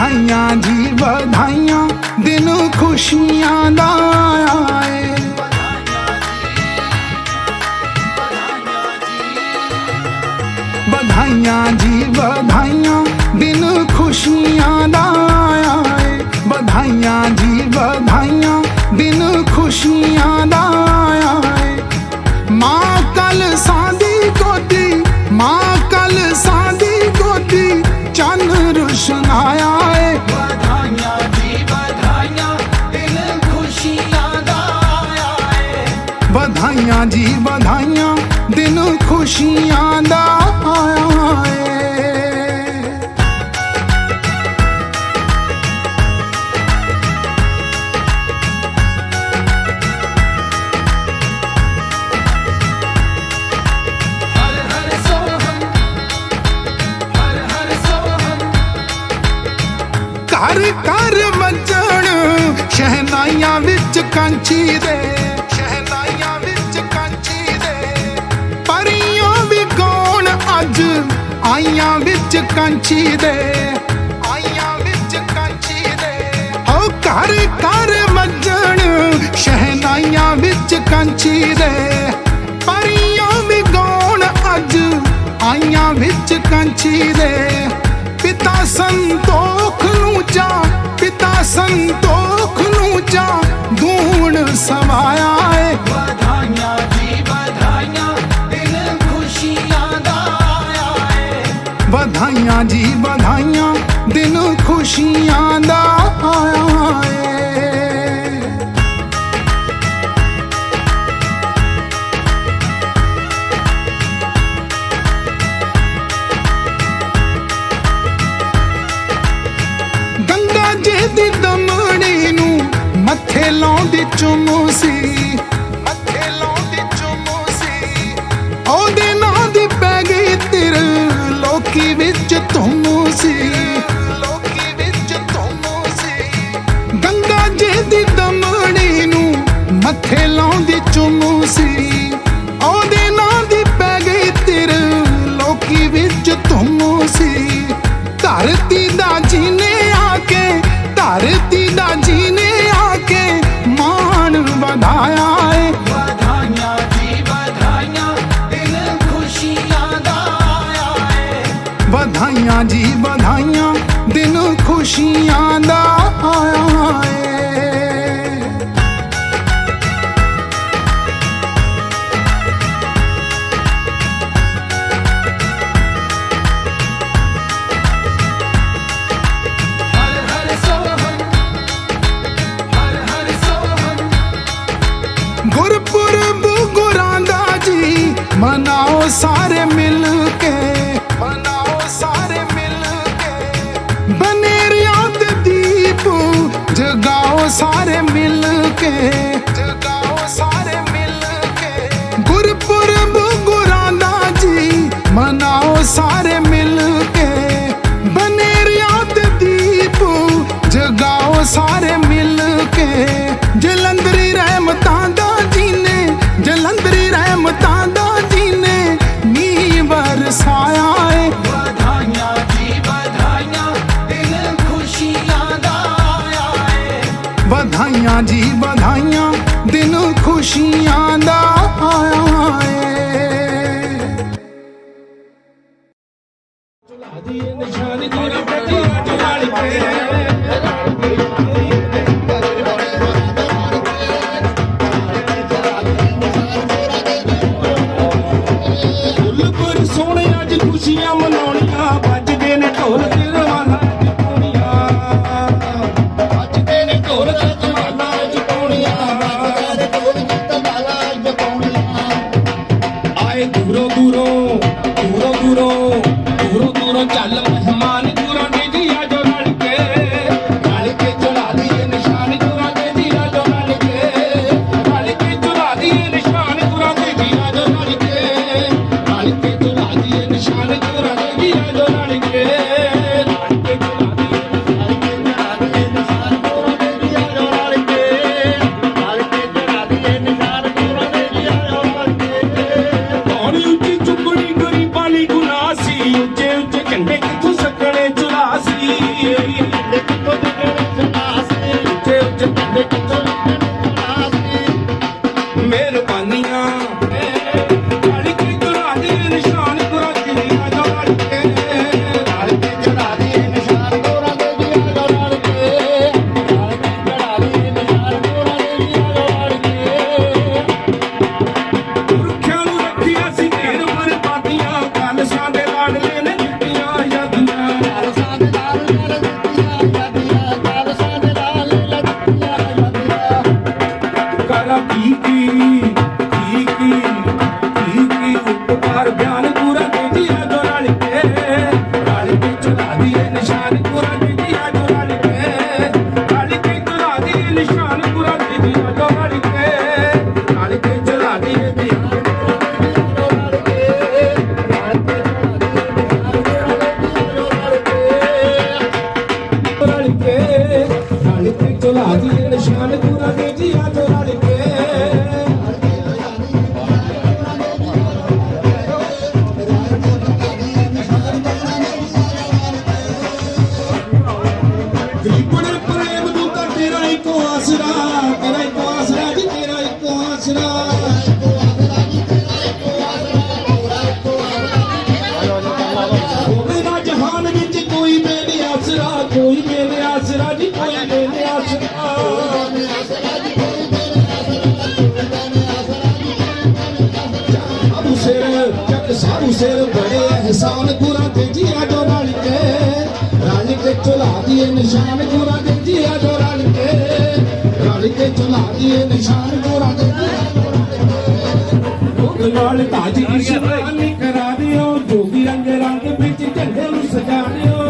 बधाइयां जी बधाइयां, दिन खुशियां दा आए। बधाइयां जी बधाइयां, दिन खुशियां दा आए। बधाइयां जी बधाइयां, दिन खुशियां दा आए। मां कल सादी गोदी, मां कल सादी गोदी, चन रुशनाया है। बधाइयां जी बधाइयां, दिन खुशियां दा आए। बधाइयां जी बधाइयां, दिन खुशियां दा आए। हर हर सोहम, हर हर सोहम। घर घर वजण शहनाइयां विच कांची दे, शहनाइयां विच कांची दे। परियां भी गौण अज आइयां विच कांची दे, आइयां विच कांची दे। ओ घर घर वजण शहनाइयां विच कांची दे। परियां भी गौण अज आइयां विच कांची दे। पिता संतोख नूं चा, पिता संतोख नूं चा, दूण समाया है। बधाइयां जी बधाइयां, दिन खुशियां दा आए। बधाइयां जी बधाइयां, दिन खुशियां दा आए। गंगा जी दी दमड़ी नूं मत्थे लाउंदी चुमसी, मत्थे लाउंदी चुमसी। ओदे नां दी पै गई तिर लोकी विच तुमसी, लोकी विच तुमसी। गंगा जी दी दमड़ी नूं मत्थे लाउंदी चुमसी। ओदे नां दी पै गई तिर लोकी विच तुमसी। धरती दा जीने आके, धरती दा जीने आके, मान बढ़ाया है। बधाइयां जी बधाइयां, दिन खुशियां दा आए। बधाइयां जी बधाइयां, दिन खुशियां दा आए। हर हर सोहम, हर हर सोहम। गुरपुरब गुरां दा जी मनाओ सारे मिल के, मनाओ सारे मिल के। बनेरियां दे दीप जगाओ सारे मिल के, जगाओ सारे मिल के। गुरपुरब गुरां दा जी मनाओ सारे मिल के। बनेरियां दे दीप जगाओ सारे मिल के। जलंधरी रहमतां दा जी ने, जलंधरी रहमतां दा जी ने नी बरसाया है। बधाइयां जी बधाइयां, दिन खुशियां दा आए। बधाइयां जी बधाइयां, दिन खुशियां दा आए। फुलपुर सोहणे अज खुशियां मनाउणियां, बजदे ने ढोल ते रवाना च पाउणियां। बजदे ने ढोल ते रवाना च पाउणियां। ਗੁਰਾਂ ਦੇ ਜੀ ਆਜੋ ਰਲ ਕੇ ਗਰੀਬੜੇ ਪ੍ਰੇਮ ਨੂੰ ਤਾਂ ਤੇਰਾ ਇੱਕੋ ਆਸਰਾ ਜੀ ਤੇਰਾ ਇੱਕੋ ਆਸਰਾ ਹੋਵੇ ਨਾ ਜਹਾਨ ਵਿੱਚ ਕੋਈ ਮੇਰੇ ਆਸਰਾ ਜੀ ਕੋਈ ਮੇਰੇ ਆਸਰਾ ਸਾਰੂ ਸਿਰ ਬੜੇ ਅਹਿਸਾਨ ਗੁਰਾਂ ਦੇ ਜੀ ਆਜੋ ਰਲ ਕੇ ਚੁਲਾ ਦੀਏ ਨਿਸ਼ਾਨ ਗੁਰਾਂ ਦੇ ਜੀ ਆਜੋ ਰਲ ਕੇ ਚੁਲਾ ਦੀਏ ਨਿਸ਼ਾਨ ਗੁਰਾਂ ਦੇ ਲੋਕ ਨਾਲ ਤਾਜ ਇਸ਼ਨਾਨੀ ਕਰਾ ਦਿਓ ਜੋਗੀ ਰੰਗ ਵਿੱਚ ਝੰਡੇ ਨੂੰ ਸਜਾ ਦਿਓ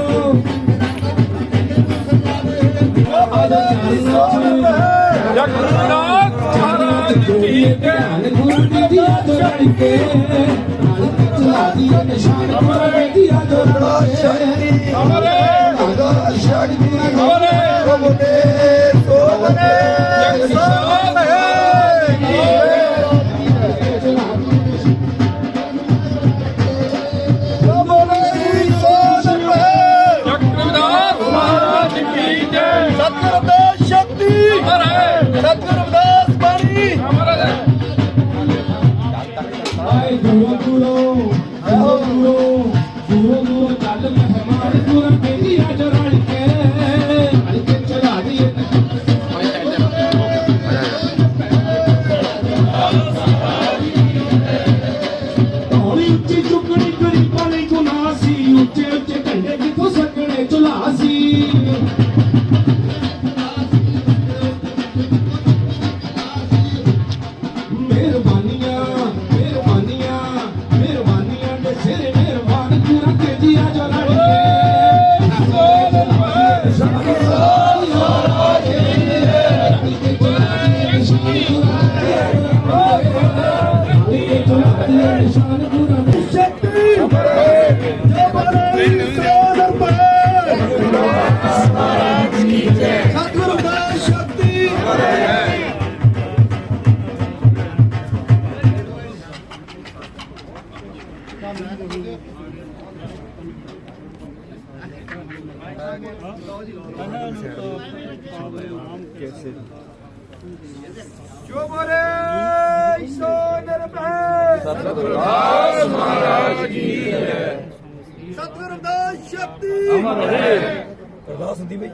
जो बोले सो निर्भय सतगुरु दास महाराज की जय सतगुरु दास शक्ति अमर रहे अरदास ਹੁੰਦੀ ਬਈ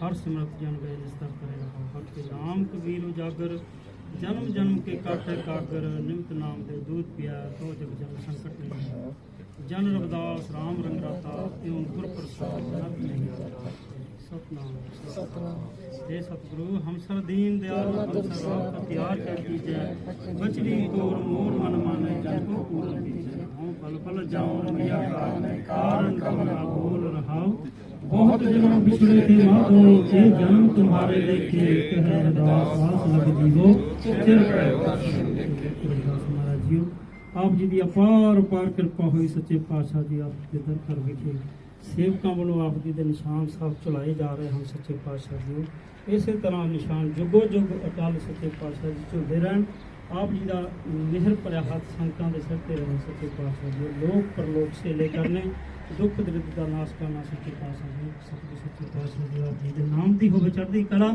हर सिमरत जन गए निस्तर करे हट के नाम कबीर उजागर जन्म जन्म के काटे कागर निमित नाम दे दूध पिया तो जग जन संकट नहीं जन रविदास राम रंगराता एवं गुर प्रसाद जनक नहीं सतनाम हे सतगुरु हम सर दीन दयाल हम सर राम त्यार कर कीजिए बचड़ी तोर मोर मन माने जन को पूर्ण कीजिए हम पल पल जाऊं रमिया कारण कमला बोल रहाओ बहुत जन्म बिछड़े थे माधो नीचे जन्म तुम्हारे देखे कह रदास लग जीवो चिर महाराज जी आप जी की अपार किरपा हुई सच्चे पातशाह जी आप के दर कर विखे सेवकों वालों आप जी के निशान साहब चलाए जा रहे हैं सच्चे पातशाह जी इस तरह निशान जुगो जुग अटल सच्चे पातशाह जी झुलते रहन आप जी का मेहर भरिया हाथ संगतां दे सिर ते रहे सच्चे पातशाह जी लोक परलोक सेले करने दुख दरिद्र का नाश करना सच्चे पातशाह जी सच्चे पातशाह जी आप जी के नाम की होवे चढ़दी कला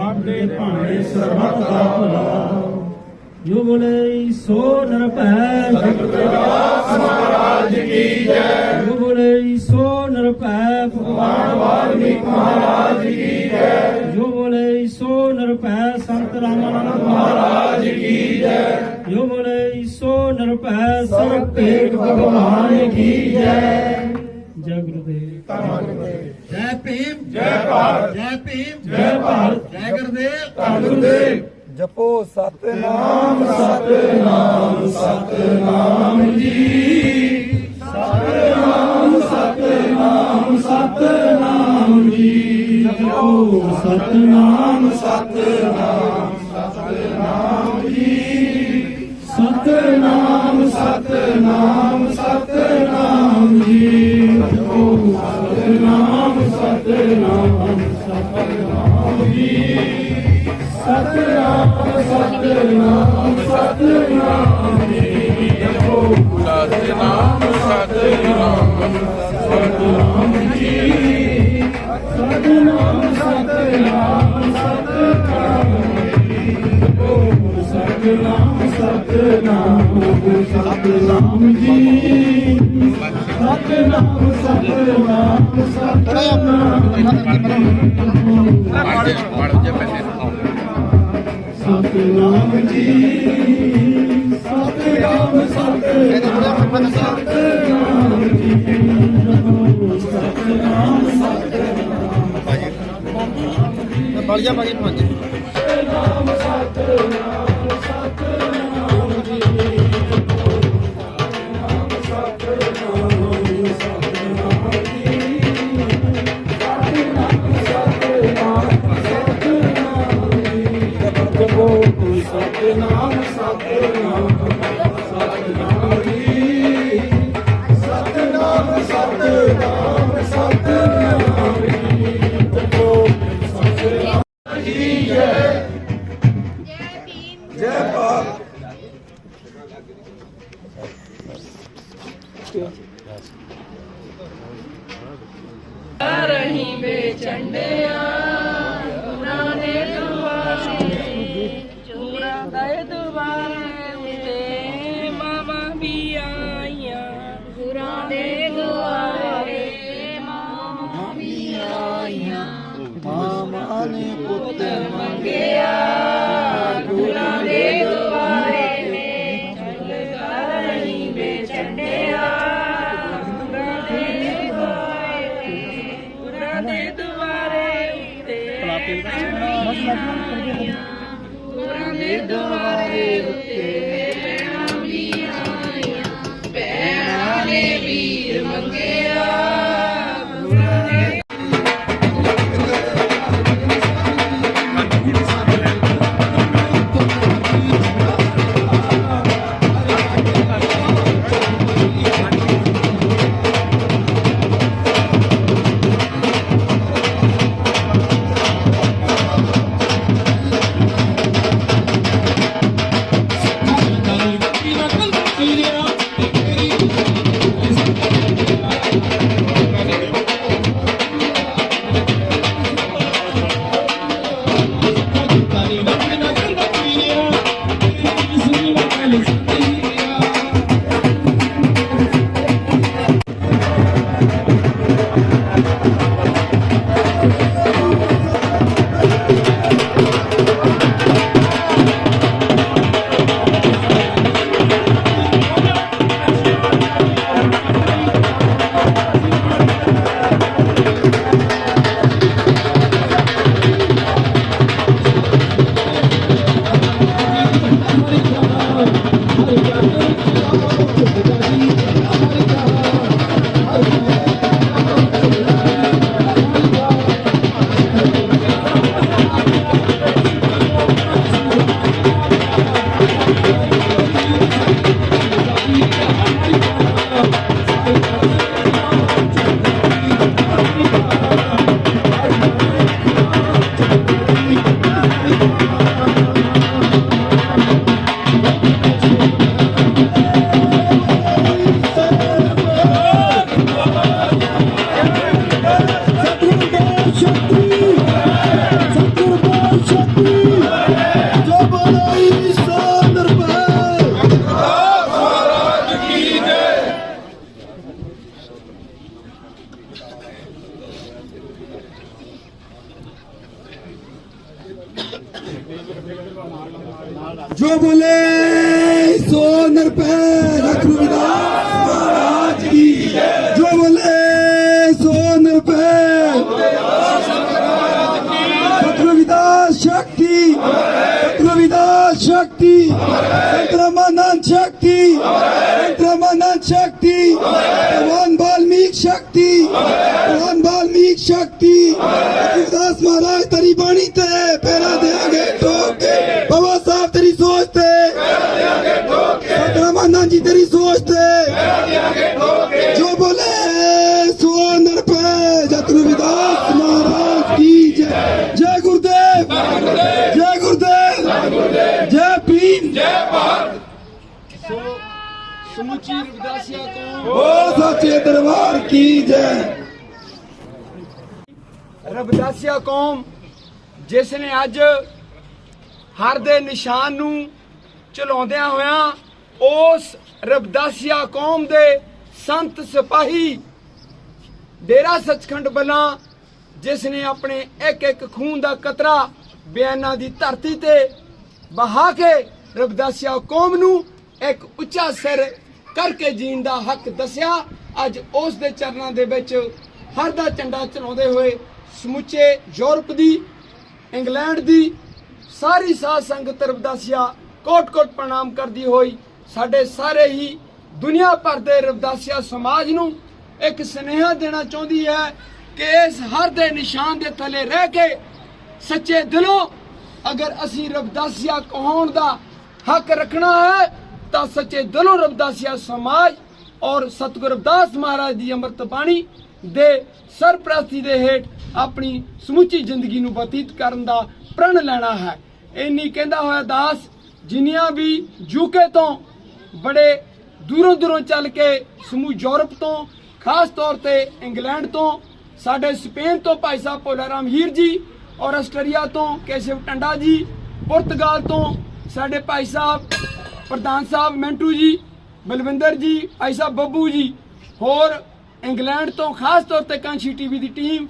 आप दे भाणे सरबत दा भला जो बोले सो निरभय सतगुरुदास महाराज की जय जो बोले सो निरभय भगवान वाल्मीकि महाराज की जय जो बोले सो निरभय संत रामानंद महाराज की जय जो बोले सो निरभय सर्व एक भगवान की जय जय गुरुदेव जय भीम जय भारत जय भीम जय भारत जय गुरुदेव जपो सतनाम सतनाम सतनाम जी सतनाम सतनाम सतनाम जी जपो सतनाम सतनाम सतनाम जी सतनाम सतनाम सतनाम जी जपो ਸਤਨਾਮ ਸਤਨਾਮ ਸਤਨਾਮ ਜੀ ਸਤਨਾਮ ਸਤਨਾਮ ਸਤਨਾਮ ਜੀ ਜਪੋ ਸਤਨਾਮ ਸਤਨਾਮ ਸਤਨਾਮ ਜੀ ਸਤਨਾਮ ਸਤਨਾਮ ਸਤਨਾਮ ਜੀ ਜਪੋ ਸਤਨਾਮ ਸਤਨਾਮ ਸਤਨਾਮ ਜੀ ਸਤਨਾਮ ਸਤਨਾਮ ਸਤਨਾਮ ਜੀ ਸਤਨਾਮ ਸਤਨਾਮ ਸਤਨਾਮ ਜੀ ਸਤਨਾਮ ਬੜੀਆ ਬਾਜੀ ਪੰਜ ਸਤਨਾਮ ਸਤਨਾਮ ਸਤਨਾਮ ਜੀ ਸਤਨਾਮ ਸਤਨਾਮ ਸਤਨਾਮ ਜੀ ਸਤਨਾਮ ਸਤਨਾਮ ਸਤਨਾਮ ਜੀ ਜਪੋ ਸਤਨਾਮ ਸਤਨਾਮ ਸਤਨਾਮ ਜੀ ਸਤਨਾਮ ਸਤਨਾਮ ਸਤਨਾਮ ਜੀ ਜਪੋ ਸਤਨਾਮ ਜੀ ਜੈ ਜੈ ਭਾਰਤ ਰਹੀ ਬੇਚੰਡਿਆ ਗੁਰਾਂ ਦੇ ਦੁਆਰੇ ਗੁਰਾਂ ਦੇ ਦੁਆਰੇ ਤੇ ਮਾਮਾ ਵੀ ਆਈਆਂ ਗੁਰਾਂ ਦੇ ਦੁਆਰੇ ਮਾਮਾ ਵੀ ਆਈਆਂ ਮਾਮਾ ਨੇ ਪੁੱਤ ਮੰਗਿਆ ਗੁਰਾਂ ਦੇ ਦੁਆਰੇ ਰਹੀ ਬੇਚੰਡਿਆ ਦੇ ਦੁਆਰੇ ਉੱਤੇ ਗੁਰਾਂ ਦੇ ਦੁਆਰੇ ਉੱਤੇ ਭੈਣਾਂ ਨੇ ਵੀਰ ਮੰਗਿਆ ਗੁਰਾਂ ਦੇ जो बोले सो निरपैठ रघुवीरदास महाराज की जो बोले सो निरपैठ रघुवीरदास शक्ति रघुवीरदास शक्ति संत रामानंद शक्ति संत रामानंद शक्ति भगवान वाल्मीकि शक्ति भगवान वाल्मीकि शक्ति रघुवीरदास महाराज तेरी बाणी ते पैरा देंगे ठोक के बाबा साहब तेरी सोच ते संत रामानंद जी तेरी सोच ते जो बोले सो निरपैठ ਸਮੁੱਚੀ ਰਵਿਦਾਸੀਆ ਕੌਮ बोल सच्चे दरबार की जय। ਰਵਿਦਾਸੀਆ ਕੌਮ ਜਿਸ ਨੇ ਅੱਜ ਹਰ ਦੇ ਨਿਸ਼ਾਨ ਨੂੰ ਚਲਾਉਂਦਿਆਂ ਹੋਇਆਂ ਉਸ ਰਵਿਦਾਸੀਆ ਕੌਮ ਦੇ ਸੰਤ ਸਿਪਾਹੀ ਡੇਰਾ ਸੱਚਖੰਡ ਬਲਾਂ ਜਿਸ ਨੇ ਆਪਣੇ ਇੱਕ ਇੱਕ ਖੂਨ ਦਾ ਕਤਰਾ ਬਿਆਨਾਂ ਦੀ ਧਰਤੀ ਤੇ ਬਹਾ ਕੇ ਰਵਿਦਾਸੀਆ ਕੌਮ ਨੂੰ ਇੱਕ ਉੱਚਾ ਸਿਰ ਕਰਕੇ ਜੀਣ ਦਾ ਹੱਕ ਦੱਸਿਆ। ਅੱਜ ਉਸ ਦੇ ਚਰਨਾਂ ਦੇ ਵਿੱਚ ਹਰ ਦਾ ਝੰਡਾ ਚਲਾਉਂਦੇ ਹੋਏ ਸਮੁੱਚੇ ਯੂਰਪ ਦੀ ਇੰਗਲੈਂਡ ਦੀ ਸਾਰੀ ਸਾਧ ਸੰਗਤ ਰਵਿਦਾਸੀਆ ਕੋਟ-ਕੋਟ ਪ੍ਰਣਾਮ ਕਰਦੀ ਹੋਈ ਸਾਡੇ ਸਾਰੇ ਹੀ ਦੁਨੀਆ ਭਰ ਦੇ ਰਵਿਦਾਸੀਆ ਸਮਾਜ ਨੂੰ ਇੱਕ ਸੁਨੇਹਾ ਦੇਣਾ ਚਾਹੁੰਦੀ ਹੈ ਕਿ ਇਸ ਹਰ ਦੇ ਨਿਸ਼ਾਨ ਦੇ ਥੱਲੇ ਰਹਿ ਕੇ ਸੱਚੇ ਦਿਲੋਂ ਅਗਰ ਅਸੀਂ ਰਵਿਦਾਸੀਆ ਕਹਾਉਣ ਦਾ ਹੱਕ ਰੱਖਣਾ ਹੈ ਤਾਂ ਸੱਚੇ ਦਿਲੋਂ ਰਵਿਦਾਸੀਆ ਸਮਾਜ ਔਰ ਸਤਿਗੁਰੂ ਰਵਿਦਾਸ ਮਹਾਰਾਜ ਦੀ ਅੰਮ੍ਰਿਤ ਬਾਣੀ ਦੇ ਸਰਪ੍ਰਸਤੀ ਦੇ ਹੇਠ ਆਪਣੀ ਸਮੁੱਚੀ ਜ਼ਿੰਦਗੀ ਨੂੰ ਬਤੀਤ ਕਰਨ ਦਾ ਪ੍ਰਣ ਲੈਣਾ ਹੈ। ਇੰਨੀ ਕਹਿੰਦਾ ਹੋਇਆ ਦਾਸ ਜਿੰਨੀਆਂ ਵੀ ਯੂਕੇ ਤੋਂ ਬੜੇ ਦੂਰੋਂ ਦੂਰੋਂ ਚੱਲ ਕੇ ਸਮੂਹ ਯੂਰਪ ਤੋਂ ਖਾਸ ਤੌਰ ਤੇ ਇੰਗਲੈਂਡ ਤੋਂ ਸਾਡੇ ਸਪੇਨ ਤੋਂ ਭਾਈ ਸਾਹਿਬ ਭੋਲਾਰਾਮ ਹੀਰ ਜੀ ਔਰ ਆਸਟਰੀਆ ਤੋਂ ਕੇਸ਼ਵ ਟੰਡਾ ਜੀ ਪੁਰਤਗਾਲ ਤੋਂ ਸਾਡੇ ਭਾਈ ਸਾਹਿਬ ਪ੍ਰਧਾਨ ਸਾਹਿਬ ਮੈਂਟੂ ਜੀ ਬਲਵਿੰਦਰ ਜੀ ਭਾਈ ਸਾਹਿਬ ਬੱਬੂ ਜੀ ਹੋਰ ਇੰਗਲੈਂਡ ਤੋਂ ਖਾਸ ਤੌਰ ਤੇ ਕਾਂਸ਼ੀ ਟੀਵੀ ਦੀ ਟੀਮ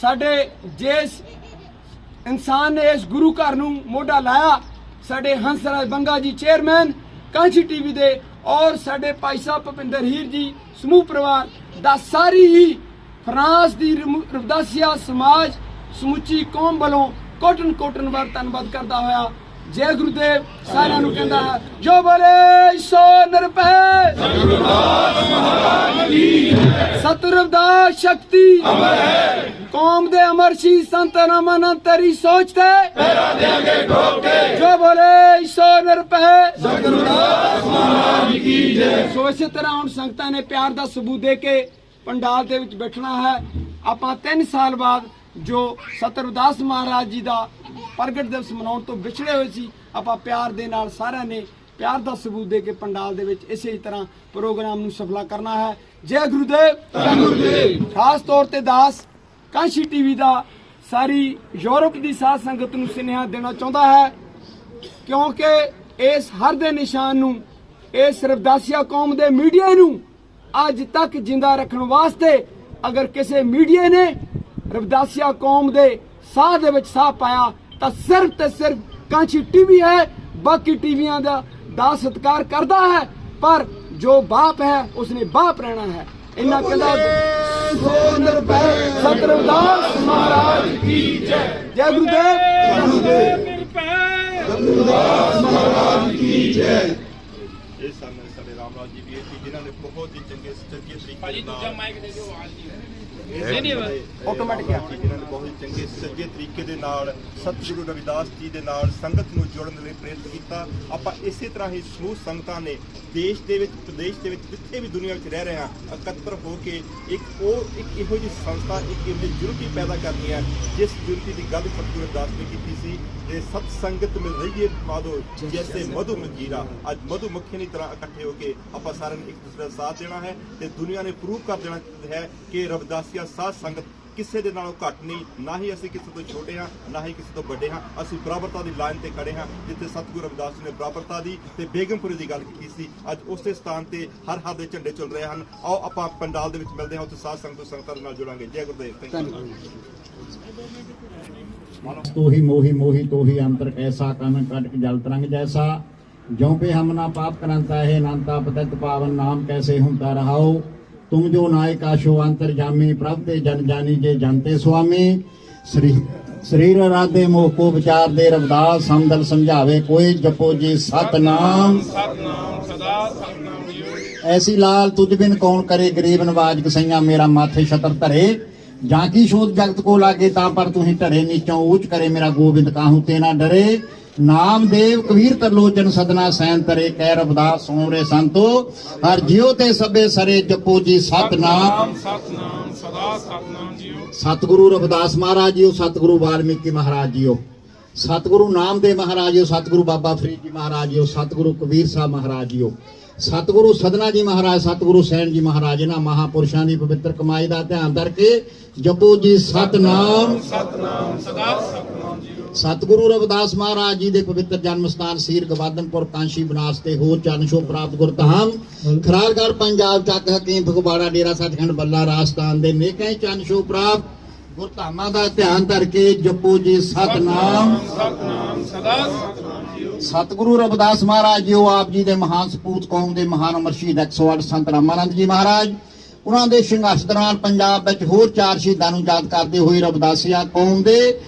ਸਾਡੇ ਜਿਸ ਇਨਸਾਨ ਨੇ ਇਸ ਗੁਰੂ ਘਰ ਨੂੰ ਮੋਢਾ ਲਾਇਆ ਸਾਡੇ ਹੰਸਰਾਜ ਬੰਗਾ ਜੀ ਚੇਅਰਮੈਨ ਕਾਂਸ਼ੀ ਟੀਵੀ ਦੇ ਔਰ ਸਾਡੇ ਭਾਈ ਸਾਹਿਬ ਭੁਪਿੰਦਰ ਹੀਰ ਜੀ ਸਮੂਹ ਪਰਿਵਾਰ ਦਾ ਸਾਰੀ ਹੀ ਫਰਾਂਸ ਦੀ ਰਵਿਦਾਸੀਆ ਸਮਾਜ ਸਮੁੱਚੀ ਕੌਮ ਵੱਲੋਂ ਕੋਟਨ ਵਾਰ ਧੰਨਵਾਦ ਕਰਦਾ ਹੋਇਆ ਜੈ ਗੁਰੂਦੇਵ ਸਾਰਿਆਂ ਨੂੰ ਕਹਿੰਦਾ ਹੈ ਜੋ ਬੋਲੇ ਸੋ ਨਿਰਭੈ ਸਤਿਗੁਰੂ ਰਵਿਦਾਸ ਸ਼ਕਤੀ ਅਮਰ ਹੈ ਕੌਮ ਦੇ ਅਮਰ ਸੀ ਸੰਤ ਨਾਮਨ ਤੇਰੀ ਸੋਚ ਤੇ ਪੈਰਾ ਦੇਾਂਗੇ ਠੋਕ ਕੇ ਜੋ ਬੋਲੇ ਸੋ ਨਿਰਭੈ ਸਤਿਗੁਰੂ ਰਵਿਦਾਸ ਮਹਾਰਾਜ ਕੀ ਜੈ। ਸੋ ਇਸੇ ਤਰ੍ਹਾਂ ਹੁਣ ਸੰਗਤਾਂ ਨੇ ਪਿਆਰ ਦਾ ਸਬੂਤ ਦੇ ਕੇ ਪੰਡਾਲ ਦੇ ਵਿੱਚ ਬੈਠਣਾ ਹੈ। ਆਪਾਂ 3 ਸਾਲ ਬਾਅਦ ਜੋ ਸਤਿਗੁਰੂ ਰਵਿਦਾਸ ਮਹਾਰਾਜ ਜੀ ਦਾ ਪ੍ਰਗਟ ਦਿਵਸ ਮਨਾਉਣ ਤੋਂ ਵਿਛੜੇ ਹੋਏ ਸੀ ਆਪਾਂ ਪਿਆਰ ਦੇ ਨਾਲ ਸਾਰਿਆਂ ਨੇ ਪਿਆਰ ਦਾ ਸਬੂਤ ਦੇ ਕੇ ਪੰਡਾਲ ਦੇ ਵਿੱਚ ਇਸੇ ਹੀ ਤਰ੍ਹਾਂ ਪ੍ਰੋਗਰਾਮ ਨੂੰ ਸਫਲਾ ਕਰਨਾ ਹੈ। ਜੈ ਗੁਰੂਦੇਵ। ਖਾਸ ਤੌਰ ਤੇ ਦਾਸ ਕਾਂਸ਼ੀ ਟੀਵੀ ਦਾ ਸਾਰੀ ਯੂਰਪ ਦੀ ਸਾਧ ਸੰਗਤ ਨੂੰ ਸੁਨੇਹਾ ਦੇਣਾ ਚਾਹੁੰਦਾ ਹੈ ਕਿਉਂਕਿ ਇਸ ਹਰ ਦੇ ਨਿਸ਼ਾਨ ਨੂੰ ਇਸ ਰਵਿਦਾਸੀਆ ਕੌਮ ਦੇ ਮੀਡੀਆ ਨੂੰ ਅੱਜ ਤੱਕ ਜਿੰਦਾ ਰੱਖਣ ਵਾਸਤੇ ਅਗਰ ਕਿਸੇ ਮੀਡੀਆ ਨੇ ਰਵਿਦਾਸੀਆ ਕੌਮ ਦੇ ਸਾਹ ਦੇ ਵਿੱਚ ਸਾਹ ਪਾਇਆ ਤਾਂ ਸਿਰਫ ਤੇ ਸਿਰਫ ਕਾਂਸ਼ੀ ਟੀਵੀ ਹੈ। ਬਾਕੀ ਟੀਵੀਆਂ ਦਾ ਸਤਿਕਾਰ ਕਰਦਾ ਹੈ ਪਰ ਜੋ ਬਾਪ ਹੈ ਉਸਨੇ ਬਾਪ ਰਹਿਣਾ ਹੈ। ਇੰਨਾ ਕਹਿੰਦਾ ਸਤਿਗੁਰੂ ਰਵਿਦਾਸ ਮਹਾਰਾਜ ਕੀ ਜੈ। ਜੈ ਗੁਰੂਦੇਵ। ਰਵਿਦਾਸ ਮਹਾਰਾਜ ਕੀ ਜੈ। ਇਹ ਸਾਡੇ ਰਾਮਰਾਜ ਜੀ ਵੀਰ ਜੀ ਜਿਨ੍ਹਾਂ ਨੇ ਬਹੁਤ ਹੀ ਚੰਗੇ ਤਰੀਕੇ ਆਟੋਮੈਟਿਕ ਜਿਨ੍ਹਾਂ ਨੇ ਬਹੁਤ ਹੀ ਚੰਗੇ ਸੱਜੇ ਤਰੀਕੇ ਦੇ ਨਾਲ ਸਤਿਗੁਰੂ ਰਵਿਦਾਸ ਜੀ ਦੇ ਨਾਲ ਸੰਗਤ ਨੂੰ ਜੋੜਨ ਲਈ ਪ੍ਰੇਰਿਤ ਕੀਤਾ। ਆਪਾਂ ਇਸੇ ਤਰ੍ਹਾਂ ਹੀ ਸਮੂਹ ਸੰਗਤਾਂ ਨੇ ਦੇਸ਼ ਦੇ ਵਿੱਚ ਪ੍ਰਦੇਸ਼ ਦੇ ਵਿੱਚ ਜਿੱਥੇ ਵੀ ਦੁਨੀਆ ਵਿੱਚ ਰਹਿ ਰਹੇ ਹਾਂ ਇਕੱਤਰ ਹੋ ਕੇ ਇੱਕ ਇਹੋ ਜਿਹੀ ਸੰਸਥਾ ਇੱਕ ਇਹੋ ਜਿਹੀ ਯੂਨਿਟੀ ਪੈਦਾ ਕਰਨੀ ਹੈ ਜਿਸ ਯੂਨਿਟੀ ਦੀ ਗੱਲ ਸਤਿਗੁਰੂ ਰਵਿਦਾਸ ਨੇ ਕੀਤੀ ਸੀ ਕਿ ਸਤ ਸੰਗਤ ਮਿਲ ਰਹੀ ਹੈ ਮਾਧੋ ਜੈਸੇ ਮਧੂ ਮਜੀਰਾ। ਅੱਜ ਮਧੂ ਮੱਖੀ ਦੀ ਤਰ੍ਹਾਂ ਇਕੱਠੇ ਹੋ ਕੇ ਆਪਾਂ ਸਾਰਿਆਂ ਨੂੰ ਇੱਕ ਦੂਸਰੇ ਦਾ ਸਾਥ ਦੇਣਾ ਹੈ ਤੇ ਦੁਨੀਆ ਨੇ ਪ੍ਰੂਵ ਕਰ ਦੇਣਾ ਹੈ ਕਿ ਰਵਿਦਾਸੀਆ ਸਾਧ ਸੰਗਤ ਕਿਸੇ ਦੇ ਨਾਲੋਂ ਘੱਟ ਨਹੀਂ, ਨਾ ਹੀ ਅਸੀਂ ਕਿਸੇ ਤੋਂ ਛੋਟੇ ਹਾਂ ਨਾ ਹੀ ਕਿਸੇ ਤੋਂ ਵੱਡੇ ਹਾਂ। ਅਸੀਂ ਬਰਾਬਰਤਾ ਦੀ ਲਾਈਨ ਤੇ ਖੜੇ ਹਾਂ ਜਿੱਥੇ ਸਤਿਗੁਰੂ ਰਵਿਦਾਸ ਜੀ ਨੇ ਬਰਾਬਰਤਾ ਦੀ ਤੇ ਬੇਗਮਪੁਰੇ ਦੀ ਗੱਲ ਕੀਤੀ ਸੀ। ਅੱਜ ਉਸੇ ਸਥਾਨ ਤੇ ਹਰ ਦੇ ਝੰਡੇ ਚੱਲ ਰਹੇ ਹਨ। ਆਓ ਆਪਾਂ ਪੰਡਾਲ ਦੇ ਵਿੱਚ ਮਿਲਦੇ ਹਾਂ ਉੱਥੇ ਸਾਧ ਸੰਗਤਾਂ ਨਾਲ ਜੁੜਾਂਗੇ। ਜੈ ਗੁਰਦੇਵ। Thank you. तो ही मोही तो ही अंतर कैसा कन कटक जल तरंग जैसा ज्यों पे हम ना पाप करंता है नानता पतित पावन नाम कैसे हुंता रहाओ तुम जो नायक आशो अंतर जामी प्रभ ते जन जानी जे जानते स्वामी शरीर राधे मोह को विचार दे रविदास हमदल समझावे कोई जपो जी सतनाम सदा सतनाम। ऐसी लाल तुझ बिन कौन करे गरीब नवाज कसैया मेरा माथे छतर धरे जाकी शोध जगत को लागे ता पर तुही ढरे नीचों ऊंच करे मेरा गोबिंद काहू ते ना डरे नाम देव कबीर तरलोचन सदना सैन तरे कै रविदास सोमरे संतो हर जियो ते सबे सरे जपो जी सतनाम सदा सतनाम जियो। सतगुरु रविदास महाराज जी, सतगुरु वाल्मीकि महाराज जी, सतगुरु नामदेव महाराज जी, सतगुरु बाबा फरीद जी महाराज जी, सतगुरु कबीर साहब महाराज जी, ਸਤਿਗੁਰੂ ਸਦਨਾ ਜੀ ਮਹਾਰਾਜ, ਸਤਿਗੁਰੂ ਸੈਣ ਜੀ ਮਹਾਰਾਜ, ਇਹਨਾਂ ਮਹਾਪੁਰਸ਼ਾਂ ਦੀ ਪਵਿੱਤਰ ਕਮਾਈ ਦਾ ਧਿਆਨ ਕਰਕੇ ਜਪੋ ਜੀ ਸਤਨਾਮ ਸਤਨਾਮ ਸਦਾ ਸਤਨਾਮ ਜੀ। ਸਤਿਗੁਰੂ ਰਵਿਦਾਸ ਮਹਾਰਾਜ ਜੀ ਦੇ ਪਵਿੱਤਰ ਜਨਮ ਸਥਾਨ ਸੀਰ ਗਵਾਦਨਪੁਰ ਕਾਂਸ਼ੀ ਬਨਾਸ ਤੇ ਹੋਰ ਚਰਨ ਛੋਹ ਪ੍ਰਾਪਤ ਗੁਰਧਾਮ ਖਰਾਲਗੜ੍ਹ ਪੰਜਾਬ ਚੱਕ ਹਕੀਮ ਫਗਵਾੜਾ ਡੇਰਾ ਸੱਚਖੰਡ ਬੱਲਾ ਰਾਜਸਥਾਨ ਦੇ ਨੇਕਾਂ ਚਰਨ ਛੋਹ ਪ੍ਰਾਪਤ ਗੁਰਧਾਮਾਂ ਦਾ ਧਿਆਨ ਕਰਕੇ ਜਪੋ ਜੀ ਸਤਨਾਮ ਸਤਨਾਮ ਸਦਾ ਸਤਨਾਮ ਜੀ। ਸਤਿਗੁਰੂ ਰਵਿਦਾਸ ਮਹਾਰਾਜ ਜੀ ਉਹ ਆਪ ਜੀ ਦੇ ਮਹਾਨ ਸਪੂਤ ਕੌਮ ਦੇ ਮਹਾਨ ਅਮਰਸ਼ੀਦ 108 ਸੰਤ ਰਾਮਾਨੰਦ ਜੀ ਮਹਾਰਾਜ, ਉਹਨਾਂ ਦੇ ਸੰਘਰਸ਼ ਦੌਰਾਨ ਪੰਜਾਬ ਵਿੱਚ ਹੋਰ 4 ਸ਼ਹੀਦਾਂ ਨੂੰ ਯਾਦ ਕਰਦੇ ਹੋਏ ਰਵਿਦਾਸੀਆ ਕੌਮ ਦੇ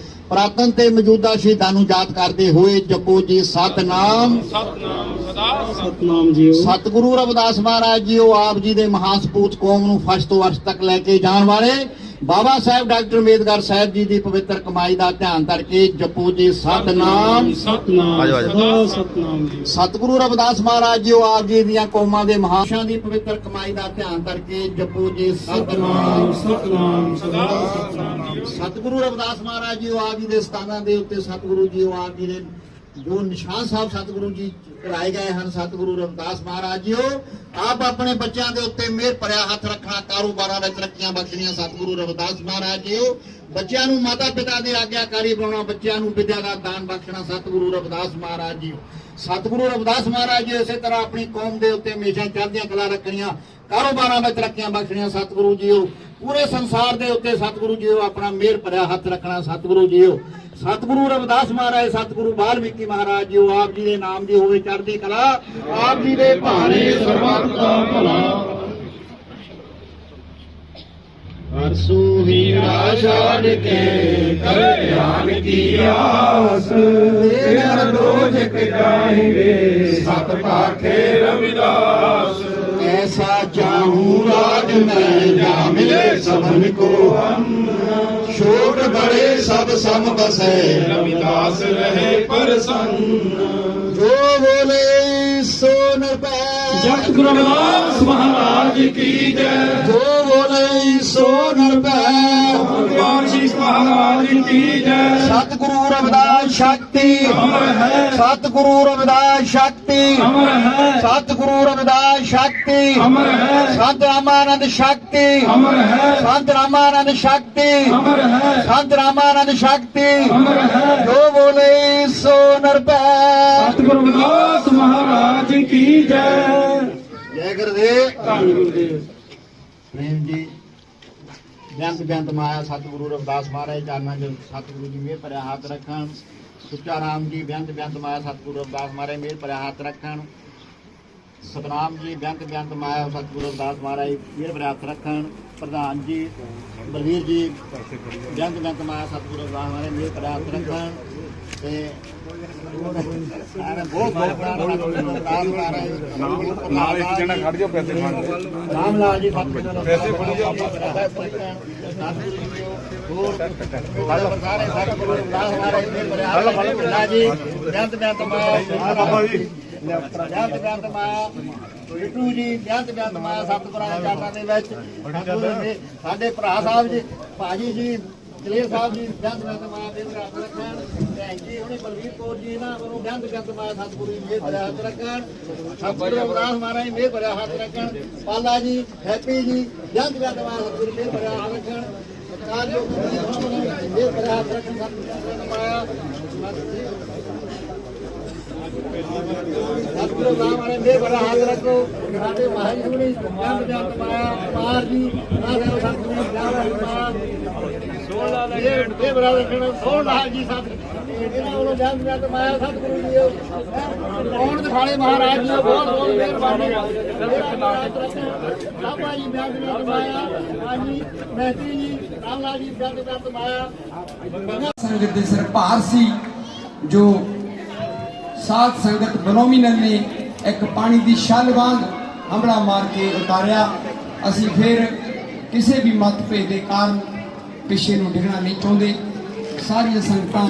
ਪੁਰਾਤਨ ਤੇ ਮੌਜੂਦਾ ਸ਼ਹੀਦਾਂ ਨੂੰ ਯਾਦ ਕਰਦੇ ਹੋਏ ਜਪੋ ਜੀ ਸਤਨਾਮ ਸਤਨਾਮ ਸਦਾ ਸਤਨਾਮ ਜੀ। ਸਤਿਗੁਰੂ ਰਵਿਦਾਸ ਮਹਾਰਾਜ ਜੀ ਉਹ ਆਪ ਜੀ ਦੇ ਮਹਾਨ ਸਪੂਤ ਕੌਮ ਨੂੰ ਫਰਸ਼ ਤੋਂ ਅਰਸ਼ ਤੱਕ ਲੈ ਕੇ ਜਾਣ ਵਾਲੇ ਬਾਬਾ ਸਾਹਿਬ ਡਾਕਟਰ ਅੰਬੇਦਕਰ ਸਾਹਿਬ ਜੀ ਦੀ ਪਵਿੱਤਰ ਕਮਾਈ ਦਾ ਧਿਆਨ ਕਰਕੇ ਜਪੋ ਜੀ ਸਤਨਾਮ ਸਤਨਾਮ ਸਦਾ ਸਤਨਾਮ ਜੀ। ਸਤਿਗੁਰੂ ਰਵਿਦਾਸ ਮਹਾਰਾਜ ਜੀ ਉਹ ਆਪ ਜੀ ਦੀਆਂ ਕੌਮਾਂ ਦੇ ਮਹਾਂਪੁਰਸ਼ਾਂ ਦੀ ਪਵਿੱਤਰ ਕਮਾਈ ਦਾ ਧਿਆਨ ਕਰਕੇ ਜਪੋ ਜੀ ਸਤਨਾਮ ਸਤਨਾਮ ਸਦਾ ਸਤਨਾਮ ਜੀ। ਸਤਿਗੁਰੂ ਰਵਿਦਾਸ ਮਹਾਰਾਜ ਜੀ ਉਹ ਆਪ ਜੀ ਦੇ ਸਥਾਨਾਂ ਦੇ ਉੱਤੇ ਸਤਿਗੁਰੂ ਜੀ ਉਹ ਆਪ ਜੀ ਦੇ ਜੋ ਨਿਸ਼ਾਨ ਸਾਹਿਬ ਸਤਿਗੁਰੂ ਜੀ ਕਰਾਏ ਗਏ ਹਨ, ਸਤਿਗੁਰੂ ਰਵਿਦਾਸ ਮਹਾਰਾਜ ਜੀ ਉਹ ਆਪ ਆਪਣੇ ਬੱਚਿਆਂ ਦੇ ਉੱਤੇ ਮਿਹਰ ਭਰਿਆ ਹੱਥ ਰੱਖਣਾ, ਕਾਰੋਬਾਰਾਂ ਵਿੱਚ ਤਰੱਕੀਆਂ ਬਖਸ਼ਣੀਆਂ ਸਤਿਗੁਰੂ ਰਵਿਦਾਸ ਮਹਾਰਾਜ ਜੀ ਉਹ ਬੱਚਿਆਂ ਨੂੰ ਮਾਤਾ ਪਿਤਾ ਦੇ ਆਗਿਆਕਾਰੀ ਬਣਾਉਣਾ, ਬੱਚਿਆਂ ਨੂੰ ਵਿਦਿਆ ਦਾ ਦਾਨ ਬਖਸ਼ਣਾ ਸਤਿਗੁਰੂ ਰਵਿਦਾਸ ਮਹਾਰਾਜ ਜੀ। ਸਤਿਗੁਰੂ ਰਵਿਦਾਸ ਮਹਾਰਾਜ ਜੀ ਇਸੇ ਤਰ੍ਹਾਂ ਆਪਣੀ ਕੌਮ ਦੇ ਉੱਤੇ ਹਮੇਸ਼ਾ ਚੜ੍ਹਦੀਆਂ ਕਲਾ ਰੱਖਣੀਆਂ, ਕਾਰੋਬਾਰਾਂ ਵਿੱਚ ਤਰੱਕੀਆਂ ਬਖਸ਼ਣੀਆਂ ਸਤਿਗੁਰੂ ਜੀ ਉਹ ਪੂਰੇ ਸੰਸਾਰ ਦੇ ਉੱਤੇ ਸਤਿਗੁਰੂ ਜੀ ਉਹ ਆਪਣਾ ਮਿਹਰ ਭਰਿਆ ਹੱਥ ਰੱਖਣਾ ਸਤਿਗੁਰੂ ਜੀ ਉਹ। ਸਤਿਗੁਰੂ ਰਵਿਦਾਸ ਮਹਾਰਾਜ, ਸਤਿਗੁਰੂ ਵਾਲਮੀਕੀ ਮਹਾਰਾਜ ਜੀ ਉਹ ਆਪ ਜੀ ਦੇ ਨਾਮ ਦੀ ਹੋਵੇ ਚੜ੍ਹਦੀ ਕਲਾ, ਆਪ ਜੀ ਦੇ ਭਾਣੇ ਸਰਬੱਤ ਦਾ ਭਲਾ। ਅਰਸੂ ਹੀਰਾ ਛੱਡ ਕੇ ਕਰੇ ਧਿਆਨ ਕੀ ਆਸ, ਤੇਰਾ ਦੋਜਕ ਜਾਏਂਗੇ ਸਤ ਪਾਖੇ ਰਵਿਦਾਸ। ऐसा चाहूं राज मैं जा मिले सबन को हम, छोट बड़े सब सम बसे रविदास रहे प्रसन्न। जो बोले सो निरभय जगत गुरु रविदास महाराज की जय। जो बोले सो निरभय भगवान शीश महाराज की जय। सतगुरु रविदास शक्ति अमर है, सतगुरु रविदास शक्ति अमर है, सतगुरु रविदास शक्ति अमर है, संत रामानंद शक्ति अमर है, संत रामानंद शक्ति अमर है, संत रामानंद शक्ति अमर है। जो बोले सो निरभय। सतगुरु रविदास महाराज की जय। जय गुरुदेव। धन गुरुदेव। प्रेम जी बेअंत बेअंत माया सतगुरु रविदास महाराज चरणा जो सतगुरु जी मेहर भरिया हाथ रखन। सुच्चा राम जी बेअंत बेअंत माया सतगुरु रविदास महाराज मेहर भरिया हाथ रखन। सतनाम जी बेअंत बेअंत माया सतगुरु रविदास महाराज मेहर भरिया हाथ रखन। प्रधान जी बलवीर जी बेअंत बेअंत माया सतगुरु रविदास महाराज मेहर भरिया हाथ रखन। ते बहुत रामलाल जी पैसे ਬਿੱਟੂ ਜੀ ਬੇਅੰਤ ਬੇਅੰਤ ਮਾਇਆ ਸਤਿਗੁਰਾਂ ਦੇ ਚਰਨਾਂ ਦੇ ਵਿੱਚ ਸਾਡੇ ਭਰਾ ਸਾਹਿਬ ਜੀ ਭਾਜੀ ਜੀ ਕਲੀਅਰ ਸਾਹਿਬ ਜੀ ਬੇਅੰਤ ਬੇਅੰਤ ਮਾਇਆ ਦੇ ਹੱਥ ਰੱਖਣ। ਭੈਣ ਜੀ ਹੁਣੀ ਬਲਵੀਰ ਕੌਰ ਜੀ ਇਹਨਾਂ ਵੱਲੋਂ ਬੇਅੰਤ ਬੇਅੰਤ ਮਾਇਆ ਸਤਿਗੁਰੂ ਜੀ ਮੇਹਰ ਭਰਿਆ ਹੱਥ ਰੱਖਣ। ਸਤਿਗੁਰੂ ਰਵਿਦਾਸ ਮਹਾਰਾਜ ਮੇਹਰ ਭਰਿਆ ਹੱਥ ਰੱਖਣ। ਪਾਲਾ ਜੀ ਹੈਪੀ ਜੀ ਬੇਅੰਤ ਬੇਅੰਤ ਮਾਇਆ ਸਤਿਗੁਰੂ ਮੇਹਰ ਭਰਿਆ ਹੱਥ ਰੱਖਣ। ਸਰਕਾਰ ਜੋ ਮੇਹਰ ਭਰਿਆ ਹੱਥ ਰੱਖਣ ਸਤਿਗੁਰੂ ਮਾਇਆ सतगुरु राम हमारे मेरे बड़ा हाथ रखो। साडे महाराज जी ने बेअंत बेअंत माया पार जी ना देव सतगुरु जावा माया 16 लाख ये बड़ा रखना 16 लाख जी साथ ਇਹਨਾਂ ਵੱਲੋਂ बेअंत बेअंत माया सतगुरु जी कौन दिखाड़े महाराज जी बहुत बहुत मेहरबानी। बाबा जी बेअंत बेअंत माया हाजी मैत्री जी रामलाल जी बेअंत बेअंत माया। संगत ਦੇ ਸਰਪਾਰ ਸੀ ਜੋ ਸਾਧ ਸੰਗਤ ਬਨੋਮੀਨਲ ਨੇ ਇੱਕ ਪਾਣੀ ਦੀ ਛੱਲ ਵਾਂਗ ਹੰਬੜਾ ਮਾਰ ਕੇ ਉਤਾਰਿਆ। ਅਸੀਂ ਫਿਰ ਕਿਸੇ ਵੀ ਮਤਭੇਦ ਦੇ ਕਾਰਨ ਪਿੱਛੇ ਨੂੰ ਡਿੱਗਣਾ ਨਹੀਂ ਚਾਹੁੰਦੇ। ਸਾਰੀਆਂ ਸੰਗਤਾਂ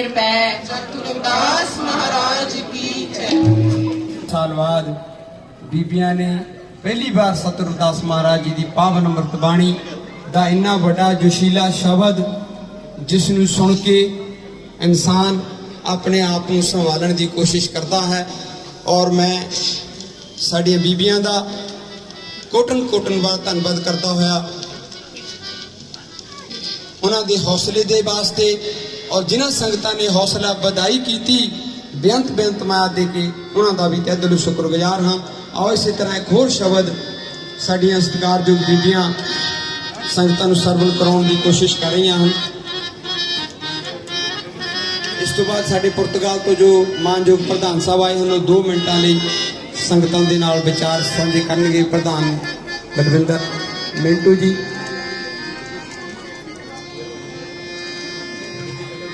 ਨਿਰਭੈ ਸਤਿਗੁਰਦਾਸ ਮਹਾਰਾਜ ਕੀ ਜੈ। ਸਾਲ ਬਾਅਦ ਬੀਬੀਆਂ ਨੇ ਪਹਿਲੀ ਵਾਰ ਸਤਿਗੁਰਦਾਸ ਮਹਾਰਾਜ ਜੀ ਦੀ ਪਾਵਨ ਅੰਮ੍ਰਿਤ ਬਾਣੀ ਦਾ ਇੰਨਾ ਵੱਡਾ ਜੋਸ਼ੀਲਾ ਸ਼ਬਦ ਜਿਸ ਨੂੰ ਸੁਣ ਕੇ ਇਨਸਾਨ ਆਪਣੇ ਆਪ ਨੂੰ ਸੰਭਾਲਣ ਦੀ ਕੋਸ਼ਿਸ਼ ਕਰਦਾ ਹੈ। ਔਰ ਮੈਂ ਸਾਡੀਆਂ ਬੀਬੀਆਂ ਦਾ ਕੋਟਨ ਵਾਰ ਧੰਨਵਾਦ ਕਰਦਾ ਹੋਇਆ ਉਹਨਾਂ ਦੇ ਹੌਸਲੇ ਦੇ ਵਾਸਤੇ ਔਰ ਜਿਨ੍ਹਾਂ ਸੰਗਤਾਂ ਨੇ ਹੌਸਲਾ ਵਧਾਈ ਕੀਤੀ ਬੇਅੰਤ ਮਾਇਆ ਦੇ ਕੇ ਉਹਨਾਂ ਦਾ ਵੀ ਤਹਿ ਦਿਲੋਂ ਸ਼ੁਕਰਗੁਜ਼ਾਰ ਹਾਂ। ਆਓ ਇਸੇ ਤਰ੍ਹਾਂ ਇੱਕ ਹੋਰ ਸ਼ਬਦ ਸਾਡੀਆਂ ਸਤਿਕਾਰਯੋਗ ਬੀਬੀਆਂ ਸੰਗਤਾਂ ਨੂੰ ਸਰਵਣ ਕਰਾਉਣ ਦੀ ਕੋਸ਼ਿਸ਼ ਕਰ ਰਹੀਆਂ ਹਨ। ਇਸ ਤੋਂ ਬਾਅਦ ਸਾਡੇ ਪੁਰਤਗਾਲ ਤੋਂ ਜੋ ਮਾਨਯੋਗ ਪ੍ਰਧਾਨ ਸਾਹਿਬ ਆਏ ਹਨ ਉਹ 2 ਮਿੰਟਾਂ ਲਈ ਸੰਗਤਾਂ ਦੇ ਨਾਲ ਵਿਚਾਰ ਸਾਂਝੇ ਕਰਨਗੇ। ਪ੍ਰਧਾਨ ਬਲਵਿੰਦਰ ਮਿੰਟੂ ਜੀ।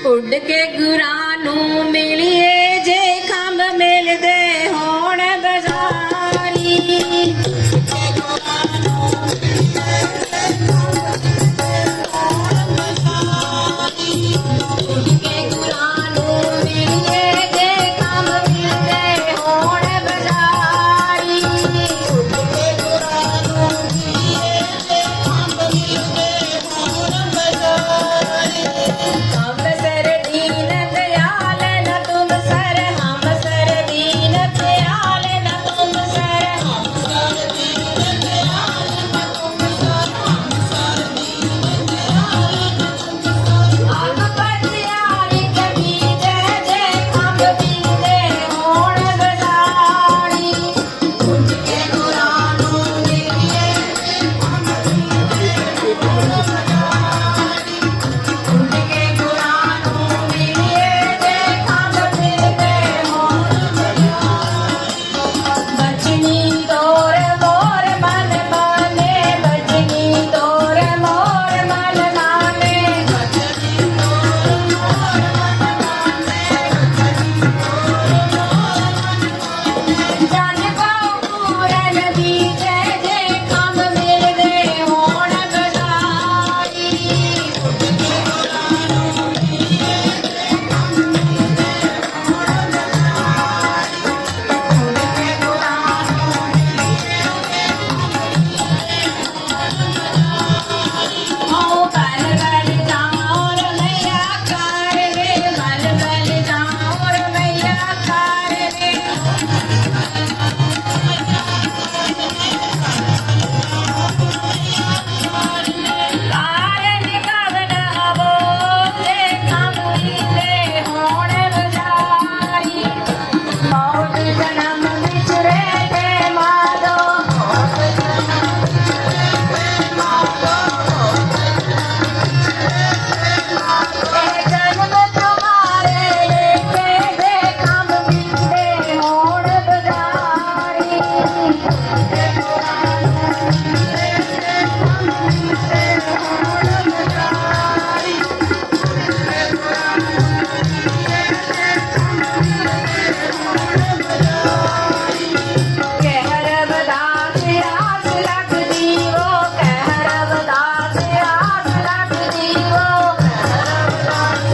ਉੱਡ ਕੇ ਗੁਰਾਂ ਨੂੰ ਮਿਲੀਏ ਜੇ ਖੰਭ ਮਿਲਦੇ ਹੋਣ ਬਜ਼ਾਰੀ। ਉੱਡ ਕੇ ਗੁਰਾਂ ਨੂੰ ਮਿਲੀਏ ਜੇ ਖੰਭ ਮਿਲਦੇ ਹੋਣ ਬਜ਼ਾਰੀ। ਉੱਡ ਕੇ ਗੁਰਾਂ ਨੂੰ ਮਿਲੀਏ ਜੇ ਖੰਭ ਮਿਲਦੇ ਹੋਣ ਬਜ਼ਾਰੀ। ਹਮ ਸਰ ਦੀਨ ਦयाल न तुम सर हम सर दीन दयाल न तुम सर हम सर दीन दयाल न तुम सर हम सर दीन दयाल न तुम सर। हम पतियारी कभी जय जय हम बिंदे होण बजारी। उठ के गुरां नूं मिलिए हम बिंदे होण बजारी। उठ के गुरां नूं मिलिए जे खंभ मिलदे होण बजारी। बचनी तोर मोर मन माने बचनी तोर मोर मन माने बचनी तोर मोर मन माने बचनी तोर मोर मन माने। जन पाओ पूरन दी जय जे खंभ मिलदे होण बजारी। उठ के गुरां नूं मिलिए जे खंभ मिलदे होण बजारी। उठ के गुरां नूं मिलिए जे खंभ मिलदे होण बजारी। ओ बल बल जाओ रे मैया कार रे बल बल जाओ रे मैया कार रे। कारण कवन आवो जे खंभ मिलदे होण बजारी। मौत जन्म विचरे ते माधो मौत जन्म विचरे ते माधो जन्म तुम्हारे लेके जे खंभ मिलदे होण बजारी। ਕਹਿ ਰਵਦਾਸ ਆਸ ਲੱਗਦੀ ਵੋ ਕਹਿ ਰਵਦਾਸ ਆਸ ਲੱਗਦੀ ਵੋ ਕਹਿ ਰਵਦਾਸ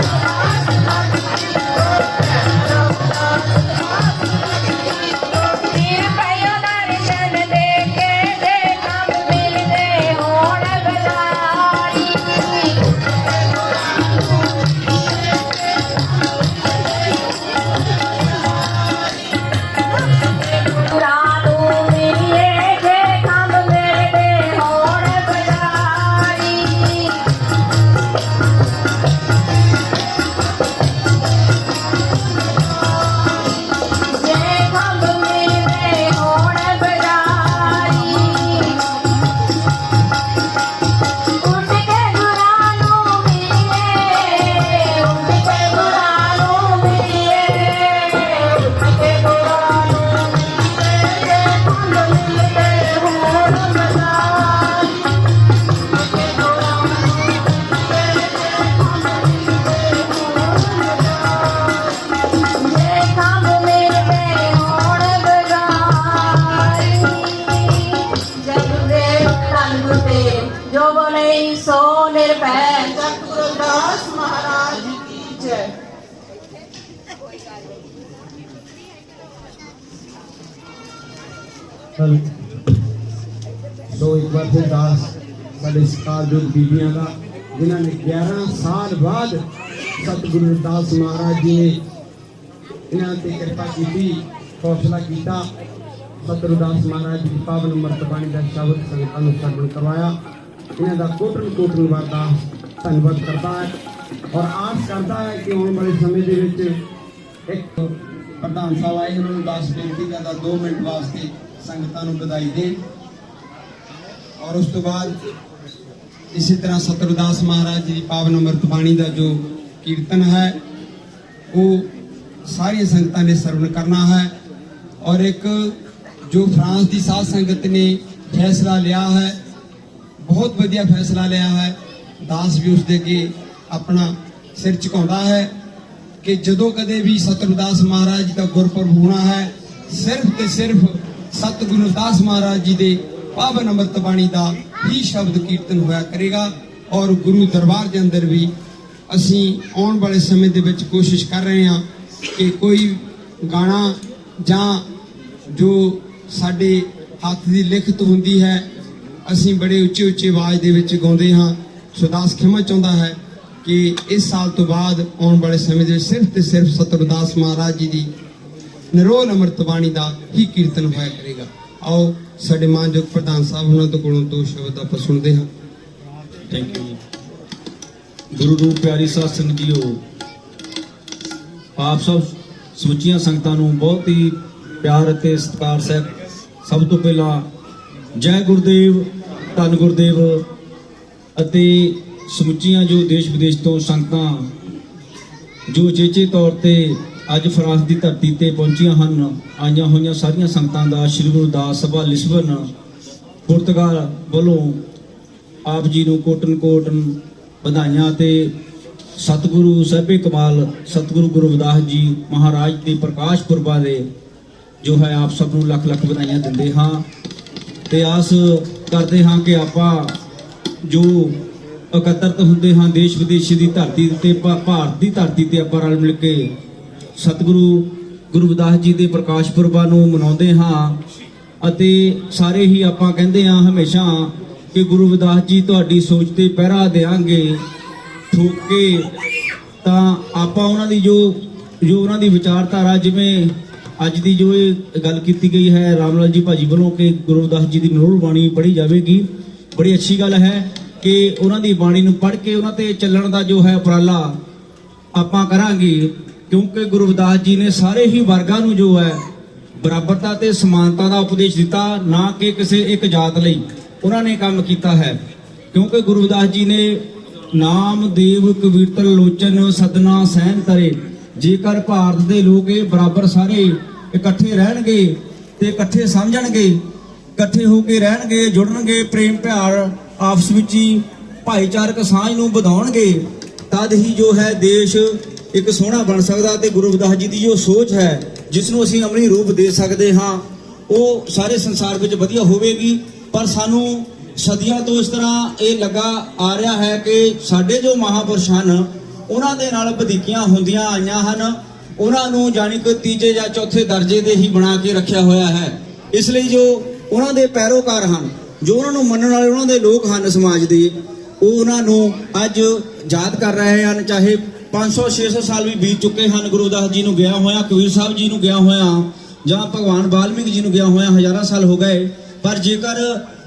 ਆਸ ਲੱਗਦੀ ਵੋ ਕਹਿ ਰਵਦਾਸ ਆਸ ਲੱਗਦੀ ਵੋ। ਫਿਰ ਪਇਓ ਦਰਸ਼ਨ ਦੇ ਕੇ ਜੇ ਖੰਭ ਮਿਲਦੇ ਹੋਣ ਬਜ਼ਾਰੀ। ਗੁਰਾਂ ਨੂੰ ਮਿਲੀਏ ਜੇ ਖੰਭ ਮਿਲਦੇ ਹੋਣ ਬਜ਼ਾਰੀ। ਜੇ ਖੰਭ ਮਿਲਦੇ ਹੋਣ ਬਜ਼ਾਰੀ। ਉੱਡ ਕੇ ਗੁਰਾਂ ਨੂੰ ਮਿਲੀਏ ਉੱਡ ਕੇ ਗੁਰਾਂ ਨੂੰ ਮਿਲੀਏ ਉੱਡ ਕੇ ਗੁਰਾਂ ਨੂੰ ਮਿਲੀਏ ਜੇ ਖੰਭ ਮਿਲਦੇ ਹੋਣ ਬਜ਼ਾਰੀ। ਉੱਡ ਕੇ ਗੁਰਾਂ ਨੂੰ ਮਿਲੀਏ ਜੇ ਖੰਭ ਮਿਲਦੇ ਹੋਣ ਬਜ਼ਾਰੀ। ਜੇ ਖੰਭ ਮਿਲਦੇ ਹੋਣ ਬਜ਼ਾਰੀ। ਜਗ ਦੇ ਰੰਗ ਤੇ ਜੋ ਬੋਲੇ ਸੋ ਨਿਰਭੈ ਸਤਿਗੁਰਦਾਸ ਮਹਾਰਾਜ ਕੀ ਜੈ। ਸੋ ਇੱਕ ਵਾਰ ਫਿਰ ਦਾਸ ਸਾਡੇ ਸਤਿਕਾਰਯੋਗ ਬੀਬੀਆਂ ਦਾ ਜਿਨ੍ਹਾਂ ਨੇ 11 ਸਾਲ ਬਾਅਦ ਸਤਿਗੁਰੂ ਰਵਿਦਾਸ ਮਹਾਰਾਜ ਜੀ ਨੇ ਇਹਨਾਂ ਤੇ ਕਿਰਪਾ ਕੀਤੀ, ਹੌਸਲਾ ਕੀਤਾ। ਸਤਿਗੁਰੂ ਰਵਿਦਾਸ ਮਹਾਰਾਜ ਜੀ ਦੀ ਪਾਵਨ ਅੰਮ੍ਰਿਤ ਬਾਣੀ ਦਾ ਸ਼ਬਦ ਸੰਗਤਾਂ ਨੂੰ ਸਰਵਣ ਕਰਵਾਇਆ। ਇਹਨਾਂ ਦਾ ਕੋਟਨ ਵਾਰ ਦਾ ਧੰਨਵਾਦ ਕਰਦਾ ਹੈ ਔਰ ਆਸ ਕਰਦਾ ਹੈ ਕਿ ਆਉਣ ਵਾਲੇ ਸਮੇਂ ਦੇ ਵਿੱਚ ਇੱਕ ਪ੍ਰਧਾਨ ਸਾਹਿਬ ਆਏ, ਉਹਨਾਂ ਨੂੰ ਦਾਸ ਬੇਨਤੀ ਕਰਦਾ 2 ਮਿੰਟ ਵਾਸਤੇ ਸੰਗਤਾਂ ਨੂੰ ਵਧਾਈ ਦੇਣ। ਔਰ ਉਸ ਤੋਂ ਬਾਅਦ ਇਸੇ ਤਰ੍ਹਾਂ ਸਤਿਗੁਰੂ ਰਵਿਦਾਸ ਮਹਾਰਾਜ ਜੀ ਦੀ ਪਾਵਨ ਅੰਮ੍ਰਿਤ ਬਾਣੀ ਦਾ ਜੋ ਕੀਰਤਨ ਹੈ ਉਹ ਸਾਰੀਆਂ ਸੰਗਤਾਂ ਨੇ ਸਰਵਣ ਕਰਨਾ ਹੈ। ਔਰ ਇੱਕ ਜੋ ਫਰਾਂਸ ਦੀ ਸਾਧ ਸੰਗਤ ਨੇ ਫੈਸਲਾ ਲਿਆ ਹੈ, ਬਹੁਤ ਵਧੀਆ ਫੈਸਲਾ ਲਿਆ ਹੈ, ਦਾਸ ਵੀ ਉਸ ਦੇ ਅੱਗੇ ਆਪਣਾ ਸਿਰ ਝੁਕਾਉਂਦਾ ਹੈ ਕਿ ਜਦੋਂ ਕਦੇ ਵੀ ਸਤਿਗੁਰੂ ਰਵਿਦਾਸ ਮਹਾਰਾਜ ਜੀ ਦਾ ਗੁਰਪੁਰਬ ਹੋਣਾ ਹੈ, ਸਿਰਫ ਤੇ ਸਿਰਫ ਸਤਿਗੁਰੂ ਰਵਿਦਾਸ ਮਹਾਰਾਜ ਜੀ ਦੇ ਪਾਵਨ ਅੰਮ੍ਰਿਤ ਬਾਣੀ ਦਾ ਹੀ ਸ਼ਬਦ ਕੀਰਤਨ ਹੋਇਆ ਕਰੇਗਾ। ਔਰ ਗੁਰੂ ਦਰਬਾਰ ਦੇ ਅੰਦਰ ਵੀ ਅਸੀਂ ਆਉਣ ਵਾਲੇ ਸਮੇਂ ਦੇ ਵਿੱਚ ਕੋਸ਼ਿਸ਼ ਕਰ ਰਹੇ ਹਾਂ ਕਿ ਕੋਈ ਗਾਣਾ ਜਾਂ ਜੋ ਸਾਡੇ ਹੱਥ ਦੀ ਲਿਖਤ ਹੁੰਦੀ ਹੈ ਅਸੀਂ ਬੜੇ ਉੱਚੀ ਆਵਾਜ਼ ਦੇ ਵਿੱਚ ਗਾਉਂਦੇ ਹਾਂ। ਸੋ ਦਾਸ ਖਿਮਾ ਚਾਹੁੰਦਾ ਹੈ ਕਿ ਇਸ ਸਾਲ ਤੋਂ ਬਾਅਦ ਆਉਣ ਵਾਲੇ ਸਮੇਂ ਦੇ ਵਿੱਚ ਸਿਰਫ ਤੇ ਸਿਰਫ ਸਤਿਗੁਰੂ ਰਵਿਦਾਸ ਮਹਾਰਾਜ ਜੀ ਦੀ ਨਿਰੋਲ ਅੰਮ੍ਰਿਤ ਬਾਣੀ ਦਾ ਹੀ ਕੀਰਤਨ ਹੋਇਆ ਕਰੇਗਾ। ਆਓ ਸਾਡੇ ਮਾਨਯੋਗ ਪ੍ਰਧਾਨ ਸਾਹਿਬ ਉਹਨਾਂ ਤੋਂ ਕੋਲੋਂ 2 ਸ਼ਬਦ ਆਪਾਂ ਸੁਣਦੇ ਹਾਂ। Thank you. ਗੁਰੂ ਰੂਪ ਪਿਆਰੀ ਸਾਧ ਸੰਗਤ ਜੀਓ, ਆਪ ਸਭ ਸਮੁੱਚੀਆਂ ਸੰਗਤਾਂ ਨੂੰ ਬਹੁਤ ਹੀ ਪਿਆਰ ਅਤੇ ਸਤਿਕਾਰ ਸਹਿਤ ਸਭ ਤੋਂ ਪਹਿਲਾਂ ਜੈ ਗੁਰਦੇਵ, ਧੰਨ ਗੁਰਦੇਵ ਅਤੇ ਸਮੁੱਚੀਆਂ ਜੋ ਦੇਸ਼ ਵਿਦੇਸ਼ ਤੋਂ ਸੰਗਤਾਂ ਜੋ ਚੇਚੇ ਤੌਰ ਤੇ ਅੱਜ ਫਰਾਂਸ ਦੀ ਧਰਤੀ ਤੇ ਪਹੁੰਚੀਆਂ ਹਨ, ਆਈਆਂ ਹੋਈਆਂ ਸਾਰੀਆਂ ਸੰਗਤਾਂ ਦਾ ਸ੍ਰੀ ਗੁਰੂ ਦਾਸ ਸਭਾ ਲਿਸਬਨ ਪੁਰਤਗਾਲ ਵੱਲੋਂ ਆਪ ਜੀ ਨੂੰ ਕੋਟਨ ਵਧਾਈਆਂ ਤੇ ਸਤਿਗੁਰੂ ਸਾਹਿਬੇ ਕਮਾਲ ਸਤਿਗੁਰੂ ਗੁਰੂ ਰਵਿਦਾਸ ਜੀ ਮਹਾਰਾਜ ਦੇ ਪ੍ਰਕਾਸ਼ ਪੁਰਬਾਂ ਦੇ ਜੋ ਹੈ ਆਪ ਸਭ ਨੂੰ ਲੱਖ ਲੱਖ ਵਧਾਈਆਂ ਦਿੰਦੇ ਹਾਂ ਤੇ ਆਸ ਕਰਦੇ ਹਾਂ ਕਿ ਆਪਾਂ ਜੋ ਇਕੱਤਰਤ ਹੁੰਦੇ ਹਾਂ ਦੇਸ਼ ਵਿਦੇਸ਼ ਦੀ ਧਰਤੀ ਤੇ ਭਾਰਤ ਦੀ ਧਰਤੀ ਤੇ ਆਪਾਂ ਰਲ ਮਿਲ ਕੇ ਸਤਿਗੁਰੂ ਗੁਰੂ ਰਵਿਦਾਸ ਜੀ ਦੇ ਪ੍ਰਕਾਸ਼ ਪੁਰਬਾਂ ਨੂੰ ਮਨਾਉਂਦੇ ਹਾਂ ਅਤੇ ਸਾਰੇ ਹੀ ਆਪਾਂ ਕਹਿੰਦੇ ਹਾਂ ਹਮੇਸ਼ਾ ਕਿ ਗੁਰੂ ਰਵਿਦਾਸ ਜੀ ਤੁਹਾਡੀ ਸੋਚ ਤੇ ਪਹਿਰਾ ਦੇਾਂਗੇ ਠੋਕ ਕੇ। ਤਾਂ ਆਪਾਂ ਉਹਨਾਂ ਦੀ ਜੋ ਉਹਨਾਂ ਦੀ ਵਿਚਾਰਧਾਰਾ, ਜਿਵੇਂ ਅੱਜ ਦੀ ਜੋ ਇਹ ਗੱਲ ਕੀਤੀ ਗਈ ਹੈ ਰਾਮ ਲਾਲ ਜੀ ਭਾਜੀ ਵੱਲੋਂ ਕਿ ਗੁਰੂ ਰਵਿਦਾਸ ਜੀ ਦੀ ਨਿਰੋਲ ਬਾਣੀ ਪੜ੍ਹੀ ਜਾਵੇਗੀ, ਬੜੀ ਅੱਛੀ ਗੱਲ ਹੈ ਕਿ ਉਹਨਾਂ ਦੀ ਬਾਣੀ ਨੂੰ ਪੜ੍ਹ ਕੇ ਉਹਨਾਂ ਤੇ ਚੱਲਣ ਦਾ ਜੋ ਹੈ ਉਪਰਾਲਾ ਆਪਾਂ ਕਰਾਂਗੇ, ਕਿਉਂਕਿ ਗੁਰੂ ਰਵਿਦਾਸ ਜੀ ਨੇ ਸਾਰੇ ਹੀ ਵਰਗਾਂ ਨੂੰ ਜੋ ਹੈ ਬਰਾਬਰਤਾ ਤੇ ਸਮਾਨਤਾ ਦਾ ਉਪਦੇਸ਼ ਦਿੱਤਾ, ਨਾ ਕਿ ਕਿਸੇ ਇੱਕ ਜਾਤ ਲਈ ਉਹਨਾਂ ਨੇ ਕੰਮ ਕੀਤਾ ਹੈ। ਕਿਉਂਕਿ ਗੁਰੂ ਰਵਿਦਾਸ ਜੀ ਨੇ ਨਾਮ ਦੇਵ ਕਬੀਰਤਨ ਲੋਚਨ ਸਦਨਾ ਸਹਿਨ ਤਰੇ, ਜੇਕਰ ਭਾਰਤ ਦੇ ਲੋਕ ਇਹ ਬਰਾਬਰ ਸਾਰੇ ਇਕੱਠੇ ਰਹਿਣਗੇ ਤੇ ਇਕੱਠੇ ਸਮਝਣਗੇ, ਇਕੱਠੇ ਹੋ ਕੇ ਰਹਿਣਗੇ, ਜੁੜਨਗੇ, ਪ੍ਰੇਮ ਪਿਆਰ ਆਪਸ ਵਿੱਚ ਹੀ ਭਾਈਚਾਰਕ ਸਾਂਝ ਨੂੰ ਵਧਾਉਣਗੇ, ਤਦ ਹੀ ਜੋ ਹੈ ਦੇਸ਼ ਇੱਕ ਸੋਹਣਾ ਬਣ ਸਕਦਾ ਤੇ ਗੁਰੂ ਰਵਿਦਾਸ ਜੀ ਦੀ ਜੋ ਸੋਚ ਹੈ ਜਿਸ ਨੂੰ ਅਸੀਂ ਅਮਲੀ ਰੂਪ ਦੇ ਸਕਦੇ ਹਾਂ ਉਹ ਸਾਰੇ ਸੰਸਾਰ ਵਿੱਚ ਵਧੀਆ ਹੋਵੇਗੀ। ਪਰ ਸਾਨੂੰ ਸਦੀਆਂ ਤੋਂ ਇਸ ਤਰ੍ਹਾਂ ਇਹ ਲੱਗਾ ਆ ਰਿਹਾ ਹੈ ਕਿ ਸਾਡੇ ਜੋ ਮਹਾਂਪੁਰਸ਼ ਹਨ ਉਹਨਾਂ ਦੇ ਨਾਲ ਵਧੀਕੀਆਂ ਹੁੰਦੀਆਂ ਆਈਆਂ ਹਨ, ਉਹਨਾਂ ਨੂੰ ਜਾਣੀ ਕਿ ਤੀਜੇ ਜਾਂ ਚੌਥੇ ਦਰਜੇ ਦੇ ਹੀ ਬਣਾ ਕੇ ਰੱਖਿਆ ਹੋਇਆ ਹੈ। ਇਸ ਲਈ ਜੋ ਉਹਨਾਂ ਦੇ ਪੈਰੋਕਾਰ ਹਨ, ਜੋ ਉਹਨਾਂ ਨੂੰ ਮੰਨਣ ਵਾਲੇ ਉਹਨਾਂ ਦੇ ਲੋਕ ਹਨ ਸਮਾਜ ਦੇ, ਉਹ ਉਹਨਾਂ ਨੂੰ ਅੱਜ ਯਾਦ ਕਰ ਰਹੇ ਹਨ। ਚਾਹੇ 500-600 ਸਾਲ ਵੀ ਬੀਤ ਚੁੱਕੇ ਹਨ ਗੁਰੂ ਰਵਿਦਾਸ ਜੀ ਨੂੰ ਗਿਆ ਹੋਇਆ, ਕਬੀਰ ਸਾਹਿਬ ਜੀ ਨੂੰ ਗਿਆ ਹੋਇਆ, ਜਾਂ ਭਗਵਾਨ ਵਾਲਮੀਕ ਜੀ ਨੂੰ ਗਿਆ ਹੋਇਆ ਹਜ਼ਾਰਾਂ ਸਾਲ ਹੋ ਗਏ। ਪਰ ਜੇਕਰ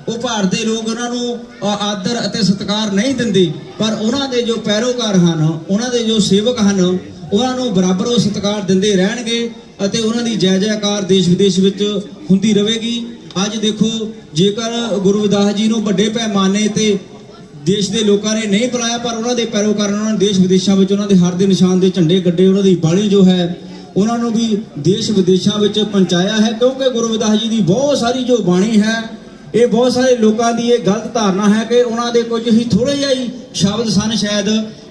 ਉਹ ਭਾਰਤ ਦੇ ਲੋਕ ਉਹਨਾਂ ਨੂੰ ਆਦਰ ਅਤੇ ਸਤਿਕਾਰ ਨਹੀਂ ਦਿੰਦੇ, ਪਰ ਉਹਨਾਂ ਦੇ ਜੋ ਪੈਰੋਕਾਰ ਹਨ, ਉਹਨਾਂ ਦੇ ਜੋ ਸੇਵਕ ਹਨ, ਉਹਨਾਂ ਨੂੰ ਬਰਾਬਰ ਉਹ ਸਤਿਕਾਰ ਦਿੰਦੇ ਰਹਿਣਗੇ ਅਤੇ ਉਹਨਾਂ ਦੀ ਜੈ ਜੈਕਾਰ ਦੇਸ਼ ਵਿਦੇਸ਼ ਵਿੱਚ ਹੁੰਦੀ ਰਹੇਗੀ। ਅੱਜ ਦੇਖੋ, ਜੇਕਰ ਗੁਰੂ ਰਵਿਦਾਸ ਜੀ ਨੂੰ ਵੱਡੇ ਪੈਮਾਨੇ ਤੇ ਦੇਸ਼ ਦੇ ਲੋਕਾਂ ਨੇ ਨਹੀਂ ਬੁਲਾਇਆ, ਪਰ ਉਹਨਾਂ ਦੇ ਪੈਰੋਕਾਰਾਂ ਨੇ ਦੇਸ਼ ਵਿਦੇਸ਼ਾਂ ਵਿੱਚ ਉਹਨਾਂ ਦੇ ਹਰ ਦੇ ਨਿਸ਼ਾਨ ਦੇ ਝੰਡੇ ਗੱਡੇ, ਉਹਨਾਂ ਦੀ ਬਾਣੀ ਜੋ ਹੈ ਉਹਨਾਂ ਨੂੰ ਵੀ ਦੇਸ਼ ਵਿਦੇਸ਼ਾਂ ਵਿੱਚ ਪਹੁੰਚਾਇਆ ਹੈ। ਕਿਉਂਕਿ ਗੁਰੂ ਰਵਿਦਾਸ ਜੀ ਦੀ ਬਹੁਤ ਸਾਰੀ ਜੋ ਬਾਣੀ ਹੈ, ਇਹ ਬਹੁਤ ਸਾਰੇ ਲੋਕਾਂ ਦੀ ਇਹ ਗਲਤ ਧਾਰਨਾ ਹੈ ਕਿ ਉਹਨਾਂ ਦੇ ਕੁਝ ਹੀ ਥੋੜੇ ਜਿਹੇ ਹੀ ਸ਼ਬਦ ਸਨ ਸ਼ਾਇਦ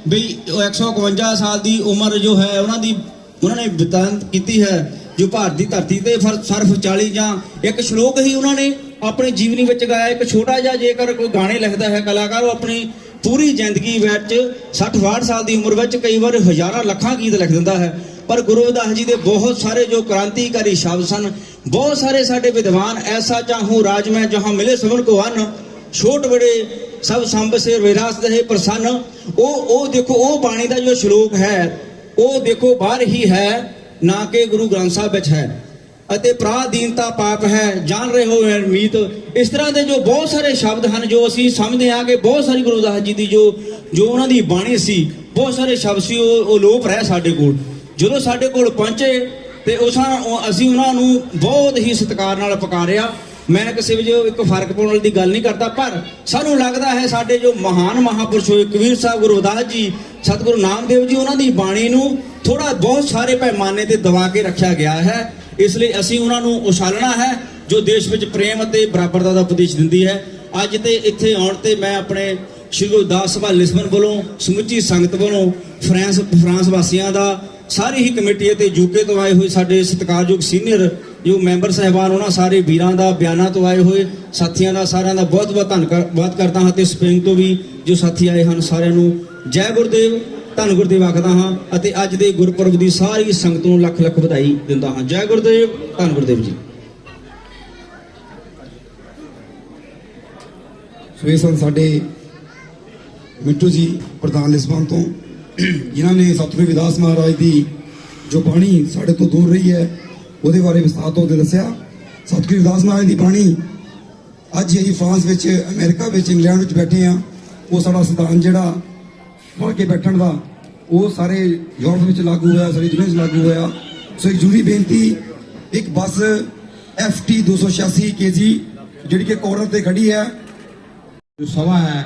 ਵੀ 151 ਸਾਲ ਦੀ ਉਮਰ ਜੋ ਹੈ ਉਹਨਾਂ ਨੇ ਬਤੀਤ ਕੀਤੀ ਹੈ ਜੋ ਭਾਰਤ ਦੀ ਧਰਤੀ ਤੇ ਸਿਰਫ 40 ਜਾਂ ਇੱਕ ਸ਼ਲੋਕ ਹੀ ਉਹਨਾਂ ਨੇ ਆਪਣੀ ਜੀਵਨੀ ਵਿੱਚ ਗਾਇਆ। ਇੱਕ ਛੋਟਾ ਜਿਹਾ ਜੇਕਰ ਕੋਈ ਗਾਣੇ ਲਿਖਦਾ ਹੈ ਕਲਾਕਾਰ, ਉਹ ਆਪਣੀ ਪੂਰੀ ਜ਼ਿੰਦਗੀ ਵਿੱਚ 60-62 ਸਾਲ ਦੀ ਉਮਰ ਵਿੱਚ ਕਈ ਵਾਰ ਹਜ਼ਾਰਾਂ ਲੱਖਾਂ ਗੀਤ ਲਿਖ ਦਿੰਦਾ ਹੈ। ਪਰ ਗੁਰੂ ਰਵਿਦਾਸ ਜੀ ਦੇ ਬਹੁਤ ਸਾਰੇ ਜੋ ਕ੍ਰਾਂਤੀਕਾਰੀ ਸ਼ਬਦ ਸਨ, ਬਹੁਤ ਸਾਰੇ ਸਾਡੇ ਵਿਦਵਾਨ ਐਸਾ ਚਾਹੂੰ ਰਾਜ ਮੈਂ ਜਹਾਂ ਮਿਲੇ ਸਭਨ ਕੋ ਅੰਨ, ਛੋਟ ਬੜੇ ਸਭ ਸੰਭ ਸੇ ਵਿਰਾਸਤ ਹੈ ਪ੍ਰਸੰਨ। ਉਹ ਦੇਖੋ ਉਹ ਬਾਣੀ ਦਾ ਜੋ ਸ਼ਲੋਕ ਹੈ ਉਹ ਦੇਖੋ ਬਾਹਰ ਹੀ ਹੈ, ਨਾ ਕਿ ਗੁਰੂ ਗ੍ਰੰਥ ਸਾਹਿਬ ਵਿੱਚ ਹੈ। ਅਤੇ ਪ੍ਰਾਦੀਨਤਾ ਪਾਪ ਹੈ ਜਾਣ ਰਹੇ ਹੋ ਮੀਤ, ਇਸ ਤਰ੍ਹਾਂ ਦੇ ਜੋ ਬਹੁਤ ਸਾਰੇ ਸ਼ਬਦ ਹਨ ਜੋ ਅਸੀਂ ਸਮਝਦੇ ਹਾਂ ਕਿ ਬਹੁਤ ਸਾਰੀ ਗੁਰੂ ਰਵਿਦਾਸ ਜੀ ਦੀ ਜੋ ਉਹਨਾਂ ਦੀ ਬਾਣੀ ਸੀ, ਬਹੁਤ ਸਾਰੇ ਸ਼ਬਦ ਸੀ ਉਹ ਲੋਪ ਰਹਿ ਸਾਡੇ ਕੋਲ। ਜਦੋਂ ਸਾਡੇ ਕੋਲ ਪਹੁੰਚੇ ਤੇ ਅਸੀਂ ਉਹਨਾਂ ਨੂੰ ਬਹੁਤ ਹੀ ਸਤਿਕਾਰ ਨਾਲ ਪੁਕਾਰਿਆ। ਮੈਂ ਕਿਸੇ ਵਿੱਚ ਇੱਕ ਫਰਕ ਪਾਉਣ ਵਾਲੀ ਦੀ ਗੱਲ ਨਹੀਂ ਕਰਦਾ, ਪਰ ਸਾਨੂੰ ਲੱਗਦਾ ਹੈ ਸਾਡੇ ਜੋ ਮਹਾਨ ਮਹਾਂਪੁਰਸ਼ ਹੋਏ ਕਬੀਰ ਸਾਹਿਬ, ਗੁਰੂ ਰਵਿਦਾਸ ਜੀ, ਸਤਿਗੁਰੂ ਨਾਮਦੇਵ ਜੀ, ਉਹਨਾਂ ਦੀ ਬਾਣੀ ਨੂੰ ਥੋੜਾ ਬਹੁਤ ਸਾਰੇ ਪੈਮਾਨੇ ਤੇ ਦਬਾ ਕੇ ਰੱਖਿਆ ਗਿਆ ਹੈ। ਇਸ ਲਈ ਅਸੀਂ ਉਹਨਾਂ ਨੂੰ ਉਛਾਲਣਾ ਹੈ ਜੋ ਦੇਸ਼ ਵਿੱਚ ਪ੍ਰੇਮ ਅਤੇ ਬਰਾਬਰਤਾ ਦਾ ਉਪਦੇਸ਼ ਦਿੰਦੀ ਹੈ। ਅੱਜ ਤੇ ਇੱਥੇ ਆਉਣ ਤੇ ਮੈਂ ਆਪਣੇ ਸ਼੍ਰੀ ਗੁਰੂ ਦਾਸ ਸਭਾ ਲਿਸਬਨ ਵੱਲੋਂ, ਸਮੁੱਚੀ ਸੰਗਤ ਵੱਲੋਂ, ਫਰਾਂਸ ਵਾਸੀਆਂ ਦਾ, ਸਾਰੀ ਹੀ ਕਮੇਟੀ ਅਤੇ ਯੂਕੇ ਤੋਂ ਆਏ ਹੋਏ ਸਾਡੇ ਸਤਿਕਾਰਯੋਗ ਸੀਨੀਅਰ ਜੋ ਮੈਂਬਰ ਸਾਹਿਬਾਨ, ਉਹਨਾਂ ਸਾਰੇ ਵੀਰਾਂ ਦਾ, ਬਿਆਨਾਂ ਤੋਂ ਆਏ ਹੋਏ ਸਾਥੀਆਂ ਦਾ, ਸਾਰਿਆਂ ਦਾ ਬਹੁਤ ਬਹੁਤ ਧੰਨਵਾਦ ਕਰਦਾ ਹਾਂ। ਤੇ ਸਪੇਨ ਤੋਂ ਵੀ ਜੋ ਸਾਥੀ ਆਏ ਹਨ, ਸਾਰਿਆਂ ਨੂੰ ਜੈ ਗੁਰਦੇਵ, ਧੰਨ ਗੁਰਦੇਵ ਆਖਦਾ ਹਾਂ ਅਤੇ ਅੱਜ ਦੇ ਗੁਰਪੁਰਬ ਦੀ ਸਾਰੀ ਸੰਗਤ ਨੂੰ ਲੱਖ ਲੱਖ ਵਧਾਈ ਦਿੰਦਾ ਹਾਂ। ਜੈ ਗੁਰਦੇਵ, ਧੰਨ ਗੁਰਦੇਵ ਜੀ। ਸੋ ਇਹ ਸਨ ਸਾਡੇ ਮਿੱਟੂ ਜੀ ਪ੍ਰਧਾਨ ਲਿਸਬਨ ਤੋਂ, ਜਿਨ੍ਹਾਂ ਨੇ ਸਤਿਗੁਰੂ ਰਵਿਦਾਸ ਮਹਾਰਾਜ ਦੀ ਜੋ ਬਾਣੀ ਸਾਡੇ ਤੋਂ ਦੂਰ ਰਹੀ ਹੈ ਉਹਦੇ ਬਾਰੇ ਵਿਸਤਾਰ ਤੋਂ ਦੱਸਿਆ। ਸਤਿਗੁਰੂ ਰਵਿਦਾਸ ਮਹਾਰਾਜ ਦੀ ਬਾਣੀ ਅੱਜ ਅਸੀਂ ਫਰਾਂਸ ਵਿੱਚ, ਅਮਰੀਕਾ ਵਿੱਚ, ਇੰਗਲੈਂਡ ਵਿੱਚ ਬੈਠੇ ਹਾਂ, ਉਹ ਸਾਡਾ ਸਿਧਾਂਤ ਜਿਹੜਾ ਫੜ ਕੇ ਬੈਠਣ ਦਾ ਉਹ ਸਾਰੇ ਯੂਰਪ ਵਿੱਚ ਲਾਗੂ ਹੋਇਆ, ਸਾਰੀ ਦੁਨੀਆ 'ਚ ਲਾਗੂ ਹੋਇਆ। ਸੋ ਇੱਕ ਜ਼ਰੂਰੀ ਬੇਨਤੀ, ਇੱਕ ਬੱਸ FT 286 kg ਜਿਹੜੀ ਕਿ ਕੋਰਨਰ ਤੇ ਖੜੀ ਹੈ, ਜੋ ਸਭਾ ਹੈ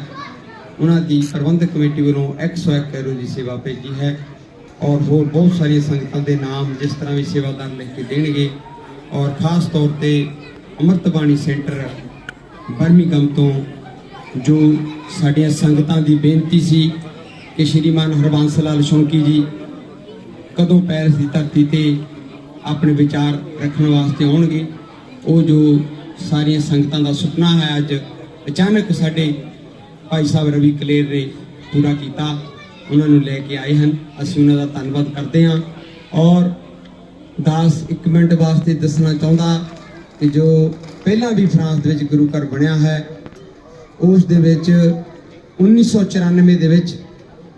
ਉਹਨਾਂ ਦੀ ਪ੍ਰਬੰਧਕ ਕਮੇਟੀ ਵੱਲੋਂ 101 ਕਰੋੜ ਦੀ ਸੇਵਾ ਭੇਜੀ ਹੈ ਔਰ ਹੋਰ ਬਹੁਤ ਸਾਰੀਆਂ ਸੰਗਤਾਂ ਦੇ ਨਾਮ ਜਿਸ ਤਰ੍ਹਾਂ ਵੀ ਸੇਵਾਦਾਰ ਲਿਖ ਕੇ ਦੇਣਗੇ। ਔਰ ਖਾਸ ਤੌਰ ਤੇ ਅੰਮ੍ਰਿਤ ਬਾਣੀ ਸੈਂਟਰ ਬਰਮਿੰਘਮ ਤੋਂ ਜੋ ਸਾਡੀਆਂ ਸੰਗਤਾਂ ਦੀ ਬੇਨਤੀ ਸੀ ਕਿ ਸ਼੍ਰੀਮਾਨ ਹਰਬੰਸ ਲਾਲ ਸ਼ੌਂਕੀ ਜੀ ਕਦੋਂ ਪੈਰਿਸ ਦੀ ਧਰਤੀ ਤੇ ਆਪਣੇ ਵਿਚਾਰ ਰੱਖਣ ਵਾਸਤੇ ਆਉਣਗੇ, ਉਹ ਜੋ ਸਾਰੀਆਂ ਸੰਗਤਾਂ ਦਾ ਸੁਪਨਾ ਹੈ ਅੱਜ ਅਚਾਨਕ ਸਾਡੇ ਭਾਈ ਸਾਹਿਬ ਰਵੀ ਕਲੇਰ ਨੇ ਪੂਰਾ ਕੀਤਾ, ਉਹਨਾਂ ਨੂੰ ਲੈ ਕੇ ਆਏ ਹਨ। ਅਸੀਂ ਉਹਨਾਂ ਦਾ ਧੰਨਵਾਦ ਕਰਦੇ ਹਾਂ। ਔਰ ਦਾਸ ਇੱਕ ਮਿੰਟ ਵਾਸਤੇ ਦੱਸਣਾ ਚਾਹੁੰਦਾ ਕਿ ਜੋ ਪਹਿਲਾਂ ਵੀ ਫਰਾਂਸ ਦੇ ਵਿੱਚ ਗੁਰੂ ਘਰ ਬਣਿਆ ਹੈ, ਉਸ ਦੇ ਵਿੱਚ 1994 ਦੇ ਵਿੱਚ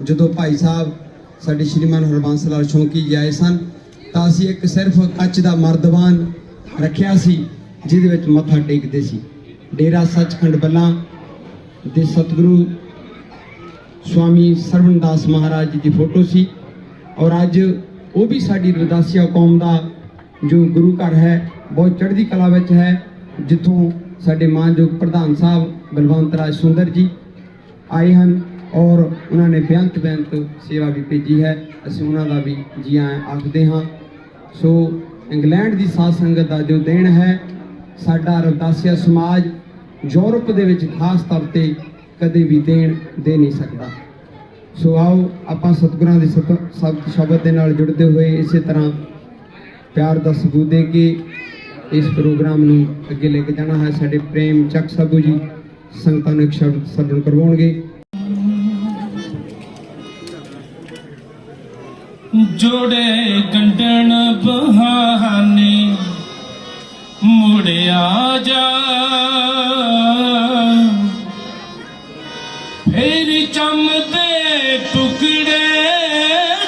ਜਦੋਂ ਭਾਈ ਸਾਹਿਬ ਸਾਡੇ ਸ਼੍ਰੀਮਾਨ ਹਰਬੰਸ ਲਾਲ ਸ਼ੌਂਕੀ ਜੀ ਆਏ ਸਨ ਤਾਂ ਅਸੀਂ ਇੱਕ ਸਿਰਫ ਕੱਚ ਦਾ ਮਰਦਵਾਨ ਰੱਖਿਆ ਸੀ ਜਿਹਦੇ ਵਿੱਚ ਮੱਥਾ ਟੇਕਦੇ ਸੀ। ਡੇਰਾ ਸੱਚਖੰਡ ਬੱਲਾ ਦੇ ਸਤਿਗੁਰੂ ਸਵਾਮੀ ਸਰਵਣਦਾਸ ਮਹਾਰਾਜ ਜੀ ਦੀ ਫੋਟੋ ਸੀ। ਔਰ ਅੱਜ ਉਹ ਵੀ ਸਾਡੀ ਰਵਿਦਾਸੀਆ ਕੌਮ ਦਾ ਜੋ ਗੁਰੂ ਘਰ ਹੈ ਬਹੁਤ ਚੜ੍ਹਦੀ ਕਲਾ ਵਿੱਚ ਹੈ, ਜਿੱਥੋਂ ਸਾਡੇ ਮਾਨਯੋਗ ਪ੍ਰਧਾਨ ਸਾਹਿਬ ਬਲਵੰਤ ਰਾਜ ਸੁੰਦਰ ਜੀ ਆਏ ਹਨ ਔਰ ਉਹਨਾਂ ਨੇ ਬੇਅੰਤ ਸੇਵਾ ਵੀ ਭੇਜੀ ਹੈ। ਅਸੀਂ ਉਹਨਾਂ ਦਾ ਵੀ ਜੀ ਆਇਆਂ ਆਖਦੇ ਹਾਂ। ਸੋ ਇੰਗਲੈਂਡ ਦੀ ਸਾਧ ਸੰਗਤ ਦਾ ਜੋ ਦੇਣ ਹੈ, ਸਾਡਾ ਰਵਿਦਾਸੀਆ ਸਮਾਜ ਯੂਰਪ ਦੇ ਵਿੱਚ ਖਾਸ ਤੌਰ ਤੇ ਕਦੇ ਵੀ ਦੇਣ ਦੇ ਨਹੀਂ ਸਕਦਾ। ਸੋ ਆਓ ਆਪਾਂ ਸਤਿਗੁਰਾਂ ਦੇ ਸ਼ਬਦ ਦੇ ਨਾਲ ਜੁੜਦੇ ਹੋਏ ਇਸੇ ਤਰ੍ਹਾਂ ਪਿਆਰ ਦਾ ਸਬੂਤ ਦੇ ਕੇ ਇਸ ਪ੍ਰੋਗਰਾਮ ਨੂੰ ਅੱਗੇ ਲੈ ਕੇ ਜਾਣਾ ਹੈ। ਸਾਡੇ ਪ੍ਰੇਮ ਚੱਕ ਸਾਬੂ ਜੀ ਸੰਗਤਾਂ ਨੂੰ ਇੱਕ ਸ਼ਬਦ ਸਰਵਣ ਕਰਵਾਉਣਗੇ। ਜੋੜੇ ਗੰਢਣ ਬਹਾਨੇ ਮੁੜਿਆ ਜਾ, ਫੇਰ ਚਮਦੇ ਟੁਕੜੇ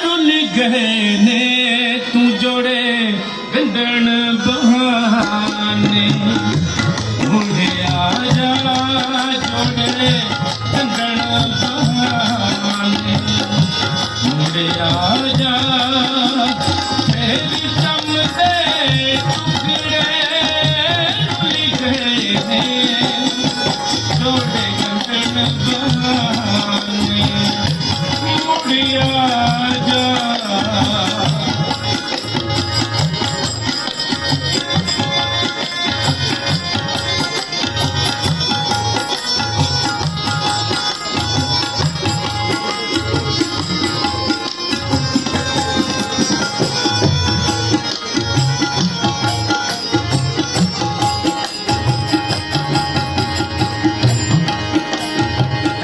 ਰੁੱਲ ਗਏ ਨੇ, ਤੂੰ ਜੋੜੇ ਗੰਢਣ ਬਹਾਨੇ ਮੁੜਿਆ ਜਾ, ਜੋੜੇ ਗੰਢਣ ਬਹਾਨੇ ਮੁੜਿਆ ਜਾ, ਫੇਰ ਚਮਦੇ ਟੁਕੜੇ ਰੁੱਲ ਗਏ ਨੇ, ਜੋੜੇ ਗੰਢਣ ਬਹਾਨੇ ਮੁੜਿਆ ਜਾ।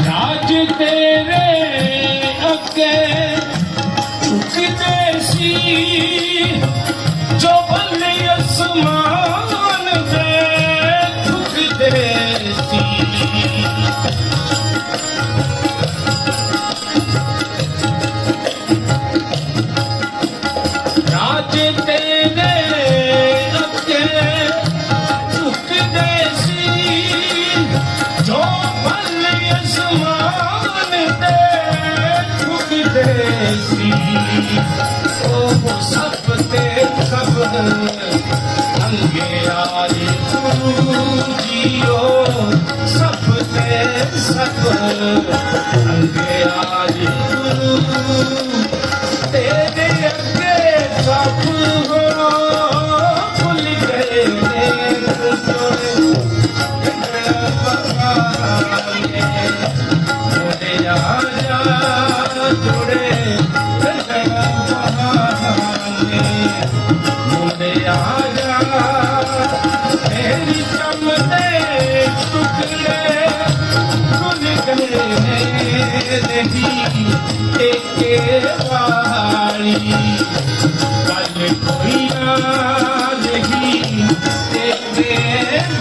ਰਾਜ ਤੇਰੇ ਅੱਗੇ ਝੁਕਦੇ जियो सब ते सब अगे आज गुरु तेरे अगे सब हो भूल गए जुड़े मुझे आजा तेरी चमने टुकड़े खुल गए नहीं एक वाली कल कोई नहीं एक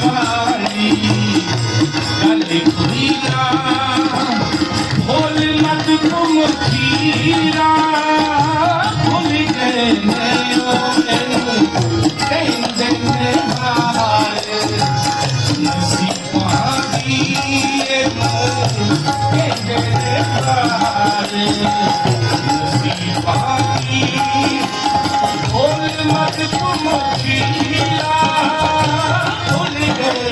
वाली कल कोई भोल मत तुम खीरा भूल गए कहने हार नसीबा दिए कहने हार नसीबा दी भोल मत तुम खीरा भूल गए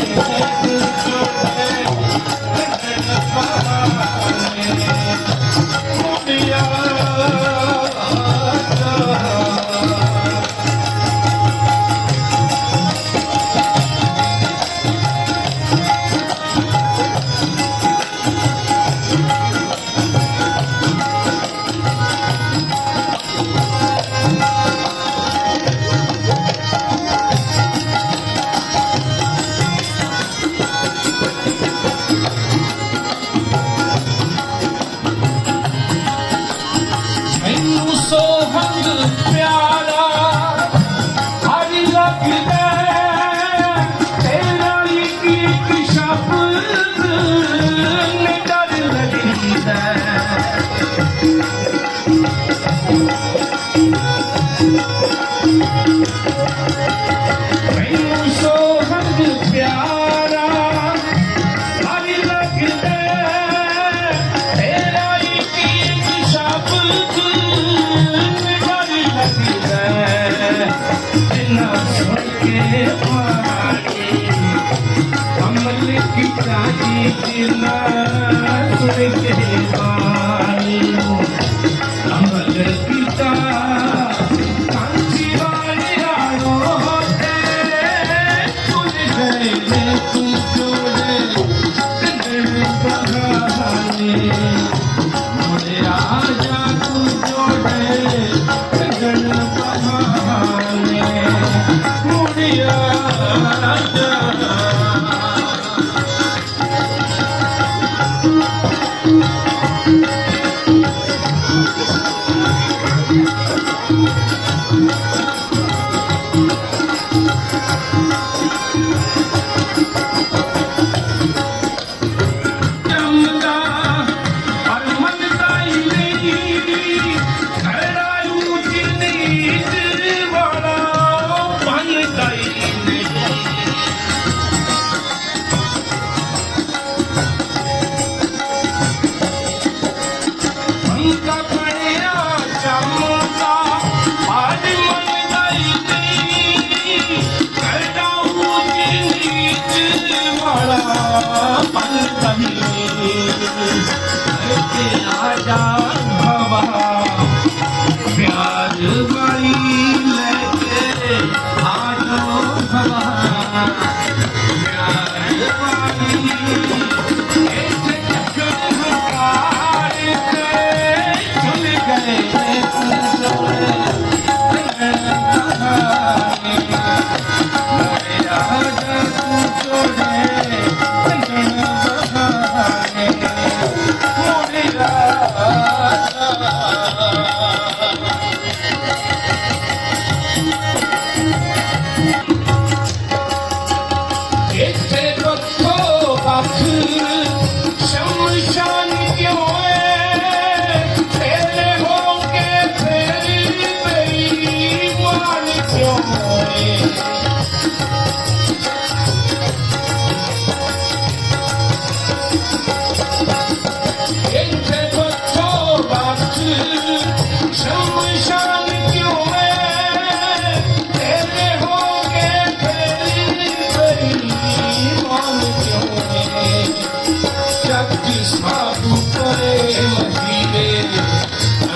साबु करे हीरे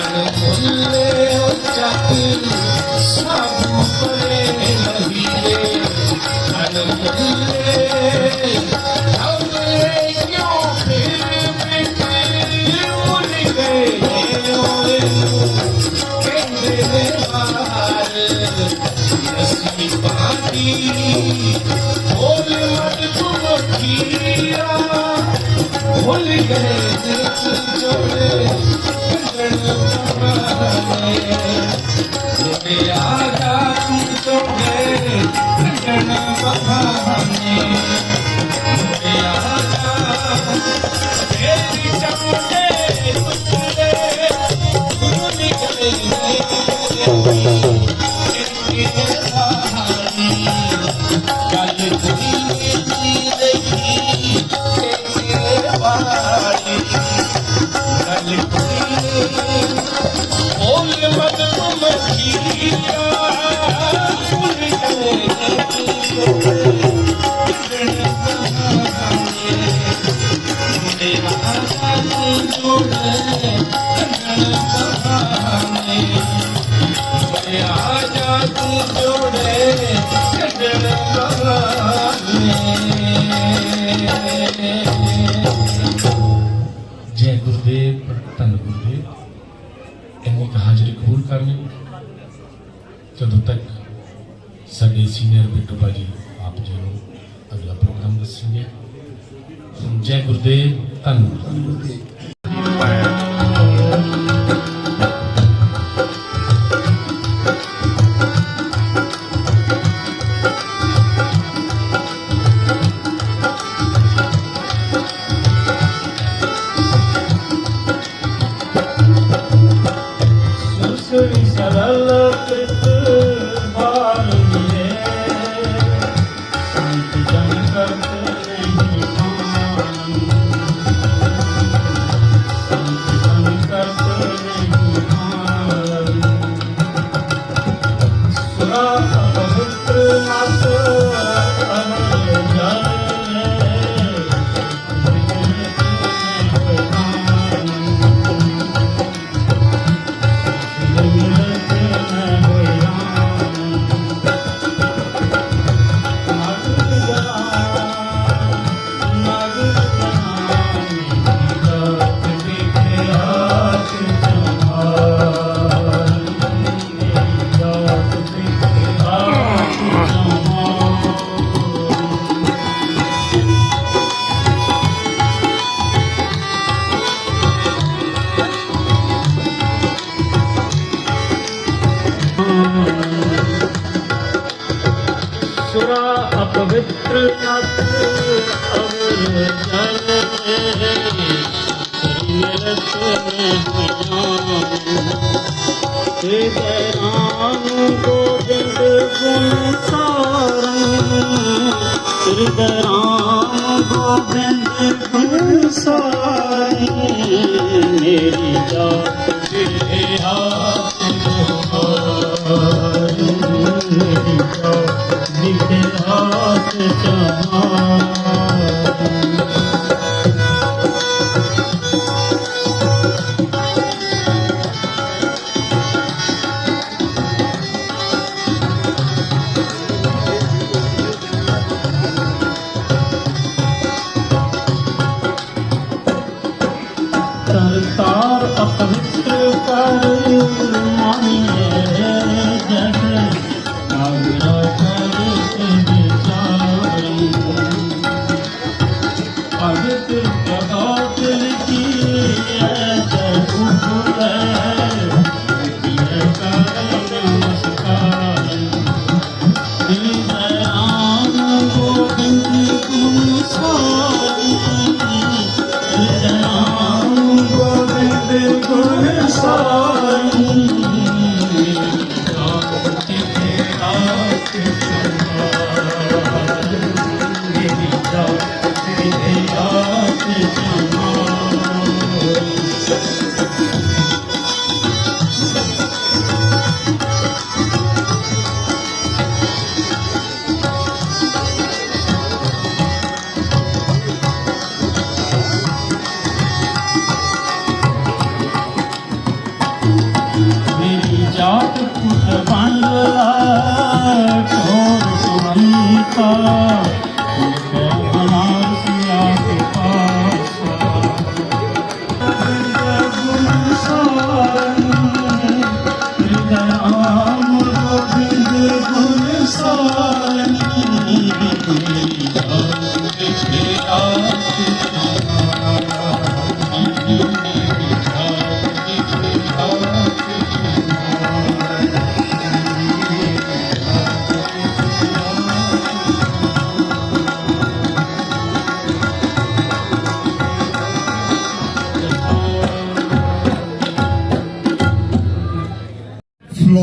अनमोले जाति साबु करे हीरे अनमोले हमरे क्यों फिर भूल गए ओए कहने बाहर नसी पानी बोल मत तुम कीरा भूल गए जोड़े आजा तुम जोड़े बहाने आजा तेरी चमके तुझे भूल गए जय गुरुदेव धन गुरुदेव इन्नी हाजिरी कबूल कर ली जदों तक साडे सीनियर बिट्टू भाजी आप जी अगला प्रोग्राम दसेंगे। जय गुरुदेव धन गुरुदेव। सरल कृत बाल मिले संत जन करत नहीं मान संत जन करत नहीं मान सुरा पवित्र मत अमर जाने सुरा अपवित्र मत अमर जाने शरीरत राम गोविंद गुण हृदय राम गोविंद गुण मेरी जात के हाथ मेरी जात दिखे हाथ चमा तार अपवित्र कर मानिए जैसे आगरा करके विचारी पवित्र जगत की ऐसे उठे नमस्कार हृदय राम गोविंद गुण हृदय राम गोविंद गुण साई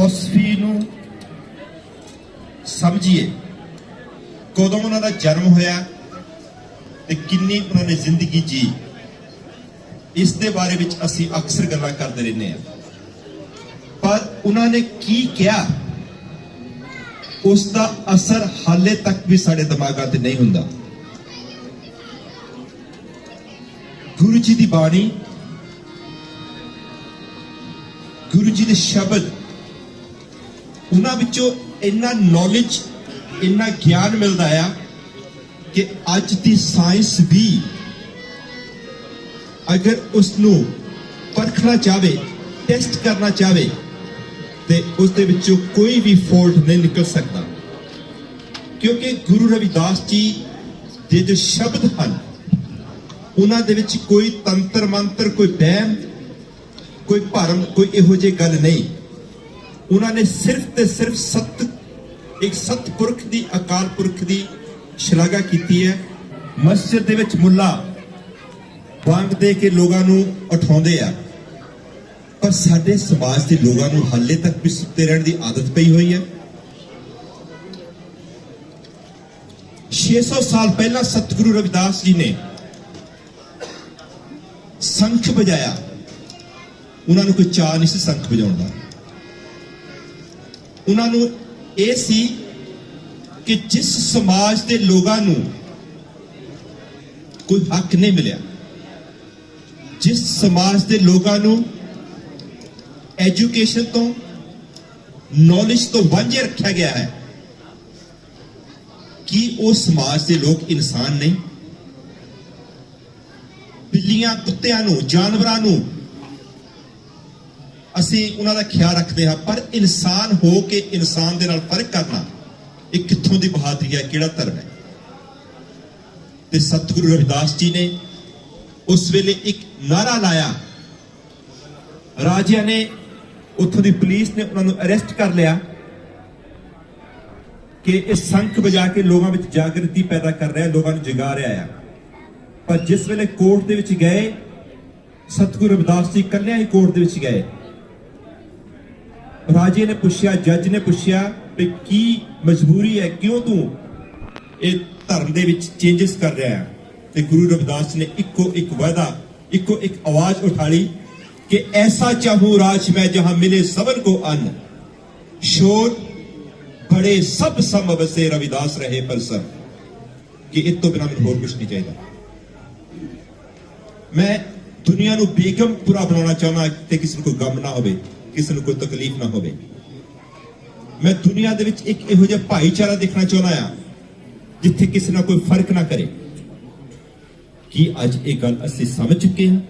ਫਿਲਾਸਫੀ ਨੂੰ ਸਮਝੀਏ, ਕਦੋਂ ਉਹਨਾਂ ਦਾ ਜਨਮ ਹੋਇਆ ਤੇ ਕਿੰਨੀ ਉਹਨਾਂ ਨੇ ਜ਼ਿੰਦਗੀ ਜੀ, ਇਸ ਦੇ ਬਾਰੇ ਵਿੱਚ ਅਸੀਂ ਅਕਸਰ ਗੱਲਾਂ ਕਰਦੇ ਰਹਿੰਦੇ ਹਾਂ। ਪਰ ਉਹਨਾਂ ਨੇ ਕੀ ਕਿਹਾ, ਉਸ ਦਾ ਅਸਰ ਹਾਲੇ ਤੱਕ ਵੀ ਸਾਡੇ ਦਿਮਾਗਾਂ ਤੇ ਨਹੀਂ ਹੁੰਦਾ। ਗੁਰੂ ਜੀ ਦੀ ਬਾਣੀ, ਗੁਰੂ ਜੀ ਦੇ ਸ਼ਬਦ, ਉਹਨਾਂ ਵਿੱਚੋਂ ਇੰਨਾ ਨੌਲੇਜ, ਇੰਨਾ ਗਿਆਨ ਮਿਲਦਾ ਆ ਕਿ ਅੱਜ ਦੀ ਸਾਇੰਸ ਵੀ ਅਗਰ ਉਸ ਨੂੰ ਪਰਖਣਾ ਚਾਹਵੇ, ਟੈਸਟ ਕਰਨਾ ਚਾਹਵੇ, ਤੇ ਉਸ ਦੇ ਵਿੱਚੋਂ ਕੋਈ ਵੀ ਫਾਲਟ ਨਹੀਂ ਨਿਕਲ ਸਕਦਾ, ਕਿਉਂਕਿ ਗੁਰੂ ਰਵਿਦਾਸ ਜੀ ਦੇ ਜੋ ਸ਼ਬਦ ਹਨ ਉਹਨਾਂ ਦੇ ਵਿੱਚ ਕੋਈ ਤੰਤਰ ਮੰਤਰ, ਕੋਈ ਵਹਿਮ, ਕੋਈ ਭਰਮ, ਕੋਈ ਇਹੋ ਜਿਹੀ ਗੱਲ ਨਹੀਂ। ਉਹਨਾਂ ਨੇ ਸਿਰਫ ਤੇ ਸਿਰਫ ਇੱਕ ਸਤਪੁਰਖ ਦੀ, ਅਕਾਲ ਪੁਰਖ ਦੀ ਸ਼ਲਾਘਾ ਕੀਤੀ ਹੈ। ਮਸਜਿਦ ਦੇ ਵਿੱਚ ਮੁੱਲਾ ਵੰਡ ਦੇ ਕੇ ਲੋਕਾਂ ਨੂੰ ਉਠਾਉਂਦੇ ਆ, ਪਰ ਸਾਡੇ ਸਮਾਜ ਦੇ ਲੋਕਾਂ ਨੂੰ ਹਾਲੇ ਤੱਕ ਵੀ ਸੁੱਤੇ ਰਹਿਣ ਦੀ ਆਦਤ ਪਈ ਹੋਈ ਹੈ। 600 ਸਾਲ ਪਹਿਲਾਂ ਸਤਿਗੁਰੂ ਰਵਿਦਾਸ ਜੀ ਨੇ ਸੰਖ ਵਜਾਇਆ, ਉਹਨਾਂ ਨੂੰ ਕੋਈ ਚਾਅ ਨਹੀਂ ਸੀ ਸੰਖ ਵਜਾਉਣ ਦਾ। ਉਹਨਾਂ ਨੂੰ ਇਹ ਸੀ ਕਿ ਜਿਸ ਸਮਾਜ ਦੇ ਲੋਕਾਂ ਨੂੰ ਕੋਈ ਹੱਕ ਨਹੀਂ ਮਿਲਿਆ, ਜਿਸ ਸਮਾਜ ਦੇ ਲੋਕਾਂ ਨੂੰ ਐਜੂਕੇਸ਼ਨ ਤੋਂ, ਨੌਲੇਜ ਤੋਂ ਵਾਂਝੇ ਰੱਖਿਆ ਗਿਆ ਹੈ, ਕੀ ਉਹ ਸਮਾਜ ਦੇ ਲੋਕ ਇਨਸਾਨ ਨਹੀਂ? ਬਿੱਲੀਆਂ, ਕੁੱਤਿਆਂ ਨੂੰ, ਜਾਨਵਰਾਂ ਨੂੰ ਅਸੀਂ ਉਹਨਾਂ ਦਾ ਖਿਆਲ ਰੱਖਦੇ ਹਾਂ, ਪਰ ਇਨਸਾਨ ਹੋ ਕੇ ਇਨਸਾਨ ਦੇ ਨਾਲ ਫਰਕ ਕਰਨਾ ਇਹ ਕਿੱਥੋਂ ਦੀ ਬਹਾਦਰੀ ਹੈ, ਕਿਹੜਾ ਧਰਮ ਹੈ? ਤੇ ਸਤਿਗੁਰੂ ਰਵਿਦਾਸ ਜੀ ਨੇ ਉਸ ਵੇਲੇ ਇੱਕ ਨਾਰਾ ਲਾਇਆ, ਰਾਜਿਆਂ ਨੇ, ਉੱਥੋਂ ਦੀ ਪੁਲਿਸ ਨੇ ਉਹਨਾਂ ਨੂੰ ਅਰੈਸਟ ਕਰ ਲਿਆ ਕਿ ਇਹ ਸੰਖ ਵਜਾ ਕੇ ਲੋਕਾਂ ਵਿੱਚ ਜਾਗਰਤੀ ਪੈਦਾ ਕਰ ਰਿਹਾ, ਲੋਕਾਂ ਨੂੰ ਜਗਾ ਰਿਹਾ ਆ। ਪਰ ਜਿਸ ਵੇਲੇ ਕੋਰਟ ਦੇ ਵਿੱਚ ਗਏ, ਸਤਿਗੁਰੂ ਰਵਿਦਾਸ ਜੀ ਇਕੱਲਿਆਂ ਹੀ ਕੋਰਟ ਦੇ ਵਿੱਚ ਗਏ, ਰਾਜੇ ਨੇ ਪੁੱਛਿਆ, ਜੱਜ ਨੇ ਪੁੱਛਿਆ ਕਿ ਕੀ ਮਜਬੂਰੀ ਹੈ, ਕਿਉਂ ਤੂੰ ਇਹ ਧਰਮ ਦੇ ਵਿੱਚ ਚੇਂਜਸ ਕਰ ਰਿਹਾ ਹੈ? ਤੇ ਗੁਰੂ ਰਵਿਦਾਸ ਨੇ ਇੱਕੋ ਇੱਕ ਵਾਅਦਾ, ਇੱਕੋ ਇੱਕ ਆਵਾਜ਼ ਉਠਾਈ ਕਿ ਐਸਾ ਚਾਹੂੰ ਰਾਜ ਮੈਂ ਜਹਾਂ ਮਿਲੇ ਸਬਨ ਕੋ ਅੰਨ, ਸ਼ੋਰ ਬੜੇ ਸਭ ਸਮ ਵਸੇ ਰਵਿਦਾਸ ਰਹੇ ਪਰਸਨ, ਕਿ ਇਸ ਤੋਂ ਬਿਨਾਂ ਮੈਨੂੰ ਹੋਰ ਕੁਝ ਨਹੀਂ ਚਾਹੀਦਾ। ਮੈਂ ਦੁਨੀਆ ਨੂੰ ਬੇਗਮਪੁਰਾ ਬਣਾਉਣਾ ਚਾਹੁੰਦਾ ਤੇ ਕਿਸੇ ਨੂੰ ਕੋਈ ਗਮ ਨਾ ਹੋਵੇ, ਕਿਸੇ ਨੂੰ ਕੋਈ ਤਕਲੀਫ ਨਾ ਹੋਵੇ। ਮੈਂ ਦੁਨੀਆ ਦੇ ਵਿੱਚ ਇੱਕ ਇਹੋ ਜਿਹਾ ਭਾਈਚਾਰਾ ਦੇਖਣਾ ਚਾਹੁੰਦਾ ਆ ਜਿੱਥੇ ਕਿਸੇ ਨਾਲ ਕੋਈ ਫਰਕ ਨਾ ਕਰੇ। ਕੀ ਅੱਜ ਇਹ ਗੱਲ ਅਸੀਂ ਸਮਝ ਚੁੱਕੇ ਹਾਂ?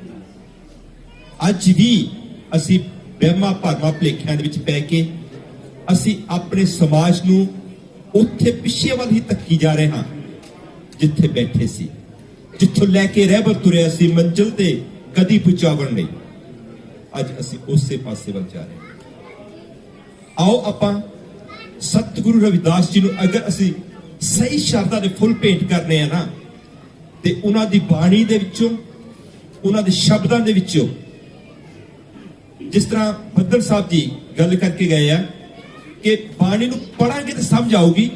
ਅੱਜ ਵੀ ਅਸੀਂ ਵਹਿਮਾਂ ਭਰਮਾਂ ਭੁਲੇਖਿਆਂ ਦੇ ਵਿੱਚ ਪੈ ਕੇ ਅਸੀਂ ਆਪਣੇ ਸਮਾਜ ਨੂੰ ਉੱਥੇ ਪਿੱਛੇ ਵੱਲ ਹੀ ਧੱਕੀ ਜਾ ਰਹੇ ਹਾਂ ਜਿੱਥੇ ਬੈਠੇ ਸੀ, ਜਿੱਥੋਂ ਲੈ ਕੇ ਰਹਿਬਰ ਤੁਰਿਆ ਸੀ ਮੰਜ਼ਿਲ ਤੇ ਕਦੀ ਪਹੁੰਚਾਉਣ ਲਈ। ਅੱਜ ਅਸੀਂ ਉਸੇ ਪਾਸੇ ਵੱਲ ਜਾ ਰਹੇ ਹਾਂ। ਆਓ ਆਪਾਂ ਸਤਿਗੁਰੂ ਰਵਿਦਾਸ ਜੀ ਨੂੰ ਅਗਰ ਅਸੀਂ ਸਹੀ ਸ਼ਬਦਾਂ ਦੇ ਫੁੱਲ ਭੇਂਟ ਕਰਨੇ ਆ ਨਾ, ਤੇ ਉਹਨਾਂ ਦੀ ਬਾਣੀ ਦੇ ਵਿੱਚੋਂ, ਉਹਨਾਂ ਦੇ ਸ਼ਬਦਾਂ ਦੇ ਵਿੱਚੋਂ, ਜਿਸ ਤਰ੍ਹਾਂ ਬੱਦਲ ਸਾਹਿਬ ਜੀ ਗੱਲ ਕਰਕੇ ਗਏ ਆ ਕਿ ਬਾਣੀ ਨੂੰ ਪੜਾਂਗੇ ਤਾਂ ਸਮਝ ਆਊਗੀ,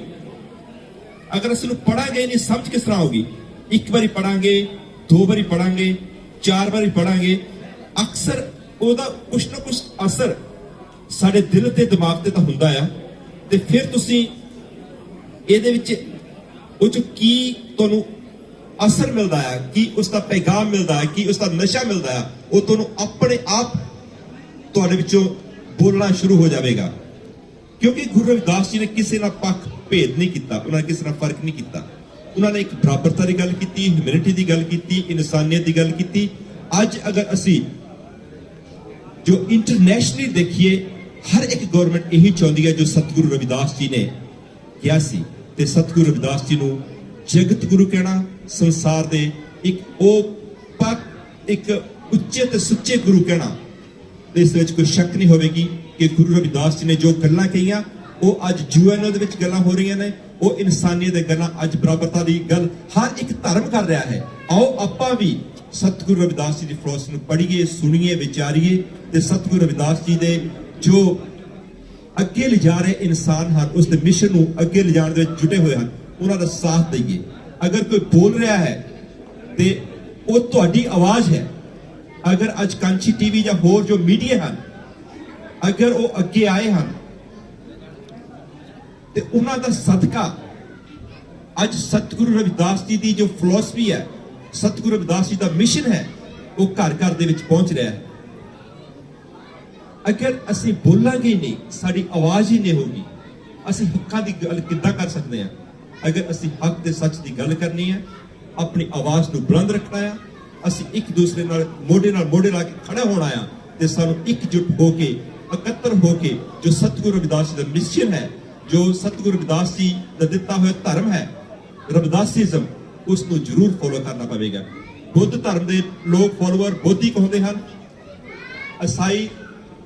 ਅਗਰ ਅਸੀਂ ਨੂੰ ਪੜਾਂਗੇ ਨਹੀਂ ਸਮਝ ਕਿਸ ਤਰ੍ਹਾਂ ਆਊਗੀ? ਇੱਕ ਵਾਰੀ ਪੜਾਂਗੇ, ਦੋ ਵਾਰੀ ਪੜਾਂਗੇ, ਚਾਰ ਵਾਰੀ ਪੜਾਂਗੇ, ਅਕਸਰ ਉਹਦਾ ਕੁਛ ਨਾ ਕੁਛ ਅਸਰ ਸਾਡੇ ਦਿਲ ਤੇ ਦਿਮਾਗ ਤੇ ਤਾਂ ਹੁੰਦਾ ਆ। ਤੇ ਫਿਰ ਤੁਸੀਂ ਇਹਦੇ ਵਿੱਚ ਉਹ ਚ ਕੀ ਤੁਹਾਨੂੰ ਅਸਰ ਮਿਲਦਾ ਹੈ, ਕੀ ਉਸ ਦਾ ਪੈਗਾਮ ਮਿਲਦਾ ਹੈ, ਕੀ ਉਸ ਦਾ ਨਸ਼ਾ ਮਿਲਦਾ ਹੈ, ਉਹ ਤੁਹਾਨੂੰ ਆਪਣੇ ਆਪ ਤੁਹਾਡੇ ਵਿੱਚੋਂ ਬੋਲਣਾ ਸ਼ੁਰੂ ਹੋ ਜਾਵੇਗਾ। ਕਿਉਂਕਿ ਗੁਰੂ ਰਵਿਦਾਸ ਜੀ ਨੇ ਕਿਸੇ ਨਾਲ ਪੱਖ ਭੇਦ ਨਹੀਂ ਕੀਤਾ, ਉਹਨਾਂ ਨੇ ਕਿਸੇ ਨਾਲ ਫਰਕ ਨਹੀਂ ਕੀਤਾ। ਉਹਨਾਂ ਨੇ ਇੱਕ ਬਰਾਬਰਤਾ ਦੀ ਗੱਲ ਕੀਤੀ, ਹਿਊਮੈਨਿਟੀ ਦੀ ਗੱਲ ਕੀਤੀ, ਇਨਸਾਨੀਅਤ ਦੀ ਗੱਲ ਕੀਤੀ। ਅੱਜ ਅਗਰ ਅਸੀਂ ਜੋ ਇੰਟਰਨੈਸ਼ਨਲੀ ਦੇਖੀਏ, ਹਰ ਇੱਕ ਗਵਰਨਮੈਂਟ ਇਹੀ ਚਾਹੁੰਦੀ ਹੈ ਜੋ ਸਤਿਗੁਰੂ ਰਵਿਦਾਸ ਜੀ ਨੇ ਕਿਹਾ ਸੀ। ਤੇ ਸਤਿਗੁਰੂ ਰਵਿਦਾਸ ਜੀ ਨੂੰ ਜਗਤ ਗੁਰੂ ਕਹਿਣਾ, ਸੰਸਾਰ ਦੇ ਇੱਕ ਉਹ ਪੱਕ, ਇੱਕ ਉੱਚੇ ਤੇ ਸੁੱਚੇ ਗੁਰੂ ਕਹਿਣਾ, ਇਸ ਵਿੱਚ ਕੋਈ ਸ਼ੱਕ ਨਹੀਂ ਹੋਵੇਗੀ ਕਿ ਗੁਰੂ ਰਵਿਦਾਸ ਜੀ ਨੇ ਜੋ ਗੱਲਾਂ ਕਹੀਆਂ ਉਹ ਅੱਜ ਯੂਐਨਓ ਦੇ ਵਿੱਚ ਗੱਲਾਂ ਹੋ ਰਹੀਆਂ ਨੇ। ਉਹ ਇਨਸਾਨੀਅਤ ਦੇ ਗੱਲਾਂ, ਅੱਜ ਬਰਾਬਰਤਾ ਦੀ ਗੱਲ ਹਰ ਇੱਕ ਧਰਮ ਕਰ ਰਿਹਾ ਹੈ। ਆਓ ਆਪਾਂ ਵੀ ਸਤਿਗੁਰੂ ਰਵਿਦਾਸ ਜੀ ਦੀ ਫਿਲਾਸਫੀ ਨੂੰ ਪੜ੍ਹੀਏ, ਸੁਣੀਏ, ਵਿਚਾਰੀਏ ਤੇ ਸਤਿਗੁਰੂ ਰਵਿਦਾਸ ਜੀ ਦੇ ਜੋ ਅੱਗੇ ਲਿਜਾ ਰਹੇ ਇਨਸਾਨ ਹਨ, ਉਸ ਦੇ ਮਿਸ਼ਨ ਨੂੰ ਅੱਗੇ ਲਿਜਾਣ ਦੇ ਵਿੱਚ ਜੁਟੇ ਹੋਏ ਹਨ, ਉਹਨਾਂ ਦਾ ਸਾਥ ਦਈਏ। ਅਗਰ ਕੋਈ ਬੋਲ ਰਿਹਾ ਹੈ ਤੇ ਉਹ ਤੁਹਾਡੀ ਆਵਾਜ਼ ਹੈ। ਅਗਰ ਅੱਜ ਕਾਂਚੀ ਟੀਵੀ ਜਾਂ ਹੋਰ ਜੋ ਮੀਡੀਆ ਹਨ, ਅਗਰ ਉਹ ਅੱਗੇ ਆਏ ਹਨ ਤੇ ਉਹਨਾਂ ਦਾ ਸਦਕਾ ਅੱਜ ਸਤਿਗੁਰੂ ਰਵਿਦਾਸ ਜੀ ਦੀ ਜੋ ਫਿਲਾਸਫੀ ਹੈ, ਸਤਿਗੁਰੂ ਰਵਿਦਾਸ ਜੀ ਦਾ ਮਿਸ਼ਨ ਹੈ, ਉਹ ਘਰ ਘਰ ਦੇ ਵਿੱਚ ਪਹੁੰਚ ਰਿਹਾ ਹੈ। ਅਗਰ ਅਸੀਂ ਬੋਲਾਂਗੇ ਹੀ ਨਹੀਂ, ਸਾਡੀ ਆਵਾਜ਼ ਹੀ ਨਹੀਂ ਹੋਗੀ, ਅਸੀਂ ਹੱਕਾਂ ਦੀ ਗੱਲ ਕਿੱਦਾਂ ਕਰ ਸਕਦੇ ਹਾਂ? ਅਗਰ ਅਸੀਂ ਹੱਕ ਤੇ ਸੱਚ ਦੀ ਗੱਲ ਕਰਨੀ ਹੈ, ਆਪਣੀ ਆਵਾਜ਼ ਨੂੰ ਬੁਲੰਦ ਰੱਖਣਾ ਹੈ, ਅਸੀਂ ਇੱਕ ਦੂਸਰੇ ਨਾਲ ਮੋਢੇ ਲਾ ਕੇ ਖੜਾ ਹੋਣਾ ਆ ਤੇ ਸਾਨੂੰ ਇਕਜੁੱਟ ਹੋ ਕੇ, ਇਕੱਤਰ ਹੋ ਕੇ ਜੋ ਸਤਿਗੁਰੂ ਰਵਿਦਾਸ ਜੀ ਦਾ ਮਿਸ਼ਨ ਹੈ, ਜੋ ਸਤਿਗੁਰੂ ਰਵਿਦਾਸ ਜੀ ਦਾ ਦਿੱਤਾ ਹੋਇਆ ਧਰਮ ਹੈ, ਰਵਿਦਾਸੀਜ਼ਮ, ਉਸ ਨੂੰ ਜ਼ਰੂਰ ਫੋਲੋ ਕਰਨਾ ਪਵੇਗਾ। ਬੁੱਧ ਧਰਮ ਦੇ ਲੋਕ ਫੋਲੋਅਰ ਬੋਧੀ ਕਹਾਉਂਦੇ ਹਨ, ਈਸਾਈ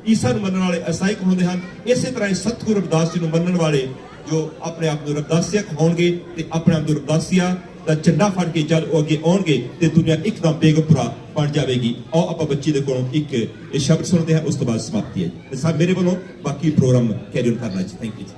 ਈਸਾ ਨੂੰ ਮੰਨਣ ਵਾਲੇ ਈਸਾਈ ਕਹਾਉਂਦੇ ਹਨ। ਇਸੇ ਤਰ੍ਹਾਂ ਹੀ ਸਤਿਗੁਰੂ ਰਵਿਦਾਸ ਜੀ ਨੂੰ ਮੰਨਣ ਵਾਲੇ ਜੋ ਆਪਣੇ ਆਪ ਨੂੰ ਰਵਿਦਾਸੀਆ ਕਹਾਉਣਗੇ ਤੇ ਆਪਣੇ ਆਪ ਨੂੰ ਰਵਿਦਾਸੀਆ ਦਾ ਝੰਡਾ ਫੜ ਕੇ ਜਦ ਉਹ ਅੱਗੇ ਆਉਣਗੇ ਤੇ ਦੁਨੀਆ ਇੱਕਦਮ ਬੇਗਪੁਰਾ ਬਣ ਜਾਵੇਗੀ। ਆਓ ਆਪਾਂ ਬੱਚੀ ਦੇ ਕੋਲੋਂ ਇੱਕ ਇਹ ਸ਼ਬਦ ਸੁਣਦੇ ਹਾਂ, ਉਸ ਤੋਂ ਬਾਅਦ ਸਮਾਪਤੀ ਹੈ ਜੀ। ਸਭ ਮੇਰੇ ਵੱਲੋਂ ਬਾਕੀ ਪ੍ਰੋਗਰਾਮ ਕੈਰੀ ਔਨ ਕਰਨਾ ਜੀ। ਥੈਂਕ ਯੂ ਜੀ।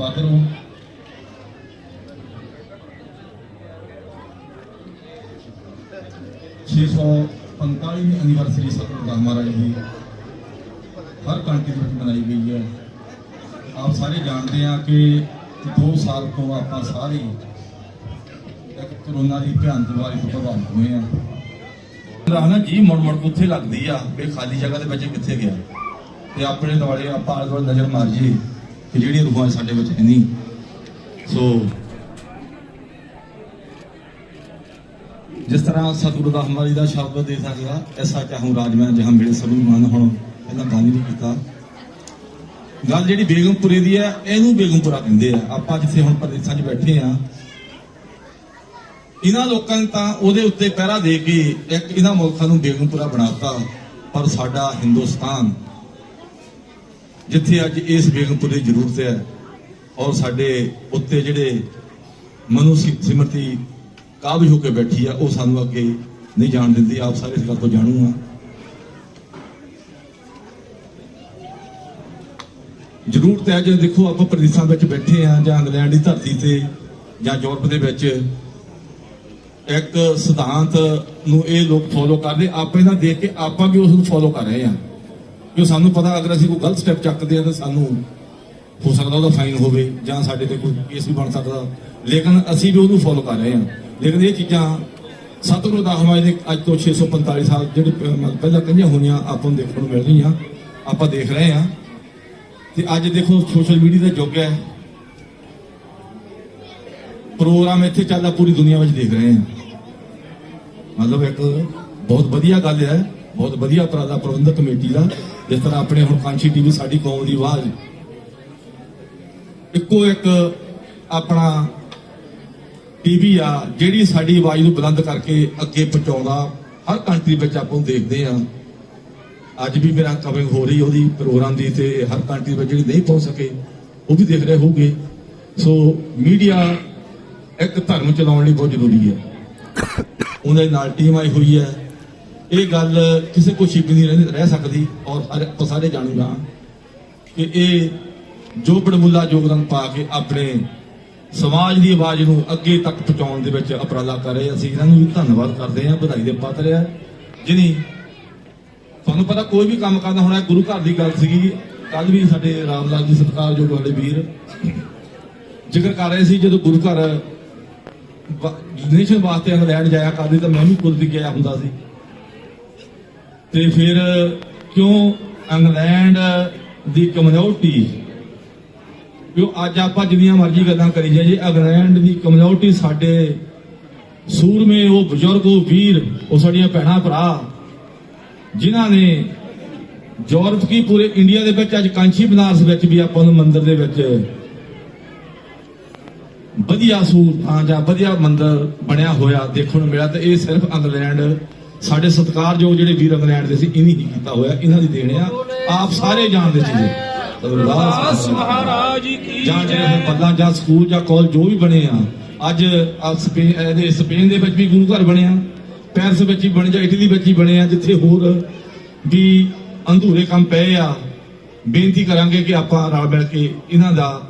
ਕਿਰਪਾ ਕਰੋ। ਛੇ ਸੌ 45ਵੀਂ ਐਨੀਵਰਸਰੀ ਸਤਿਗੁਰੂ ਰਵਿਦਾਸ ਮਹਾਰਾਜ ਦੀ ਹਰ ਕੰਟਰੀ ਵਿੱਚ ਮਨਾਈ ਗਈ ਹੈ। ਆਪ ਸਾਰੇ ਜਾਣਦੇ ਆ ਕਿ 2 ਸਾਲ ਤੋਂ ਆਪਾਂ ਸਾਰੇ ਇੱਕ ਕਰੋਨਾ ਦੀ ਭਿਆਨਕ ਬਿਮਾਰੀ ਤੋਂ ਪ੍ਰਭਾਵਿਤ ਹੋਏ ਆ। ਨਾ ਜੀ ਮੁੜ ਉੱਥੇ ਲੱਗਦੀ ਆ ਵੀ ਖਾਲੀ ਜਗ੍ਹਾ ਦੇ ਵਿੱਚ ਕਿੱਥੇ ਗਿਆ, ਤੇ ਆਪਣੇ ਦੁਆਲੇ ਆਪਾਂ ਆਲੇ ਦੁਆਲੇ ਨਜ਼ਰ ਮਾਰ ਜੀਏ ਕਿ ਜਿਹੜੀਆਂ ਰੂਹਾਂ ਸਾਡੇ ਵਿੱਚ ਹੈ ਨਹੀਂ। ਸੋ ਜਿਸ ਤਰ੍ਹਾਂ ਸਤਿਗੁਰੂ ਰਵਿਦਾਸ ਮਹਾਰਾਜ ਦਾ ਸ਼ਬਦ ਦੇ ਸਕਦਾ, ਐਸਾ ਚਾਹੂੰ ਰਾਜ ਮੈਂ ਜਹਾਂ ਮਿਲੇ ਸਭ ਨੂੰ ਮਨ। ਹੁਣ ਪਹਿਲਾਂ ਗੱਲ ਨਹੀਂ ਕੀਤਾ, ਗੱਲ ਜਿਹੜੀ ਬੇਗਮਪੁਰੇ ਦੀ ਹੈ, ਇਹਨੂੰ ਬੇਗਮਪੁਰਾ ਕਹਿੰਦੇ ਆ। ਆਪਾਂ ਜਿੱਥੇ ਹੁਣ ਪ੍ਰਦੇਸ਼ਾਂ 'ਚ ਬੈਠੇ ਆ, ਇਹਨਾਂ ਲੋਕਾਂ ਨੇ ਤਾਂ ਉਹਦੇ ਉੱਤੇ ਪਹਿਰਾ ਦੇ ਕੇ ਇੱਕ ਇਹਨਾਂ ਮੁਲਕਾਂ ਨੂੰ ਬੇਗਮਪੁਰਾ ਬਣਾਤਾ। ਪਰ ਸਾਡਾ ਹਿੰਦੁਸਤਾਨ ਜਿੱਥੇ ਅੱਜ ਇਸ ਬੇਗਮਪੁਰੇ ਦੀ ਜ਼ਰੂਰਤ ਹੈ, ਔਰ ਸਾਡੇ ਉੱਤੇ ਜਿਹੜੇ ਮਨੁ ਸਿਮਰਤੀ ਕਾਬਜ ਹੋ ਕੇ ਬੈਠੀ ਆ, ਉਹ ਸਾਨੂੰ ਅੱਗੇ ਨਹੀਂ ਜਾਣ ਦਿੰਦੀ। ਆਪ ਸਾਰੇ ਇਸ ਗੱਲ ਤੋਂ ਜਾਣੂ ਆ। ਜ਼ਰੂਰਤ ਹੈ ਜੇ ਦੇਖੋ ਆਪਾਂ ਪ੍ਰਦੇਸ਼ਾਂ ਵਿੱਚ ਬੈਠੇ ਆ, ਜਾਂ ਇੰਗਲੈਂਡ ਦੀ ਧਰਤੀ ਤੇ ਜਾਂ ਯੂਰਪ ਦੇ ਵਿੱਚ ਇੱਕ ਸਿਧਾਂਤ ਨੂੰ ਇਹ ਲੋਕ ਫੋਲੋ ਕਰਦੇ, ਆਪਾਂ ਇਹਨਾਂ ਦੇਖ ਕੇ ਆਪਾਂ ਵੀ ਉਸ ਨੂੰ ਫੋਲੋ ਕਰ ਰਹੇ ਆ। ਕਿਉਂ ਸਾਨੂੰ ਪਤਾ ਅਗਰ ਅਸੀਂ ਕੋਈ ਗਲਤ ਸਟੈਪ ਚੱਕਦੇ ਆ ਤਾਂ ਸਾਨੂੰ ਹੋ ਸਕਦਾ ਉਹਦਾ ਫਾਈਨ ਹੋਵੇ ਜਾਂ ਸਾਡੇ ਤੇ ਕੋਈ ਕੇਸ ਵੀ ਬਣ ਸਕਦਾ, ਲੇਕਿਨ ਅਸੀਂ ਵੀ ਉਹਨੂੰ ਫੋਲੋ ਕਰ ਰਹੇ ਆ। ਲੇਕਿਨ ਇਹ ਚੀਜ਼ਾਂ ਸਤਿਗੁਰੂ ਰਵਿਦਾਸ ਮਹਾਰਾਜ ਦੇ ਅੱਜ ਤੋਂ 645 ਸਾਲ ਜਿਹੜੇ ਪਹਿਲਾਂ ਕਹੀਆਂ ਹੋਈਆਂ ਆਪਾਂ ਨੂੰ ਦੇਖਣ ਨੂੰ ਮਿਲ ਰਹੀਆਂ, ਆਪਾਂ ਦੇਖ ਰਹੇ ਆ। ਤੇ ਅੱਜ ਦੇਖੋ ਸੋਸ਼ਲ ਮੀਡੀਆ ਦਾ ਯੁੱਗ ਹੈ, ਪ੍ਰੋਗਰਾਮ ਇੱਥੇ ਚੱਲਦਾ ਪੂਰੀ ਦੁਨੀਆ ਵਿੱਚ ਦੇਖ ਰਹੇ ਆ। ਮਤਲਬ ਇੱਕ ਬਹੁਤ ਵਧੀਆ ਗੱਲ ਹੈ, ਬਹੁਤ ਵਧੀਆ ਉਪਰਾਲਾ ਪ੍ਰਬੰਧਕ ਕਮੇਟੀ ਦਾ। ਜਿਸ ਤਰ੍ਹਾਂ ਆਪਣੇ ਹੁਣ ਕਾਂਸ਼ੀ ਟੀਵੀ ਸਾਡੀ ਕੌਮ ਦੀ ਆਵਾਜ਼, ਇੱਕੋ ਇੱਕ ਆਪਣਾ ਟੀਵੀ ਆ ਜਿਹੜੀ ਸਾਡੀ ਆਵਾਜ਼ ਨੂੰ ਬੁਲੰਦ ਕਰਕੇ ਅੱਗੇ ਪਹੁੰਚਾਉਂਦਾ। ਹਰ ਕੰਟਰੀ ਵਿੱਚ ਆਪਾਂ ਨੂੰ ਦੇਖਦੇ ਆ। ਅੱਜ ਵੀ ਮੇਰਾ ਕਵਰਿੰਗ ਹੋ ਰਹੀ ਉਹਦੀ ਪ੍ਰੋਗਰਾਮ ਦੀ, ਤੇ ਹਰ ਕੰਟਰੀ ਵਿੱਚ ਜਿਹੜੀ ਨਹੀਂ ਪਹੁੰਚ ਸਕੇ ਉਹ ਵੀ ਦੇਖ ਰਹੇ ਹੋਊਗੇ। ਸੋ ਮੀਡੀਆ ਇੱਕ ਧਰਮ ਚਲਾਉਣ ਲਈ ਬਹੁਤ ਜ਼ਰੂਰੀ ਹੈ, ਉਹਨਾਂ ਦੇ ਨਾਲ ਟੀਮ ਆਈ ਹੋਈ ਹੈ। ਇਹ ਗੱਲ ਕਿਸੇ ਕੋਲ ਛਿਪੀ ਨਹੀਂ ਰਹਿ ਸਕਦੀ, ਔਰ ਆਪਾਂ ਸਾਰੇ ਜਾਣੂਗਾ ਕਿ ਇਹ ਜੋ ਬੜਮੁੱਲਾ ਯੋਗਦਾਨ ਪਾ ਕੇ ਆਪਣੇ ਸਮਾਜ ਦੀ ਆਵਾਜ਼ ਨੂੰ ਅੱਗੇ ਤੱਕ ਪਹੁੰਚਾਉਣ ਦੇ ਵਿੱਚ ਉਪਰਾਲਾ ਕਰ ਰਹੇ। ਅਸੀਂ ਇਹਨਾਂ ਨੂੰ ਵੀ ਧੰਨਵਾਦ ਕਰਦੇ ਹਾਂ, ਵਧਾਈ ਦੇ ਪਾਤਰ ਆ। ਜਿਹਨੀ ਤੁਹਾਨੂੰ ਪਤਾ ਕੋਈ ਵੀ ਕੰਮ ਕਰਨਾ ਹੋਣਾ, ਗੁਰੂ ਘਰ ਦੀ ਗੱਲ ਸੀਗੀ। ਕੱਲ ਵੀ ਸਾਡੇ ਰਾਮ ਲਾਲ ਜੀ ਸਤਿਕਾਰਯੋਗ ਸਾਡੇ ਵੀਰ ਜ਼ਿਕਰ ਕਰ ਰਹੇ ਸੀ, ਜਦੋਂ ਗੁਰੂ ਘਰ ਨੇਸ਼ਨ ਵਾਸਤੇ ਇੰਗਲੈਂਡ ਜਾਇਆ ਕਰਦੇ ਤਾਂ ਮੈਂ ਵੀ ਖੁਦ ਵੀ ਗਿਆ ਹੁੰਦਾ ਸੀ। ਤੇ ਫਿਰ ਕਿਉਂ ਇੰਗਲੈਂਡ ਦੀ ਕਮਿਊਨਿਟੀ, ਕਿਉਂ ਅੱਜ ਆਪਾਂ ਜਿੰਨੀਆਂ ਮਰਜ਼ੀ ਗੱਲਾਂ ਕਰੀ ਜਾਈਏ, ਇੰਗਲੈਂਡ ਦੀ ਕਮਿਊਨਿਟੀ ਸਾਡੇ ਸੂਰਮੇ, ਉਹ ਬਜ਼ੁਰਗ, ਉਹ ਵੀਰ, ਉਹ ਸਾਡੀਆਂ ਭੈਣਾਂ ਭਰਾ ਜਿਨ੍ਹਾਂ ਨੇ ਯੂਰਪ ਕੀ ਪੂਰੇ ਇੰਡੀਆ ਦੇ ਵਿੱਚ ਅੱਜ ਕਾਂਸ਼ੀ ਬਨਾਰਸ ਵਿੱਚ ਵੀ ਆਪਾਂ ਨੂੰ ਮੰਦਿਰ ਦੇ ਵਿੱਚ ਵਧੀਆ ਸਹੂਲਤਾਂ ਜਾਂ ਵਧੀਆ ਮੰਦਿਰ ਬਣਿਆ ਹੋਇਆ ਦੇਖਣ ਨੂੰ ਮਿਲਿਆ। ਤੇ ਇਹ ਸਿਰਫ ਇੰਗਲੈਂਡ, ਸਾਡੇ ਸਤਿਕਾਰਯੋਗ ਜਿਹੜੇ ਵੀਰ ਇੰਗਲੈਂਡ ਦੇ ਸੀ, ਇਹਨੇ ਹੀ ਕੀਤਾ ਹੋਇਆ। ਇਹਨਾਂ ਦੀ ਦੇਣ ਆ। ਆਪ ਸਾਰੇ ਜਾਣਦੇ ਜੀ ਰਵਿਦਾਸ ਮਹਾਰਾਜ ਕੀ ਜੈ। ਪੱਲਾ ਜਾਂ ਸਕੂਲ ਜਾਂ ਕਾਲਜ ਜੋ ਵੀ ਬਣੇ ਆ ਅੱਜ, ਸਪੇਨ ਦੇ ਵਿੱਚ ਵੀ ਗੁਰੂ ਘਰ ਬਣਿਆ, ਪੈਰਿਸ ਵਿੱਚ ਵੀ ਬਣ ਜਾ, ਇਟਲੀ ਵਿੱਚ ਹੀ ਬਣੇ ਆ, ਜਿੱਥੇ ਹੋਰ ਵੀ ਅਧੂਰੇ ਕੰਮ ਪਏ ਆ। ਬੇਨਤੀ ਕਰਾਂਗੇ ਕਿ ਆਪਾਂ ਰਲ ਮਿਲ ਕੇ ਇਹਨਾਂ ਦਾ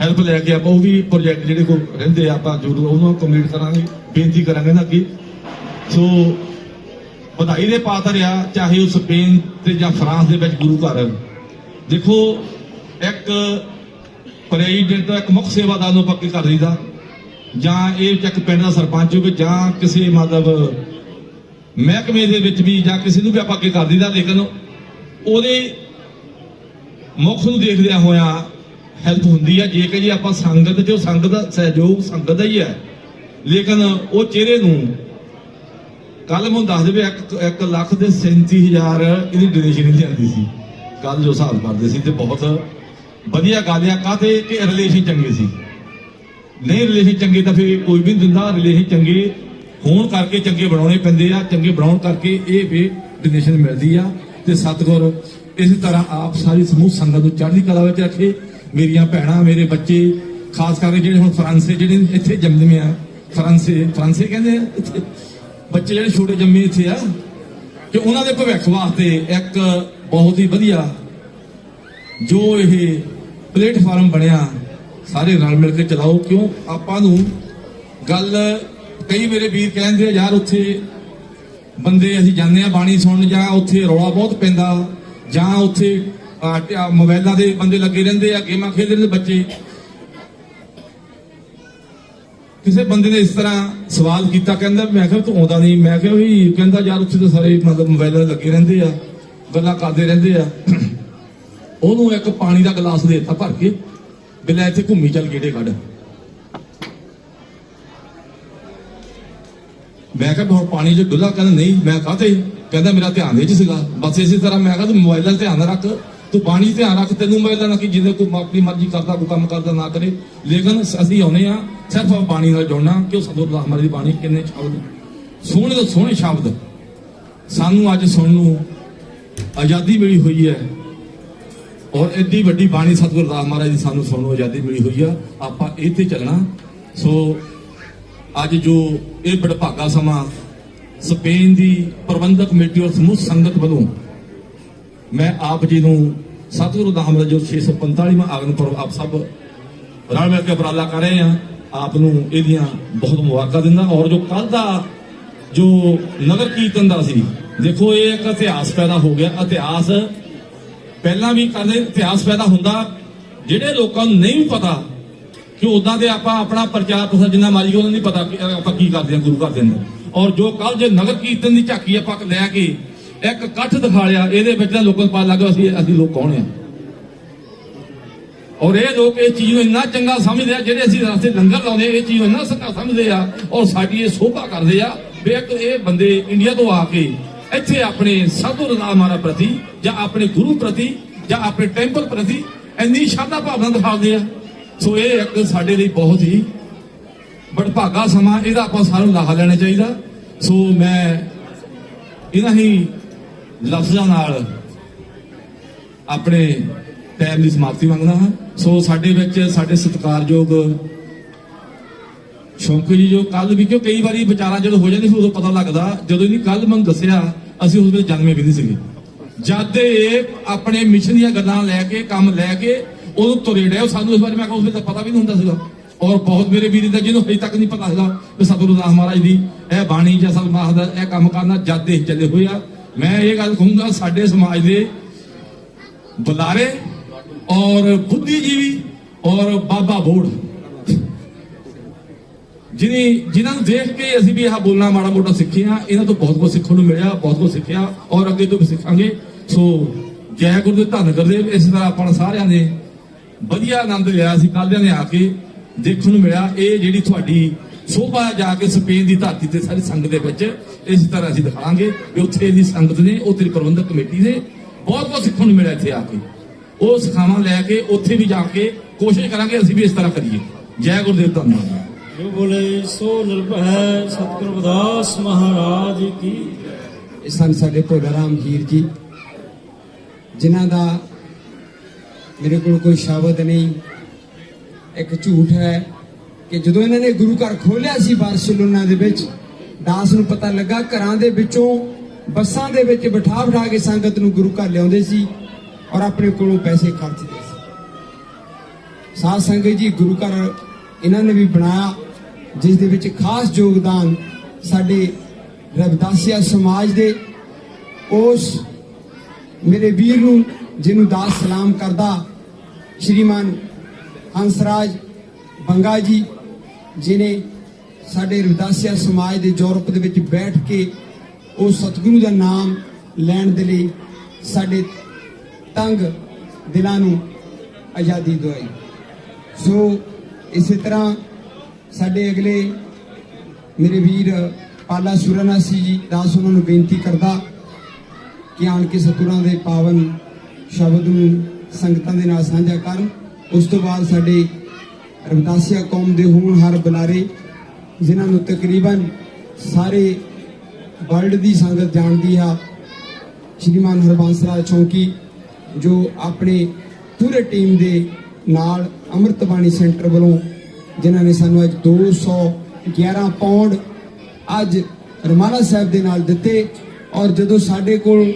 ਹੈਲਪ ਲੈ ਕੇ ਆਪਾਂ ਉਹ ਵੀ ਪ੍ਰੋਜੈਕਟ ਜਿਹੜੇ ਕੋਲ ਰਹਿੰਦੇ ਆ ਆਪਾਂ ਜ਼ਰੂਰ ਉਹਨੂੰ ਕੰਪਲੀਟ ਕਰਾਂਗੇ। ਬੇਨਤੀ ਕਰਾਂਗੇ ਨਾ ਕਿ ਸੋ ਵਧਾਈ ਦੇ ਪਾਤਰ ਆ, ਚਾਹੇ ਉਹ ਸਪੇਨ ਤੇ ਜਾਂ ਫਰਾਂਸ ਦੇ ਵਿੱਚ ਗੁਰੂ ਘਰ। ਦੇਖੋ ਇੱਕ ਪ੍ਰੈਜ਼ੀਡੈਂਟ ਦਾ, ਇੱਕ ਮੁੱਖ ਸੇਵਾਦਾਰ ਨੂੰ ਪੱਕੇ ਕਰ ਦਈਦਾ, ਜਾਂ ਇਹ ਇੱਕ ਪਿੰਡ ਦਾ ਸਰਪੰਚ ਹੋਵੇ, ਜਾਂ ਕਿਸੇ ਮਤਲਬ ਮਹਿਕਮੇ ਦੇ ਵਿੱਚ ਵੀ, ਜਾਂ ਕਿਸੇ ਨੂੰ ਵੀ ਆਪਾਂ ਅੱਗੇ ਕਰ ਦਈਦਾ। ਲੇਕਿਨ ਉਹਦੇ ਮੁੱਖ ਨੂੰ ਦੇਖਦਿਆਂ ਹੋਇਆ ਹੈਲਪ ਹੁੰਦੀ ਹੈ। ਜੇ ਕਿ ਜੀ ਆਪਾਂ ਸੰਗਤ, ਜੋ ਸੰਗਤ ਦਾ ਸਹਿਯੋਗ ਸੰਗਤ ਦਾ ਹੀ ਹੈ, ਲੇਕਿਨ ਉਹ ਚਿਹਰੇ ਨੂੰ ਕੱਲ ਮੈਨੂੰ ਦੱਸ ਦੇਵੇ 1,37,000 ਇਹਦੀ ਡੋਨੇਸ਼ਨ ਨਹੀਂ ਜਾਂਦੀ ਸੀ ਕੱਲ ਜੋ ਹਿਸਾਬ ਕਰਦੇ ਸੀ। ਤੇ ਬਹੁਤ ਵਧੀਆ ਗੱਲ ਆ। ਕਾਹਤੇ ਕਿ ਰਿਲੇਸ਼ਨ ਚੰਗੇ ਸੀ। ਨਹੀਂ ਰਿਲੇਸ਼ਨ ਚੰਗੇ ਤਾਂ ਫਿਰ ਕੋਈ ਵੀ ਨਹੀਂ ਦਿੰਦਾ। ਰਿਲੇਸ਼ਨ ਚੰਗੇ ਹੋਣ ਕਰਕੇ ਚੰਗੇ ਬਣਾਉਣੇ ਪੈਂਦੇ ਆ, ਚੰਗੇ ਬਣਾਉਣ ਕਰਕੇ ਇਹ ਵੀ ਡੋਨੇਸ਼ਨ ਮਿਲਦੀ ਆ। ਤੇ ਸਤਿਗੁਰ ਇਸੇ ਤਰ੍ਹਾਂ ਆਪ ਸਾਰੀ ਸਮੂਹ ਸੰਗਤ ਨੂੰ ਚੜ੍ਹਦੀ ਕਲਾ ਵਿੱਚ ਰੱਖੇ। ਮੇਰੀਆਂ ਭੈਣਾਂ, ਮੇਰੇ ਬੱਚੇ, ਖਾਸ ਕਰਕੇ ਜਿਹੜੇ ਹੁਣ ਫਰਾਂਸੇ ਜਿਹੜੇ ਇੱਥੇ ਜੰਮਦੇ ਆ, ਫਰਾਂਸੇ ਕਹਿੰਦੇ ਆ ਇੱਥੇ ਬੱਚੇ ਜਿਹੜੇ ਛੋਟੇ ਜੰਮੇ ਇੱਥੇ ਆ, ਕਿ ਉਹਨਾਂ ਦੇ ਭਵਿੱਖ ਵਾਸਤੇ ਇੱਕ ਬਹੁਤ ਹੀ ਵਧੀਆ ਜੋ ਇਹ ਪਲੇਟਫਾਰਮ ਬਣਿਆ, ਸਾਰੇ ਰਲ ਮਿਲ ਕੇ ਚਲਾਓ। ਕਿਉਂ ਆਪਾਂ ਨੂੰ ਗੱਲ, ਕਈ ਮੇਰੇ ਵੀਰ ਕਹਿੰਦੇ ਆ ਯਾਰ ਉੱਥੇ ਬੰਦੇ ਅਸੀਂ ਜਾਂਦੇ ਆ ਬਾਣੀ ਸੁਣਨ, ਜਾਂ ਉੱਥੇ ਰੌਲਾ ਬਹੁਤ ਪੈਂਦਾ, ਜਾਂ ਉੱਥੇ ਮੋਬਾਈਲਾਂ ਦੇ ਬੰਦੇ ਲੱਗੇ ਰਹਿੰਦੇ ਆ, ਗੇਮਾਂ ਖੇਡਦੇ ਰਹਿੰਦੇ ਬੱਚੇ। ਕਿਸੇ ਬੰਦੇ ਨੇ ਇਸ ਤਰ੍ਹਾਂ ਸਵਾਲ ਕੀਤਾ, ਕਹਿੰਦਾ ਮੈਂ ਕਿਹਾ ਤੂੰ ਆਉਂਦਾ ਨਹੀਂ, ਮੈਂ ਕਿਹਾ ਵੀ ਕਹਿੰਦਾ ਯਾਰ ਉੱਥੇ ਤਾਂ ਸਾਰੇ ਮਤਲਬ ਮੋਬਾਈਲਾਂ ਲੱਗੇ ਰਹਿੰਦੇ ਆ, ਗੱਲਾਂ ਕਰਦੇ ਰਹਿੰਦੇ ਆ। ਉਹਨੂੰ ਇੱਕ ਪਾਣੀ ਦਾ ਗਲਾਸ ਦੇ ਦਿੱਤਾ ਭਰ ਕੇ, ਬਿਲਾ ਇੱਥੇ ਘੁੰਮੀ ਚੱਲ ਗੇੜੇ ਕੱਢ। ਮੈਂ ਕਿਹਾ ਹੁਣ ਪਾਣੀ ਚ ਡੁੱਲਾ, ਕਹਿੰਦਾ ਨਹੀਂ। ਮੈਂ ਕਾਹਤੇ? ਕਹਿੰਦਾ ਮੇਰਾ ਧਿਆਨ ਇਹ ਚ ਸੀਗਾ। ਬਸ ਇਸੇ ਤਰ੍ਹਾਂ ਮੈਂ ਕਿਹਾ ਤੂੰ ਮੋਬਾਈਲਾਂ 'ਤੇ ਧਿਆਨ ਨਾ ਰੱਖ, ਤੂੰ ਪਾਣੀ 'ਤੇ ਧਿਆਨ ਰੱਖ। ਤੈਨੂੰ ਮੋਬਾਈਲਾਂ ਨਾਲ ਕੀ, ਜਿਹਦੇ ਕੋਈ ਆਪਣੀ ਮਰਜ਼ੀ ਕਰਦਾ, ਕੋਈ ਕੰਮ ਕਰਦਾ ਨਾ ਕਰੇ, ਲੇਕਿਨ ਅਸੀਂ ਆਉਂਦੇ ਆ ਸਿਰਫ ਪਾਣੀ ਨਾਲ ਜੁੜਨਾ। ਕਿ ਉਹ ਸਤਿਗੁਰੂ ਮਹਾਰਾਜ ਦੀ ਬਾਣੀ ਕਿੰਨੇ ਸ਼ਬਦ, ਸੋਹਣੇ ਤੋਂ ਸੋਹਣੇ ਸ਼ਬਦ ਸਾਨੂੰ ਅੱਜ ਸੁਣਨ ਨੂੰ ਆਜ਼ਾਦੀ ਮਿਲੀ ਹੋਈ ਹੈ। ਔਰ ਐਡੀ ਵੱਡੀ ਬਾਣੀ ਸਤਿਗੁਰੂ ਦਾਸ ਮਹਾਰਾਜ ਦੀ ਸਾਨੂੰ ਸੁਣਨ ਨੂੰ ਆਜ਼ਾਦੀ ਮਿਲੀ ਹੋਈ ਆ, ਆਪਾਂ ਇਹ ਤੇ ਚੱਲਣਾ। ਸੋ ਅੱਜ ਜੋ ਇਹ ਬੜਭਾਗਾ ਸਮਾਂ ਸਪੇਨ ਦੀ ਪ੍ਰਬੰਧਕ ਕਮੇਟੀ ਔਰ ਸਮੂਹ ਸੰਗਤ ਵੱਲੋਂ ਮੈਂ ਆਪ ਜੀ ਨੂੰ ਸਤਿਗੁਰੂ ਦਾਸ ਮਹਾਰਾਜ ਜੋ 645ਵਾਂ ਆਗਮਨ ਪੁਰਬ ਆਪ ਸਭ ਰਲ ਮਿਲ ਕੇ ਉਪਰਾਲਾ ਕਰ ਰਹੇ ਆ, ਆਪ ਨੂੰ ਇਹਦੀਆਂ ਬਹੁਤ ਮੁਬਾਰਕਾਂ ਦਿੰਦਾ। ਔਰ ਜੋ ਕੱਲ ਦਾ ਜੋ ਨਗਰ ਕੀਰਤਨ ਦਾ ਸੀ, ਦੇਖੋ ਇਹ ਇੱਕ ਇਤਿਹਾਸ ਪੈਦਾ ਹੋ ਗਿਆ। ਇਤਿਹਾਸ ਪਹਿਲਾਂ ਵੀ ਕਰਦੇ, ਇਤਿਹਾਸ ਪੈਦਾ ਹੁੰਦਾ ਜਿਹੜੇ ਲੋਕਾਂ ਨੂੰ ਨਹੀਂ ਪਤਾ ਕਿ ਉਦਾਂ ਦੇ ਆਪਾਂ ਆਪਣਾ ਪ੍ਰਚਾਰ ਪ੍ਰਸਾਰ ਜਿੰਨਾ ਮਾਰੀ, ਉਹਨਾਂ ਨੂੰ ਨਹੀਂ ਪਤਾ ਕਿ ਆਪਾਂ ਕੀ ਕਰਦੇ ਹਾਂ ਗੁਰੂ ਘਰ ਦੇ ਅੰਦਰ। ਔਰ ਜੋ ਕੱਲ ਜੇ ਨਗਰ ਕੀਰਤਨ ਦੀ ਝਾਕੀ ਆਪਾਂ ਲੈ ਕੇ ਇੱਕ ਇਕੱਠ ਦਿਖਾ ਲਿਆ, ਇਹਦੇ ਵਿੱਚ ਤਾਂ ਲੋਕਾਂ ਨੂੰ ਪਤਾ ਲੱਗਾ ਅਸੀਂ ਲੋਕ ਕੌਣ ਆ। ਔਰ ਇਹ ਲੋਕ ਇਹ ਚੀਜ਼ ਨੂੰ ਇੰਨਾ ਚੰਗਾ ਸਮਝਦੇ ਆ, ਜਿਹੜੇ ਅਸੀਂ ਰਸਤੇ ਲੰਗਰ ਲਾਉਂਦੇ ਇਹ ਚੀਜ਼ ਨੂੰ ਇੰਨਾ ਚੰਗਾ ਸਮਝਦੇ ਆ, ਔਰ ਸਾਡੀ ਇਹ ਸੋਭਾ ਕਰਦੇ ਆ ਵੀ ਇੱਕ ਇਹ ਬੰਦੇ ਇੰਡੀਆ ਤੋਂ ਆ ਕੇ ਇੱਥੇ ਆਪਣੇ ਸਤਿਗੁਰੂ ਨਾਮ ਮਹਾਰਾਜ ਪ੍ਰਤੀ, ਜਾਂ ਆਪਣੇ ਗੁਰੂ ਪ੍ਰਤੀ, ਜਾਂ ਆਪਣੇ ਟੈਂਪਲ ਪ੍ਰਤੀ ਇੰਨੀ ਸ਼ਰਧਾ ਭਾਵਨਾ ਦਿਖਾਉਂਦੇ ਆ। ਸੋ ਇਹ ਇੱਕ ਸਾਡੇ ਲਈ ਬਹੁਤ ਹੀ ਬੜਭਾਗਾ ਸਮਾਂ, ਇਹਦਾ ਆਪਾਂ ਸਾਰਿਆਂ ਨੂੰ ਲਾਹਾ ਲੈਣਾ ਚਾਹੀਦਾ। ਸੋ ਮੈਂ ਇਹਨਾਂ ਹੀ ਲਫ਼ਜ਼ਾਂ ਨਾਲ ਆਪਣੇ ਟਾਈਮ ਦੀ ਸਮਾਪਤੀ ਮੰਗਦਾ ਹਾਂ। ਸੋ ਸਾਡੇ ਵਿੱਚ ਸਾਡੇ ਸਤਿਕਾਰਯੋਗ ਸ਼ੌਂਕੀ ਜੀ, ਜੋ ਕੱਲ ਵੀ, ਕਿਉਂ ਕਈ ਵਾਰੀ ਵਿਚਾਰਾਂ ਜਦੋਂ ਹੋ ਜਾਂਦੇ ਸੀ ਉਦੋਂ ਪਤਾ ਲੱਗਦਾ, ਜਦੋਂ ਇਹਨੇ ਕੱਲ ਮੈਨੂੰ ਦੱਸਿਆ ਅਸੀਂ ਉਸ ਵੇਲੇ ਜਨਮੇ ਵੀ ਨਹੀਂ ਸੀਗੇ, ਜਦ ਇਹ ਆਪਣੇ ਮਿਸ਼ਨ ਦੀਆਂ ਗੱਲਾਂ ਲੈ ਕੇ ਕੰਮ ਲੈ ਕੇ ਉਦੋਂ ਤੁਰੇ ਰਹੇ। ਸਾਨੂੰ ਇਸ ਬਾਰੇ ਮੈਂ ਕਿਹਾ ਉਸ ਵੇਲੇ ਤਾਂ ਪਤਾ ਵੀ ਨਹੀਂ ਹੁੰਦਾ ਸੀਗਾ। ਔਰ ਬਹੁਤ ਮੇਰੇ ਵੀਰ ਦਾ ਜਿਹਨੂੰ ਹਜੇ ਤੱਕ ਨਹੀਂ ਪਤਾ ਸੀਗਾ ਕਿ ਸਤਿਗੁਰੂ ਦਾਸ ਮਹਾਰਾਜ ਦੀ ਇਹ ਬਾਣੀ ਜਾਂ ਸਤਿਗੁਰੂ ਮਹਾਰਾਜ ਦਾ ਇਹ ਕੰਮ ਕਰਨਾ ਜਦ ਦੇ ਚੱਲੇ ਹੋਏ ਆ। ਮੈਂ ਇਹ ਗੱਲ ਕਹੂੰਗਾ, ਸਾਡੇ ਸਮਾਜ ਦੇ ਬੁਲਾਰੇ ਔਰ ਬੁੱਧੀਜੀਵੀ ਔਰ ਬਾਬਾ ਬੋੜ ਜਿਨ੍ਹਾਂ ਨੂੰ ਦੇਖ ਕੇ ਅਸੀਂ ਵੀ ਇਹ ਬੋਲਣਾ ਮਾੜਾ ਮੋਟਾ ਸਿੱਖੇ ਆ, ਇਹਨਾਂ ਤੋਂ ਬਹੁਤ ਕੁਝ ਸਿੱਖਣ ਨੂੰ ਮਿਲਿਆ, ਬਹੁਤ ਕੁਝ ਸਿੱਖਿਆ ਔਰ ਅੱਗੇ ਤੋਂ ਵੀ ਸਿੱਖਾਂਗੇ। ਸੋ ਜੈ ਗੁਰੂ ਦੇ ਧੰਨ ਗੁਰਦੇਵ। ਇਸ ਤਰ੍ਹਾਂ ਆਪਾਂ ਸਾਰਿਆਂ ਨੇ ਵਧੀਆ ਆਨੰਦ ਲਿਆ ਸੀ, ਕੱਲ੍ਹ ਨੇ ਆ ਕੇ ਦੇਖਣ ਨੂੰ ਮਿਲਿਆ। ਇਹ ਜਿਹੜੀ ਤੁਹਾਡੀ ਸੋਭਾ ਜਾ ਕੇ ਸਪੇਨ ਦੀ ਧਰਤੀ ਤੇ ਸਾਰੀ ਸੰਗਤ ਦੇ ਵਿੱਚ ਇਸ ਤਰ੍ਹਾਂ ਅਸੀਂ ਦਿਖਾਵਾਂਗੇ ਵੀ ਉੱਥੇ ਦੀ ਸੰਗਤ ਨੇ, ਉੱਥੇ ਦੀ ਪ੍ਰਬੰਧਕ ਕਮੇਟੀ ਨੇ ਬਹੁਤ ਕੁਝ ਸਿੱਖਣ ਨੂੰ ਮਿਲਿਆ ਇੱਥੇ ਆ ਕੇ। ਉਹ ਸਿਖਾਵਾਂ ਲੈ ਕੇ ਉੱਥੇ ਵੀ ਜਾ ਕੇ ਕੋਸ਼ਿਸ਼ ਕਰਾਂਗੇ ਅਸੀਂ ਵੀ ਇਸ ਤਰ੍ਹਾਂ ਕਰੀਏ। ਜੈ ਗੁਰਦੇਵ ਧੰਨਵਾਦ। ਜੋ ਬੋਲੇ ਸੋ ਨਿਰਭੈ ਸਤਿਗੁਰੂ ਰਵਿਦਾਸ ਮਹਾਰਾਜ ਕੀ। ਇਹ ਸਨ ਸਾਡੇ ਭੋਲਾ ਰਾਮ ਹੀਰ ਜੀ, ਜਿਨ੍ਹਾਂ ਦਾ ਮੇਰੇ ਕੋਲ ਕੋਈ ਸ਼ਬਦ ਨਹੀਂ। ਇੱਕ ਝੂਠ ਹੈ ਕਿ ਜਦੋਂ ਇਹਨਾਂ ਨੇ ਗੁਰੂ ਘਰ ਖੋਲਿਆ ਸੀ ਬਾਰਸੀਲੋਨਾ ਦੇ ਵਿੱਚ, ਦਾਸ ਨੂੰ ਪਤਾ ਲੱਗਾ ਘਰਾਂ ਦੇ ਵਿੱਚੋਂ ਬੱਸਾਂ ਦੇ ਵਿੱਚ ਬਿਠਾ ਕੇ ਸੰਗਤ ਨੂੰ ਗੁਰੂ ਘਰ ਲਿਆਉਂਦੇ ਸੀ ਔਰ ਆਪਣੇ ਕੋਲੋਂ ਪੈਸੇ ਖਰਚਦੇ ਸੀ। ਸਾਧ ਸੰਗਤ ਜੀ, ਗੁਰੂ ਘਰ ਇਹਨਾਂ ਨੇ ਵੀ ਬਣਾਇਆ, ਜਿਸ ਦੇ ਵਿੱਚ ਖਾਸ ਯੋਗਦਾਨ ਸਾਡੇ ਰਵਿਦਾਸੀਆ ਸਮਾਜ ਦੇ ਉਸ ਮੇਰੇ ਵੀਰ ਨੂੰ, ਜਿਹਨੂੰ ਦਾਸ ਸਲਾਮ ਕਰਦਾ, ਸ਼੍ਰੀਮਾਨ ਹੰਸਰਾਜ ਬੰਗਾ ਜੀ, ਜਿਨੇ ਸਾਡੇ ਰਵਿਦਾਸੀਆ ਸਮਾਜ ਦੇ ਯੂਰਪ ਦੇ ਵਿੱਚ ਬੈਠ ਕੇ ਉਹ ਸਤਿਗੁਰੂ ਦਾ ਨਾਮ ਲੈਣ ਦੇ ਲਈ ਸਾਡੇ ਤੰਗ ਦਿਲਾਂ ਨੂੰ ਆਜ਼ਾਦੀ ਦਿਵਾਈ। ਸੋ ਇਸੇ ਤਰ੍ਹਾਂ ਸਾਡੇ ਅਗਲੇ ਮੇਰੇ ਵੀਰ ਪਾਲਾ ਸੁਰਾਨਾਸੀ ਜੀ, ਦਾਸ ਉਹਨਾਂ ਨੂੰ ਬੇਨਤੀ ਕਰਦਾ ਕਿ ਆਣ ਕੇ ਸਤਿਗੁਰਾਂ ਦੇ ਪਾਵਨ ਸ਼ਬਦ ਨੂੰ ਸੰਗਤਾਂ ਦੇ ਨਾਲ ਸਾਂਝਾ ਕਰਨ। ਉਸ ਤੋਂ ਬਾਅਦ ਸਾਡੇ ਰਵਿਦਾਸੀਆ ਕੌਮ ਦੇ ਹੋਣਹਾਰ ਬੁਲਾਰੇ, ਜਿਨ੍ਹਾਂ ਨੂੰ ਤਕਰੀਬਨ ਸਾਰੇ ਵਰਲਡ ਦੀ ਸੰਗਤ ਜਾਣਦੀ ਆ, ਸ਼੍ਰੀਮਾਨ ਹਰਬੰਸ ਰਾਜ ਚੌਂਕੀ, ਜੋ ਆਪਣੇ ਪੂਰੇ ਟੀਮ ਦੇ ਨਾਲ ਅੰਮ੍ਰਿਤ ਬਾਣੀ ਸੈਂਟਰ ਵੱਲੋਂ, ਜਿਨ੍ਹਾਂ ਨੇ ਸਾਨੂੰ ਅੱਜ 211 ਪਾਉਂਡ ਅੱਜ ਰਮਾਲਾ ਸਾਹਿਬ ਦੇ ਨਾਲ ਦਿੱਤੇ। ਔਰ ਜਦੋਂ ਸਾਡੇ ਕੋਲ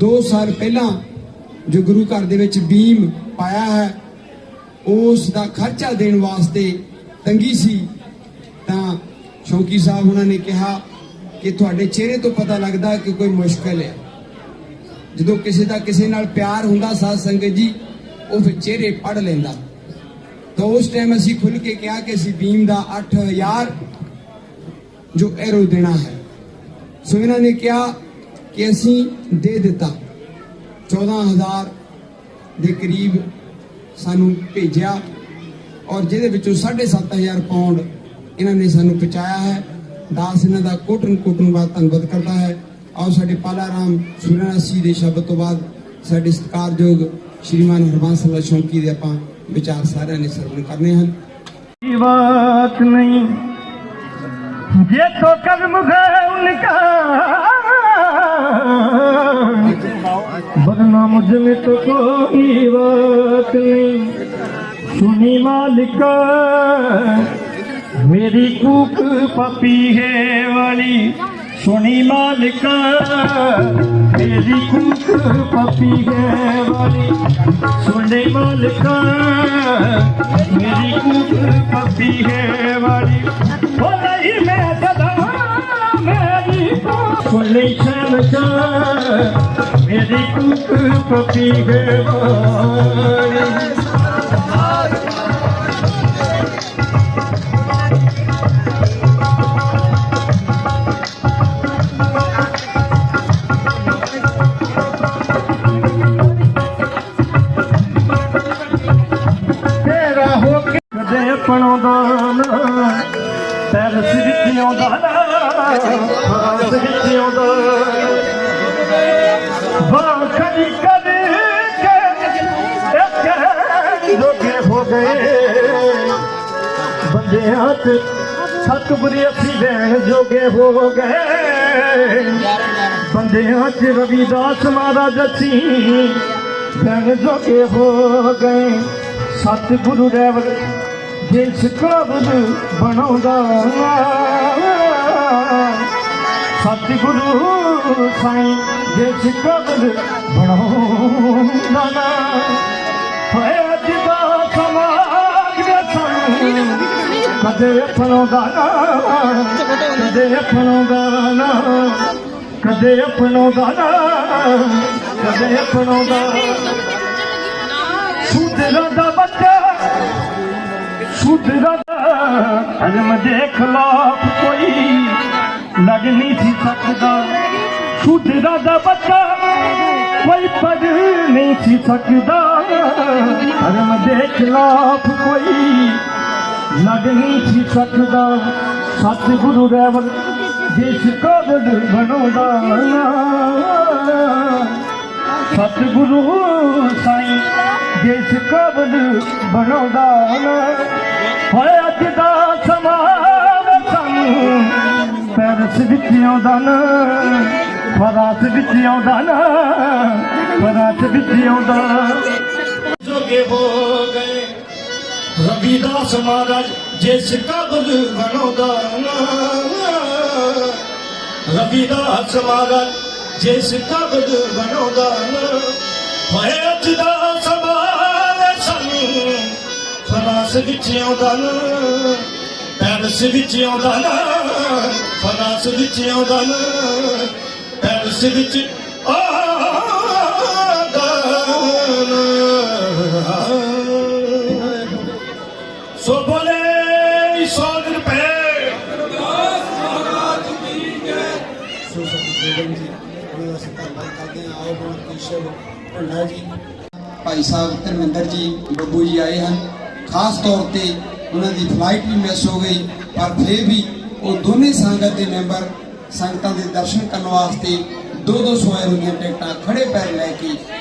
2 ਸਾਲ ਪਹਿਲਾਂ ਜੋ ਗੁਰੂ ਘਰ ਦੇ ਵਿੱਚ ਬੀਮ ਪਾਇਆ ਹੈ, ਉਸ ਦਾ ਖਰਚਾ ਦੇਣ ਵਾਸਤੇ ਤੰਗੀ ਸੀ ਤਾਂ ਸ਼ੌਂਕੀ ਸਾਹਿਬ ਉਹਨਾਂ ਨੇ ਕਿਹਾ ਕਿ ਤੁਹਾਡੇ ਚਿਹਰੇ ਤੋਂ ਪਤਾ ਲੱਗਦਾ ਕਿ ਕੋਈ ਮੁਸ਼ਕਲ ਹੈ। ਜਦੋਂ ਕਿਸੇ ਦਾ ਕਿਸੇ ਨਾਲ ਪਿਆਰ ਹੁੰਦਾ ਸਾਧ ਸੰਗਤ ਜੀ, ਉਹ ਫਿਰ ਚਿਹਰੇ ਪੜ ਲੈਂਦਾ। ਤਾਂ ਉਸ ਟਾਈਮ ਅਸੀਂ ਖੁੱਲ ਕੇ ਕਿਹਾ ਕਿ ਅਸੀਂ ਬੀਮ ਦਾ 8000 ਜੋ ਐਰੋ ਦੇਣਾ ਹੈ। ਸੋ ਇਹਨਾਂ ਨੇ ਕਿਹਾ ਕਿ ਅਸੀਂ ਦੇ ਦਿੱਤਾ। 14,000 ਦੇ ਕਰੀਬ ਸਾਨੂੰ ਭੇਜਿਆ ਔਰ ਜਿਹਦੇ ਵਿੱਚੋਂ 7,500 ਪਾਉਂਡ ਇਹਨਾਂ ਨੇ ਸਾਨੂੰ ਪਹੁੰਚਾਇਆ ਹੈ। ਦਾਸ ਇਹਨਾਂ ਦਾ ਕੋਟਨ ਬਾਅਦ ਧੰਨਵਾਦ ਕਰਦਾ ਹੈ। ਆਓ ਸਾਡੇ ਪਾਲਾ ਰਾਮ ਸੂਰਨਾਸੀ ਦੇ ਸ਼ਬਦ ਤੋਂ ਬਾਅਦ ਸਾਡੇ ਸਤਿਕਾਰਯੋਗ ਸ਼੍ਰੀਮਾਨ ਹਰਬੰਸ ਲਾਲ ਸ਼ੌਂਕੀ ਦੇ ਆਪਾਂ ਵਿਚਾਰ ਸਾਰਿਆਂ ਨੇ ਸਰਵਣ ਕਰਨੇ ਹਨ। बात नहीं ये तो कर्म है उनका, वरना मुझ में तो कोई बात नहीं। सुनी मालिका मेरी कूक पपी है वाली, सुनी मालिका मेरी कूक पपी है वाली, सुनी मालिका मेरी कूक पपी है वाली। ओ नहीं मैं गधा मेरी सुनी शनका मेरी कूक पपी है वाली। ਪੈਰਸ ਵਿੱਚ ਆਉਂਦਾ ਫਰਾਂਸ ਵਿੱਚ ਆਉਂਦਾ ਬਾਹ ਖੜੀ ਕਰ ਕੇ ਲੋਕੇ ਹੋ ਗਏ ਬੰਦਿਆਂ ਚ ਸਤਿਗੁਰੂ ਅਸੀਂ ਲੈਣ ਜੋਗੇ ਹੋ ਗਏ। ਬੰਦਿਆਂ ਚ ਰਵਿਦਾਸ ਮਹਾਰਾਜ ਅਸੀਂ ਲੈਣ ਜੋਗੇ ਹੋ ਗਏ। ਸਤਿਗੁਰੂ ਰੈਵਲ ਜਿਸ ਕਾਬਲ ਬਣਾਉਂਦਾ ਸਤਿਗੁਰੂ ਸਾਈਂ ਜਿਸ ਕਾਬਲ ਬਣਾਉਂਦਾ ਨਾ ਹੋਏ ਅੱਜ ਦਾ ਸਮਾਜ ਦੇ ਸਾਨੂੰ ਕਦੇ ਅਪਣਾਉਂਦਾ ਨਾ ਕਦੇ ਅਪਣਾਉਂਦਾ ਨਾ ਕਦੇ ਅਪਣਾਉਂਦਾ ਨਾ ਕਦੇ ਅਪਣਾਉਂਦਾ। ਸ਼ੂਦਰਾਂ ਦਾ ਬੱਚਾ ਸ਼ੂਦਰਾਂ ਦਾ ਅਲਮ ਦੇ ਖਿਲਾਫ ਕੋਈ ਲੜ ਨਹੀਂ ਸੀ ਸਕਦਾ। ਸ਼ੂਦਰਾਂ ਦਾ ਬੱਚਾ ਕੋਈ ਪੜ ਨਹੀਂ ਸੀ ਸਕਦਾ। ਅਲਮ ਦੇ ਖਿਲਾਫ ਕੋਈ ਲੜ ਨਹੀਂ ਸੀ ਸਕਦਾ। ਸਤਿਗੁਰੂ ਰੈਵਲ ਜਿਸ ਕਾਬਲ ਬਣਾਉਂਦਾ ਸਤਿਗੁਰੂ ਸਾਈਂ ਜਿਸ ਕਾਬਲ ਬਣਾਉਂਦਾ ਹੋਏ ਅੱਜ ਦਾ ਸਮਾਂ ਸਾਨੂੰ ਪੈਰਸ ਵਿੱਚ ਆਉਂਦਾ ਨਾ ਫਰਾਂਸ ਵਿੱਚ ਆਉਂਦਾ ਨਾ ਫਰਾਂਸ ਵਿੱਚ ਆਉਂਦਾ ਜੋਗੇ ਹੋ ਗਏ। ਰਵਿਦਾਸ ਮਹਾਰਾਜ ਜਿਸ ਕਾਬਲ ਬਣਾਉਂਦਾ ਰਵਿਦਾਸ ਮਹਾਰਾਜ ਜਿਸ ਕਾਬਲ ਬਣਾਉਂਦਾ ਹੋਏ ਅੱਜ ਦਾ ਸਮਾਂ ਸਾਨੂੰ ਫਰਾਂਸ ਵਿੱਚ ਆਉਂਦਾ ਨਾ ਪੈਰਸ ਵਿੱਚ ਆਉਂਦਾ ਨਾ ਫਰਾਂਸ ਵਿੱਚ ਆਉਂਦਾ ਨਾ ਪੈਰਸ ਵਿੱਚ ਆਉਂਦਾ ਸੋ ਬੋਲੇ 100 ਰੁਪਏ ਭਾਈ ਸਾਹਿਬ ਧਰਮਿੰਦਰ ਜੀ ਬੱਬੂ ਜੀ ਆਏ ਹਨ। ਖਾਸ ਤੌਰ ਤੇ ਉਹਨਾਂ ਦੀ ਫਲਾਈਟ ਵੀ ਮਿਸ ਹੋ ਗਈ ਪਰ ਫਿਰ ਵੀ ਉਹ ਦੋਨੇ ਸੰਗਤ ਦੇ ਮੈਂਬਰ ਸੰਗਤਾਂ ਦੇ ਦਰਸ਼ਨ ਕਰਨ ਵਾਸਤੇ 200 ਰੁਪਈਆਂ ਟਿਕਟਾਂ ਖੜੇ ਪੈਰ ਲੈ ਕੇ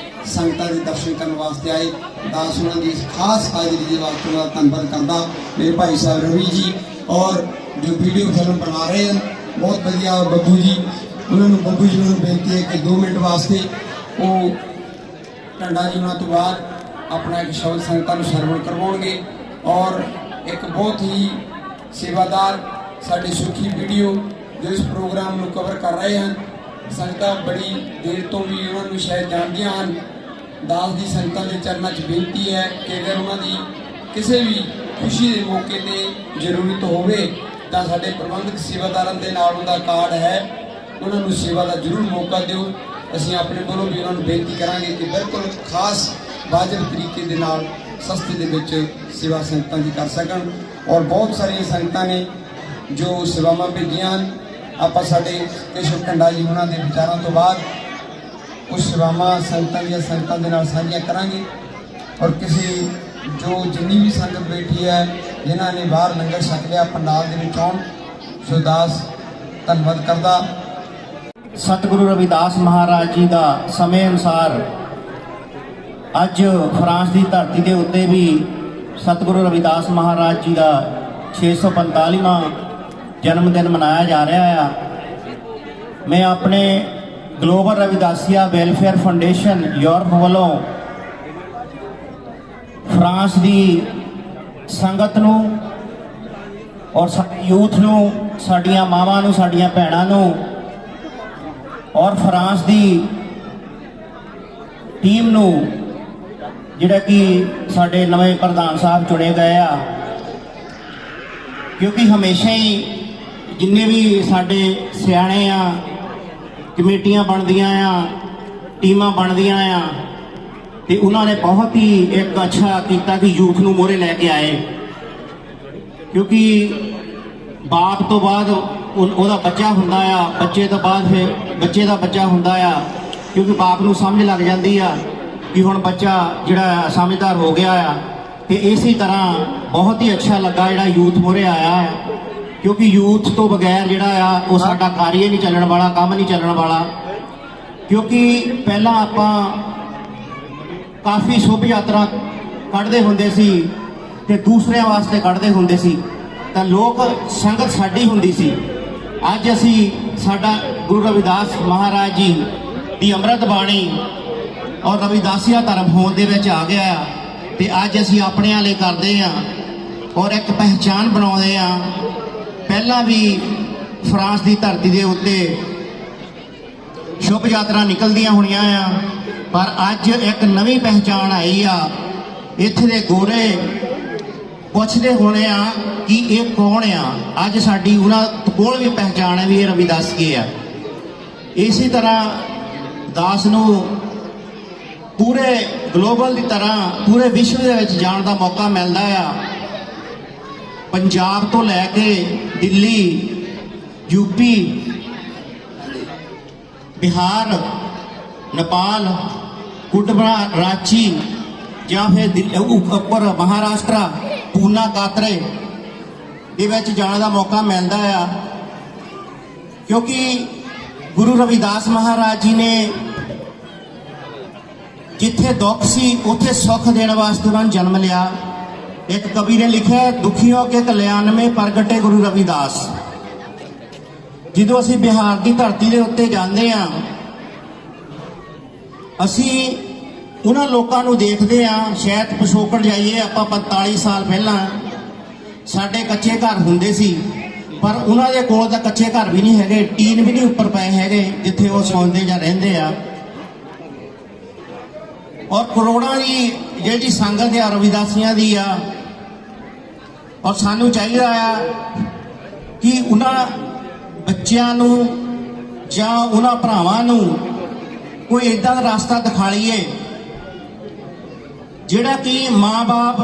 ਸੰਗਤਾਂ ਦੇ ਦਰਸ਼ਨ ਕਰਨ ਵਾਸਤੇ ਆਏ। ਦਾਸ ਉਹਨਾਂ ਦੀ ਖਾਸ ਹਾਜ਼ਰੀ ਦੇ ਵਾਸਤੇ ਦਾ ਧੰਨਵਾਦ ਕਰਦਾ ਮੇਰੇ ਭਾਈ ਸਾਹਿਬ ਰਵੀ ਜੀ ਔਰ ਜੋ ਵੀਡੀਓ ਫਿਲਮ ਬਣਾ ਰਹੇ ਹਨ ਬਹੁਤ ਵਧੀਆ ਬੱਬੂ ਜੀ। ਉਹਨਾਂ ਨੂੰ ਬੱਬੂ ਜੀ ਨੂੰ ਬੇਨਤੀ ਹੈ ਕਿ 2 ਮਿੰਟ ਵਾਸਤੇ ਉਹ ਢੰਡਾ ਜੀ ਉਹਨਾਂ ਤੋਂ ਬਾਅਦ ਆਪਣਾ ਇੱਕ ਸ਼ਬਦ ਸੰਗਤਾਂ ਨੂੰ ਸਰਵਣ ਕਰਵਾਉਣਗੇ। ਔਰ ਇੱਕ ਬਹੁਤ ਹੀ ਸੇਵਾਦਾਰ ਸਾਡੇ ਸੁਖੀ ਵੀਡੀਓ ਜੋ ਇਸ ਪ੍ਰੋਗਰਾਮ ਨੂੰ ਕਵਰ ਕਰ ਰਹੇ ਹਨ। ਸੰਗਤਾਂ ਬੜੀ ਦੇਰ ਤੋਂ ਵੀ ਉਹਨਾਂ ਨੂੰ ਸ਼ਾਇਦ ਜਾਣਦੀਆਂ ਹਨ। ਦਾਸ ਦੀ ਸੰਗਤਾਂ ਦੇ ਚਰਨਾਂ 'ਚ ਬੇਨਤੀ ਹੈ ਕਿ ਅਗਰ ਉਹਨਾਂ ਦੀ ਕਿਸੇ ਵੀ ਖੁਸ਼ੀ ਦੇ ਮੌਕੇ ਤੇ ਜ਼ਰੂਰਤ ਹੋਵੇ ਤਾਂ ਸਾਡੇ ਪ੍ਰਬੰਧਕ ਸੇਵਾਦਾਰਾਂ ਦੇ ਨਾਲ ਉਹਦਾ ਕਾਰਡ ਹੈ, ਉਹਨਾਂ ਨੂੰ ਸੇਵਾ ਦਾ ਜ਼ਰੂਰ ਮੌਕਾ ਦਿਓ। ਅਸੀਂ ਆਪਣੇ ਵੱਲੋਂ ਵੀ ਉਹਨਾਂ ਨੂੰ ਬੇਨਤੀ ਕਰਾਂਗੇ ਕਿ ਬਿਲਕੁਲ ਖਾਸ ਵਾਜਬ ਤਰੀਕੇ ਦੇ ਨਾਲ ਸਸਤੇ ਦੇ ਵਿੱਚ ਸੇਵਾ ਸੰਗਤਾਂ ਦੀ ਕਰ ਸਕਣ। ਔਰ ਬਹੁਤ ਸਾਰੀਆਂ ਸੰਗਤਾਂ ਨੇ ਜੋ ਸੇਵਾਵਾਂ ਭੇਜੀਆਂ ਹਨ। ਆਪਾਂ ਸਾਡੇ ਕੇਸ਼ਵ ਕੰਡਾ ਜੀ ਉਹਨਾਂ ਦੇ ਵਿਚਾਰਾਂ ਤੋਂ ਬਾਅਦ ਕੁਝ ਸੇਵਾਵਾਂ ਸੰਗਤਾਂ ਦੇ ਨਾਲ ਸਾਂਝੀਆਂ ਕਰਾਂਗੇ। ਔਰ ਕਿਸੇ ਜੋ ਜਿੰਨੀ ਵੀ ਸੰਗਤ ਬੈਠੀ ਹੈ ਜਿਨ੍ਹਾਂ ਨੇ ਬਾਹਰ ਲੰਗਰ ਛਕ ਲਿਆ ਪੰਡਾਲ ਦੇ ਵਿੱਚ ਆਉਣ, ਸੋ ਦਾਸ ਧੰਨਵਾਦ ਕਰਦਾ। ਸਤਿਗੁਰੂ ਰਵਿਦਾਸ ਮਹਾਰਾਜ ਜੀ ਦਾ ਸਮੇਂ ਅਨੁਸਾਰ ਅੱਜ ਫਰਾਂਸ ਦੀ ਧਰਤੀ ਦੇ ਉੱਤੇ ਵੀ ਸਤਿਗੁਰੂ ਰਵਿਦਾਸ ਮਹਾਰਾਜ ਜੀ ਦਾ 645ਵਾਂ ਜਨਮ ਦਿਨ ਮਨਾਇਆ ਜਾ ਰਿਹਾ ਆ। ਮੈਂ ਆਪਣੇ global Ravidassia welfare foundation Europe ਵੱਲੋਂ ਫਰਾਂਸ ਦੀ ਸੰਗਤ ਨੂੰ ਔਰ ਸਾਡੇ ਯੂਥ ਨੂੰ, ਸਾਡੀਆਂ ਮਾਵਾਂ ਨੂੰ, ਸਾਡੀਆਂ ਭੈਣਾਂ ਨੂੰ ਔਰ ਫਰਾਂਸ ਦੀ ਟੀਮ ਨੂੰ, ਜਿਹੜਾ ਕਿ ਸਾਡੇ ਨਵੇਂ ਪ੍ਰਧਾਨ ਸਾਹਿਬ ਚੁਣੇ ਗਏ ਆ, ਕਿਉਂਕਿ ਹਮੇਸ਼ਾ ਹੀ ਜਿੰਨੇ ਵੀ ਸਾਡੇ ਸਿਆਣੇ ਆ, ਕਮੇਟੀਆਂ ਬਣਦੀਆਂ ਆ, ਟੀਮਾਂ ਬਣਦੀਆਂ ਆ, ਤੇ ਉਹਨਾਂ ਨੇ ਬਹੁਤ ਹੀ ਇੱਕ ਅੱਛਾ ਕੀਤਾ ਕਿ ਯੂਥ ਨੂੰ ਮੋਹਰੇ ਲੈ ਕੇ ਆਏ। ਕਿਉਂਕਿ ਬਾਪ ਤੋਂ ਬਾਅਦ ਉਹਦਾ ਬੱਚਾ ਹੁੰਦਾ ਆ, ਬੱਚੇ ਤੋਂ ਬਾਅਦ ਫਿਰ ਬੱਚੇ ਦਾ ਬੱਚਾ ਹੁੰਦਾ ਆ, ਕਿਉਂਕਿ ਬਾਪ ਨੂੰ ਸਮਝ ਲੱਗ ਜਾਂਦੀ ਆ ਕਿ ਹੁਣ ਬੱਚਾ ਜਿਹੜਾ ਸਮਝਦਾਰ ਹੋ ਗਿਆ ਆ। ਤੇ ਇਸੇ ਤਰ੍ਹਾਂ ਬਹੁਤ ਹੀ ਅੱਛਾ ਲੱਗਾ ਜਿਹੜਾ ਯੂਥ ਮੋਹਰੇ ਆਇਆ ਹੈ, ਕਿਉਂਕਿ ਯੂਥ ਤੋਂ ਬਗੈਰ ਜਿਹੜਾ ਆ ਉਹ ਸਾਡਾ ਕਾਰਜ ਨਹੀਂ ਚੱਲਣ ਵਾਲਾ, ਕੰਮ ਨਹੀਂ ਚੱਲਣ ਵਾਲਾ। ਕਿਉਂਕਿ ਪਹਿਲਾਂ ਆਪਾਂ ਕਾਫੀ ਸ਼ੁਭ ਯਾਤਰਾ ਕੱਢਦੇ ਹੁੰਦੇ ਸੀ ਤੇ ਦੂਸਰਿਆਂ ਵਾਸਤੇ ਕੱਢਦੇ ਹੁੰਦੇ ਸੀ, ਤਾਂ ਲੋਕ ਸੰਗਤ ਸਾਡੀ ਹੁੰਦੀ ਸੀ। ਅੱਜ ਅਸੀਂ ਸਾਡਾ ਗੁਰੂ ਰਵਿਦਾਸ ਮਹਾਰਾਜ ਜੀ ਦੀ ਅੰਮ੍ਰਿਤ ਬਾਣੀ ਔਰ ਰਵਿਦਾਸੀਆ ਧਰਮ ਹੋਂਦ ਦੇ ਵਿੱਚ ਆ ਗਿਆ ਆ, ਤੇ ਅੱਜ ਅਸੀਂ ਆਪਣਿਆਂ ਲਈ ਕਰਦੇ ਆ ਔਰ ਇੱਕ ਪਹਿਚਾਨ ਬਣਾਉਂਦੇ ਆ। ਪਹਿਲਾਂ ਵੀ ਫਰਾਂਸ ਦੀ ਧਰਤੀ ਦੇ ਉੱਤੇ ਸ਼ੁਭ ਯਾਤਰਾ ਨਿਕਲਦੀਆਂ ਹੋਣੀਆਂ ਆ, ਪਰ ਅੱਜ ਇੱਕ ਨਵੀਂ ਪਹਿਚਾਨ ਆਈ ਆ। ਇੱਥੇ ਦੇ ਗੋਰੇ ਪੁੱਛਦੇ ਹੋਣੇ ਆ ਕਿ ਇਹ ਕੌਣ ਆ। ਅੱਜ ਸਾਡੀ ਉਹਨਾਂ ਕੋਲ ਵੀ ਪਹਿਚਾਨ ਹੈ ਵੀ ਇਹ ਰਵਿਦਾਸ ਕੀ ਆ। ਇਸੇ ਤਰ੍ਹਾਂ ਦਾਸ ਨੂੰ ਪੂਰੇ ਗਲੋਬਲ ਦੀ ਤਰ੍ਹਾਂ ਪੂਰੇ ਵਿਸ਼ਵ ਦੇ ਵਿੱਚ ਜਾਣ ਦਾ ਮੌਕਾ ਮਿਲਦਾ ਆ। ਪੰਜਾਬ ਤੋਂ ਲੈ ਕੇ ਦਿੱਲੀ, ਯੂਪੀ, ਬਿਹਾਰ, ਨੇਪਾਲ, ਕੁਟਬਾ, ਰਾਂਚੀ ਜਾਂ ਫਿਰ ਉੱਪਰ ਮਹਾਰਾਸ਼ਟਰ, ਪੂਨਾ, ਕਾਤਰੇ ਦੇ ਵਿੱਚ ਜਾਣ ਦਾ ਮੌਕਾ ਮਿਲਦਾ ਆ। ਕਿਉਂਕਿ ਗੁਰੂ ਰਵਿਦਾਸ ਮਹਾਰਾਜ ਜੀ ਨੇ ਜਿੱਥੇ ਦੁੱਖ ਸੀ ਉੱਥੇ ਸੁੱਖ ਦੇਣ ਵਾਸਤੇ ਉਹਨਾਂ ਨੂੰ ਜਨਮ ਲਿਆ। ਇੱਕ ਕਵੀ ਨੇ ਲਿਖਿਆ, ਦੁਖੀਆਂ ਕੇ ਕਲਿਆਣ ਮੇਂ ਪ੍ਰਗਟੇ ਗੁਰੂ ਰਵਿਦਾਸ। ਜਦੋਂ ਅਸੀਂ ਬਿਹਾਰ ਦੀ ਧਰਤੀ ਦੇ ਉੱਤੇ ਜਾਂਦੇ ਆ, ਅਸੀਂ ਉਹਨਾਂ ਲੋਕਾਂ ਨੂੰ ਦੇਖਦੇ ਆ। ਸ਼ਾਇਦ ਪਿਛੋਕੜ ਜਾਈਏ ਆਪਾਂ 45 ਸਾਲ ਪਹਿਲਾਂ ਸਾਡੇ ਕੱਚੇ ਘਰ ਹੁੰਦੇ ਸੀ, ਪਰ ਉਹਨਾਂ ਦੇ ਕੋਲ ਤਾਂ ਕੱਚੇ ਘਰ ਵੀ ਨਹੀਂ ਹੈਗੇ, ਟੀਨ ਵੀ ਨਹੀਂ ਉੱਪਰ ਪਏ ਹੈਗੇ ਜਿੱਥੇ ਉਹ ਸੌਂਦੇ ਜਾਂ ਰਹਿੰਦੇ ਆ। ਔਰ ਕਰੋੜਾਂ ਦੀ ਜਿਹੜੀ ਸੰਗਤ ਆ ਰਵਿਦਾਸੀਆਂ ਦੀ ਆ, ਔਰ ਸਾਨੂੰ ਚਾਹੀਦਾ ਆ ਕਿ ਉਹਨਾਂ ਬੱਚਿਆਂ ਨੂੰ ਜਾਂ ਉਹਨਾਂ ਭਰਾਵਾਂ ਨੂੰ ਕੋਈ ਇਦਾਂ ਦਾ ਰਸਤਾ ਦਿਖਾ ਲਈਏ ਜਿਹੜਾ ਕਿ ਮਾਂ-ਬਾਪ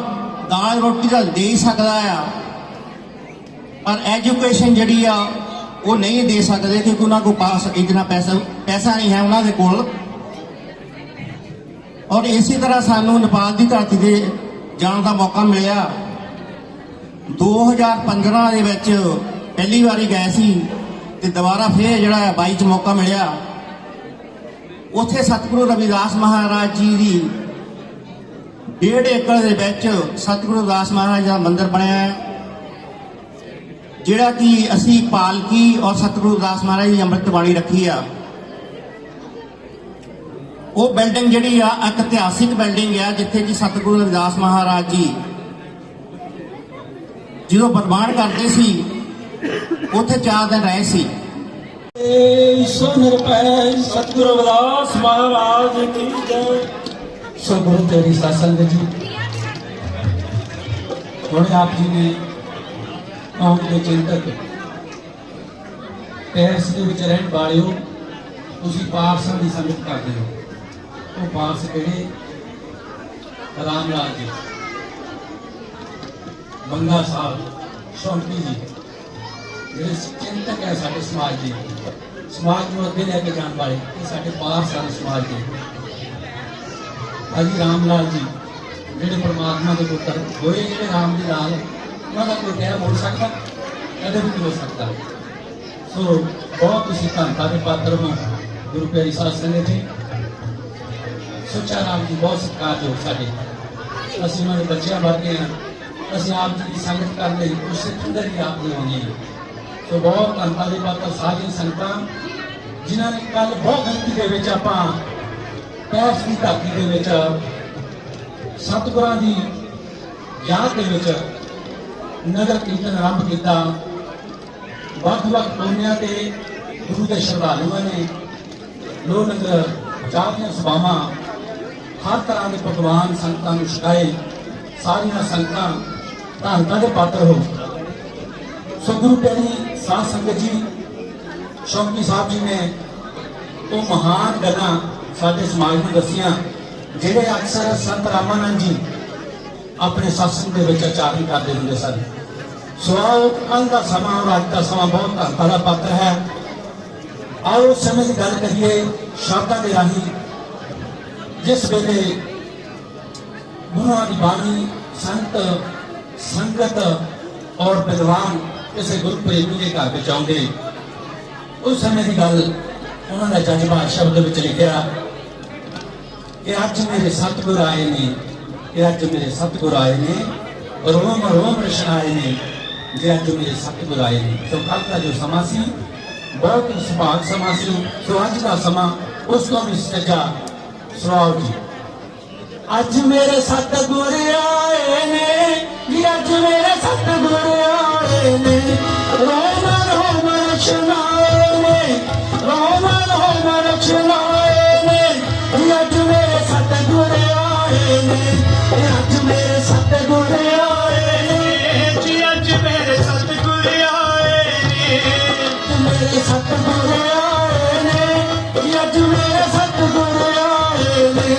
ਦਾਲ ਰੋਟੀ ਤਾਂ ਦੇ ਸਕਦਾ ਆ, ਪਰ ਐਜੂਕੇਸ਼ਨ ਜਿਹੜੀ ਆ ਉਹ ਨਹੀਂ ਦੇ ਸਕਦੇ ਕਿਉਂਕਿ ਉਹਨਾਂ ਕੋਲ ਪਾਸ ਇਤਨਾ ਪੈਸਾ ਨਹੀਂ ਹੈ ਉਹਨਾਂ ਦੇ ਕੋਲ। ਔਰ ਇਸੇ ਤਰ੍ਹਾਂ ਸਾਨੂੰ ਨੇਪਾਲ ਦੀ ਧਰਤੀ ਤੇ ਜਾਣ ਦਾ ਮੌਕਾ ਮਿਲਿਆ। 2015 ਦੇ ਵਿੱਚ ਪਹਿਲੀ ਵਾਰੀ ਗਏ ਸੀ ਤੇ ਦੁਬਾਰਾ ਫੇਰ ਜਿਹੜਾ 22 ਚ ਮੌਕਾ ਮਿਲਿਆ। ਉੱਥੇ ਸਤਿਗੁਰੂ ਰਵਿਦਾਸ ਮਹਾਰਾਜ ਜੀ ਦੀ 1.5 ਏਕੜ ਦੇ ਵਿੱਚ ਸਤਿਗੁਰੂ ਰਵਿਦਾਸ ਮਹਾਰਾਜ ਦਾ ਮੰਦਿਰ ਬਣਿਆ ਹੈ, ਜਿਹੜਾ ਕਿ ਅਸੀਂ ਪਾਲਕੀ ਔਰ ਸਤਿਗੁਰੂ ਰਵਿਦਾਸ ਮਹਾਰਾਜ ਦੀ ਅੰਮ੍ਰਿਤ ਬਾਣੀ ਰੱਖੀ ਆ। ਉਹ ਬਿਲਡਿੰਗ ਜਿਹੜੀ ਆ ਇੱਕ ਇਤਿਹਾਸਿਕ ਬਿਲਡਿੰਗ ਆ, ਜਿੱਥੇ ਕਿ ਸਤਿਗੁਰੂ ਰਵਿਦਾਸ ਮਹਾਰਾਜ ਜੀ ਜਦੋਂ ਪ੍ਰਮਾਣ ਕਰਦੇ ਸੀ ਉੱਥੇ 4 ਦਿਨ ਰਹੇ ਸੀ। सतगुरु रविदास महाराज की जय। सो गुरु तेरी सत्संग जी थोड़े आप जी ने कौम के चिंतक ਪੈਰਸ ਦੇ ਵਿੱਚ ਰਹਿਣ ਵਾਲਿਓ ਤੁਸੀਂ ਪਾਰਸਾਂ ਦੀ ਸੰਗਤ ਕਰਦੇ ਹੋ। ਉਹ ਪਾਰਸ ਕਿਹੜੇ? ਰਾਮ ਲਾਲ ਜੀ, ਬੰਗਾ ਸਾਹਿਬ, ਸ਼ੌਂਕੀ ਜੀ, ਜਿਹੜੇ ਚਿੰਤਕ ਹੈ ਸਾਡੇ ਸਮਾਜ ਦੇ, ਸਮਾਜ ਨੂੰ ਅੱਗੇ ਲੈ ਕੇ ਜਾਣ ਵਾਲੇ, ਇਹ ਸਾਡੇ ਪਾਰਸ ਹਨ ਸਮਾਜ ਦੇ। ਭਾਜੀ ਰਾਮ ਲਾਲ ਜੀ ਜਿਹੜੇ ਪਰਮਾਤਮਾ ਦੇ ਪੁੱਤਰ ਹੋਏ, ਜਿਹੜੇ ਰਾਮ ਦੇ ਲਾਲ, ਉਹਨਾਂ ਦਾ ਕੋਈ ਕਹਿ ਬੋਲ ਸਕਦਾ? ਕਦੇ ਵੀ ਨਹੀਂ ਹੋ ਸਕਦਾ। ਸੋ ਬਹੁਤ ਤੁਸੀਂ ਧੰਨਤਾ ਦੇ ਪਾਤਰ ਹੋ ਗੁਰੂ ਪਿਆਰੀ ਸਾਧ ਸੰਗਤ ਜੀ। ਸੁੱਚਾ ਰਾਮ ਜੀ ਬਹੁਤ ਸਤਿਕਾਰਯੋਗ ਸਾਡੇ, ਅਸੀਂ ਉਹਨਾਂ ਦੇ ਬੱਚਿਆਂ ਵਰਗੇ ਹਾਂ। ਅਸੀਂ ਆਪ ਜੀ ਦੀ ਸੰਗਤ ਕਰਨ ਲਈ ਉਸ ਅੰਦਰ ਹੀ ਆਪ ਦੇ ਆਉਂਦੇ ਹਾਂ। ਸੋ ਬਹੁਤ ਧੰਨਤਾ ਦੇ ਪਾਤਰ ਸਾਰੀਆਂ ਸੰਗਤਾਂ ਜਿਨ੍ਹਾਂ ਨੇ ਕੱਲ ਬਹੁਤ ਗਿਣਤੀ ਦੇ ਵਿੱਚ ਆਪਾਂ ਪੈਰਸ ਦੀ ਧਰਤੀ ਦੇ ਵਿੱਚ ਸਤਿਗੁਰਾਂ ਦੀ ਯਾਦ ਦੇ ਵਿੱਚ ਨਗਰ ਕੀਰਤਨ ਆਰੰਭ ਕੀਤਾ। ਵੱਖ-ਵੱਖ ਕੋਨਿਆਂ ਤੇ ਗੁਰੂ ਦੇ ਸ਼ਰਧਾਲੂਆਂ ਨੇ ਲੋ ਲੰਗਰ ਚਾਹ ਦੀਆਂ ਸਭਾਵਾਂ ਹਰ ਤਰ੍ਹਾਂ ਦੇ ਪਕਵਾਨ ਸੰਗਤਾਂ ਨੂੰ ਛਕਾਏ। ਸਾਰੀਆਂ ਸੰਗਤਾਂ ਧੰਨਤਾ ਦੇ ਪਾਤਰ ਹੋ। ਸੋ ਗੁਰੂ ਪਿਆਰੀ ਸਾਧ ਸੰਗਤ ਜੀ, ਸ਼ੌਂਕੀ ਸਾਹਿਬ ਜੀ ਨੇ ਉਹ ਮਹਾਨ ਗੱਲਾਂ ਸਾਡੇ ਸਮਾਜ ਨੂੰ ਦੱਸੀਆਂ ਜਿਹੜੇ ਅਕਸਰ ਸੰਤ ਰਾਮਾਨੰਦ ਜੀ ਆਪਣੇ ਸਤਸੰਗ ਦੇ ਵਿੱਚ ਉਚਾਰਨ ਕਰਦੇ ਹੁੰਦੇ ਸਨ। ਸੋ ਆਓ ਕੱਲ੍ਹ ਦਾ ਸਮਾਂ ਔਰ ਅੱਜ ਦਾ ਸਮਾਂ ਬਹੁਤ ਧੰਨਤਾ ਦਾ ਪਾਤਰ ਹੈ। ਆਓ ਉਸ ਸਮੇਂ ਦੀ ਗੱਲ ਕਰੀਏ ਸ਼ਬਦਾਂ ਦੇ ਰਾਹੀਂ, ਜਿਸ ਵੇਲੇ ਗੁਰੂਆਂ ਦੀ ਬਾਣੀ, ਸੰਤ, ਸੰਗਤ ਔਰ ਵਿਦਵਾਨ ਕਿਸੇ ਗੁਰੂ ਪ੍ਰੇਮੀ ਦੇ ਘਰ ਵਿੱਚ ਆਉਂਦੇ, ਉਸ ਸਮੇਂ ਦੀ ਗੱਲ ਉਹਨਾਂ ਦਾ ਜਜ਼ਬਾ ਸ਼ਬਦ ਵਿੱਚ ਲਿਖਿਆ ਕਿ ਅੱਜ ਮੇਰੇ ਸਤਿਗੁਰ ਆਏ ਨੇ, ਕਿ ਅੱਜ ਮੇਰੇ ਸਤਿਗੁਰ ਆਏ ਨੇ, ਰੋਮ ਰੋਮ ਰਸ਼ਨ ਆਏ ਨੇ, ਜੇ ਅੱਜ ਮੇਰੇ ਸਤਿਗੁਰ ਆਏ ਨੇ। ਸੋ ਕੱਲ੍ਹ ਦਾ ਜੋ ਸਮਾਂ ਸੀ ਬਹੁਤ ਹੀ ਸੁਭਾਗ ਸਮਾਂ ਸੀ। ਸੋ ਅੱਜ ਦਾ ਸਮਾਂ ਉਸ ਤੋਂ ਵੀ ਸੱਜਾ। ਸੁਣਾਓ ਜੀ। ਅੱਜ ਮੇਰੇ ਸਤਿਗੁਰ ਆਏ ਨੇ ਜੀ, ਅੱਜ ਮੇਰੇ ਸਤਿਗੁਰ ਆਏ ਨੇ, ਰੋਮ ਰੋਮ ਰਸ਼ਨ ਆਏ ਨੇ, ਰੋਮ ਰੋਮ ਰਸ਼ਨ ਆਏ ਨੇ, ਅੱਜ ਮੇਰੇ ਸਤਿਗੁਰ ਆਏ ਨੇ, ਅੱਜ ਮੇਰੇ ਸਤਿਗੁਰ ਆਏ ਨੇ ਜੀ, ਅੱਜ ਮੇਰੇ ਸਤਿਗੁਰ ਆਏ ਨੇ, ਮੇਰੇ ਸਤਿਗੁਰ ਆਏ ਨੇ ਜੀ, ਅੱਜ ਮੇਰੇ ਸਤਿਗੁਰ ਆਏ ਨੇ।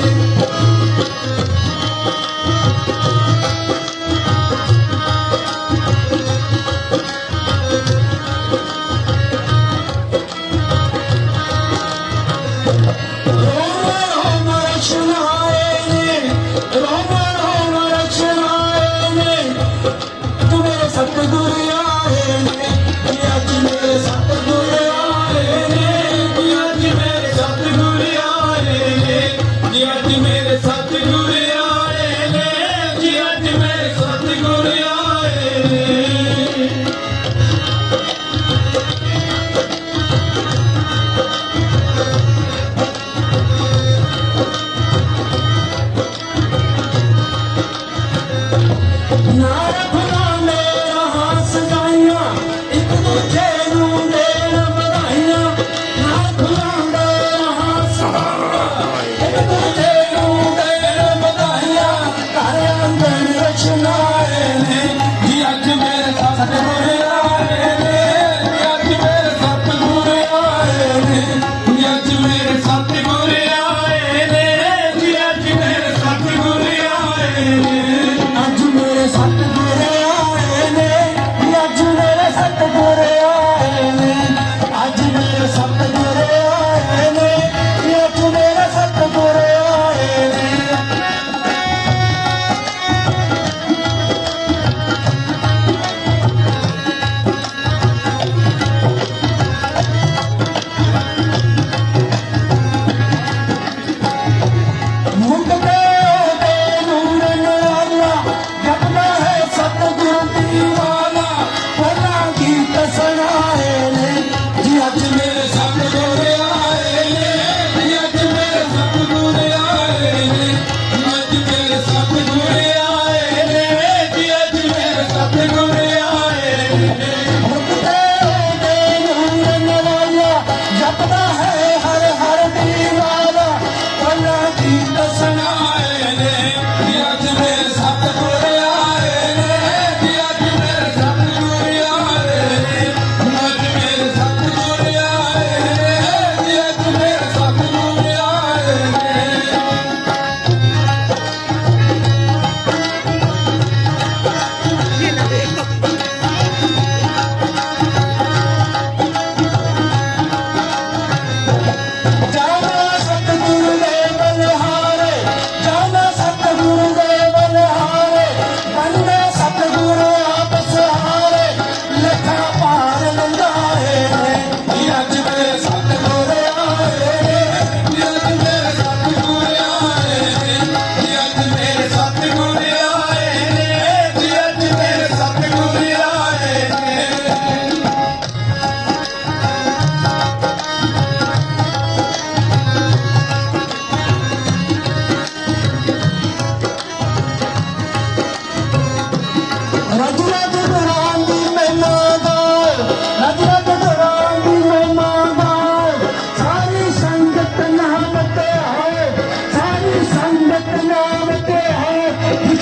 ਅੱਜ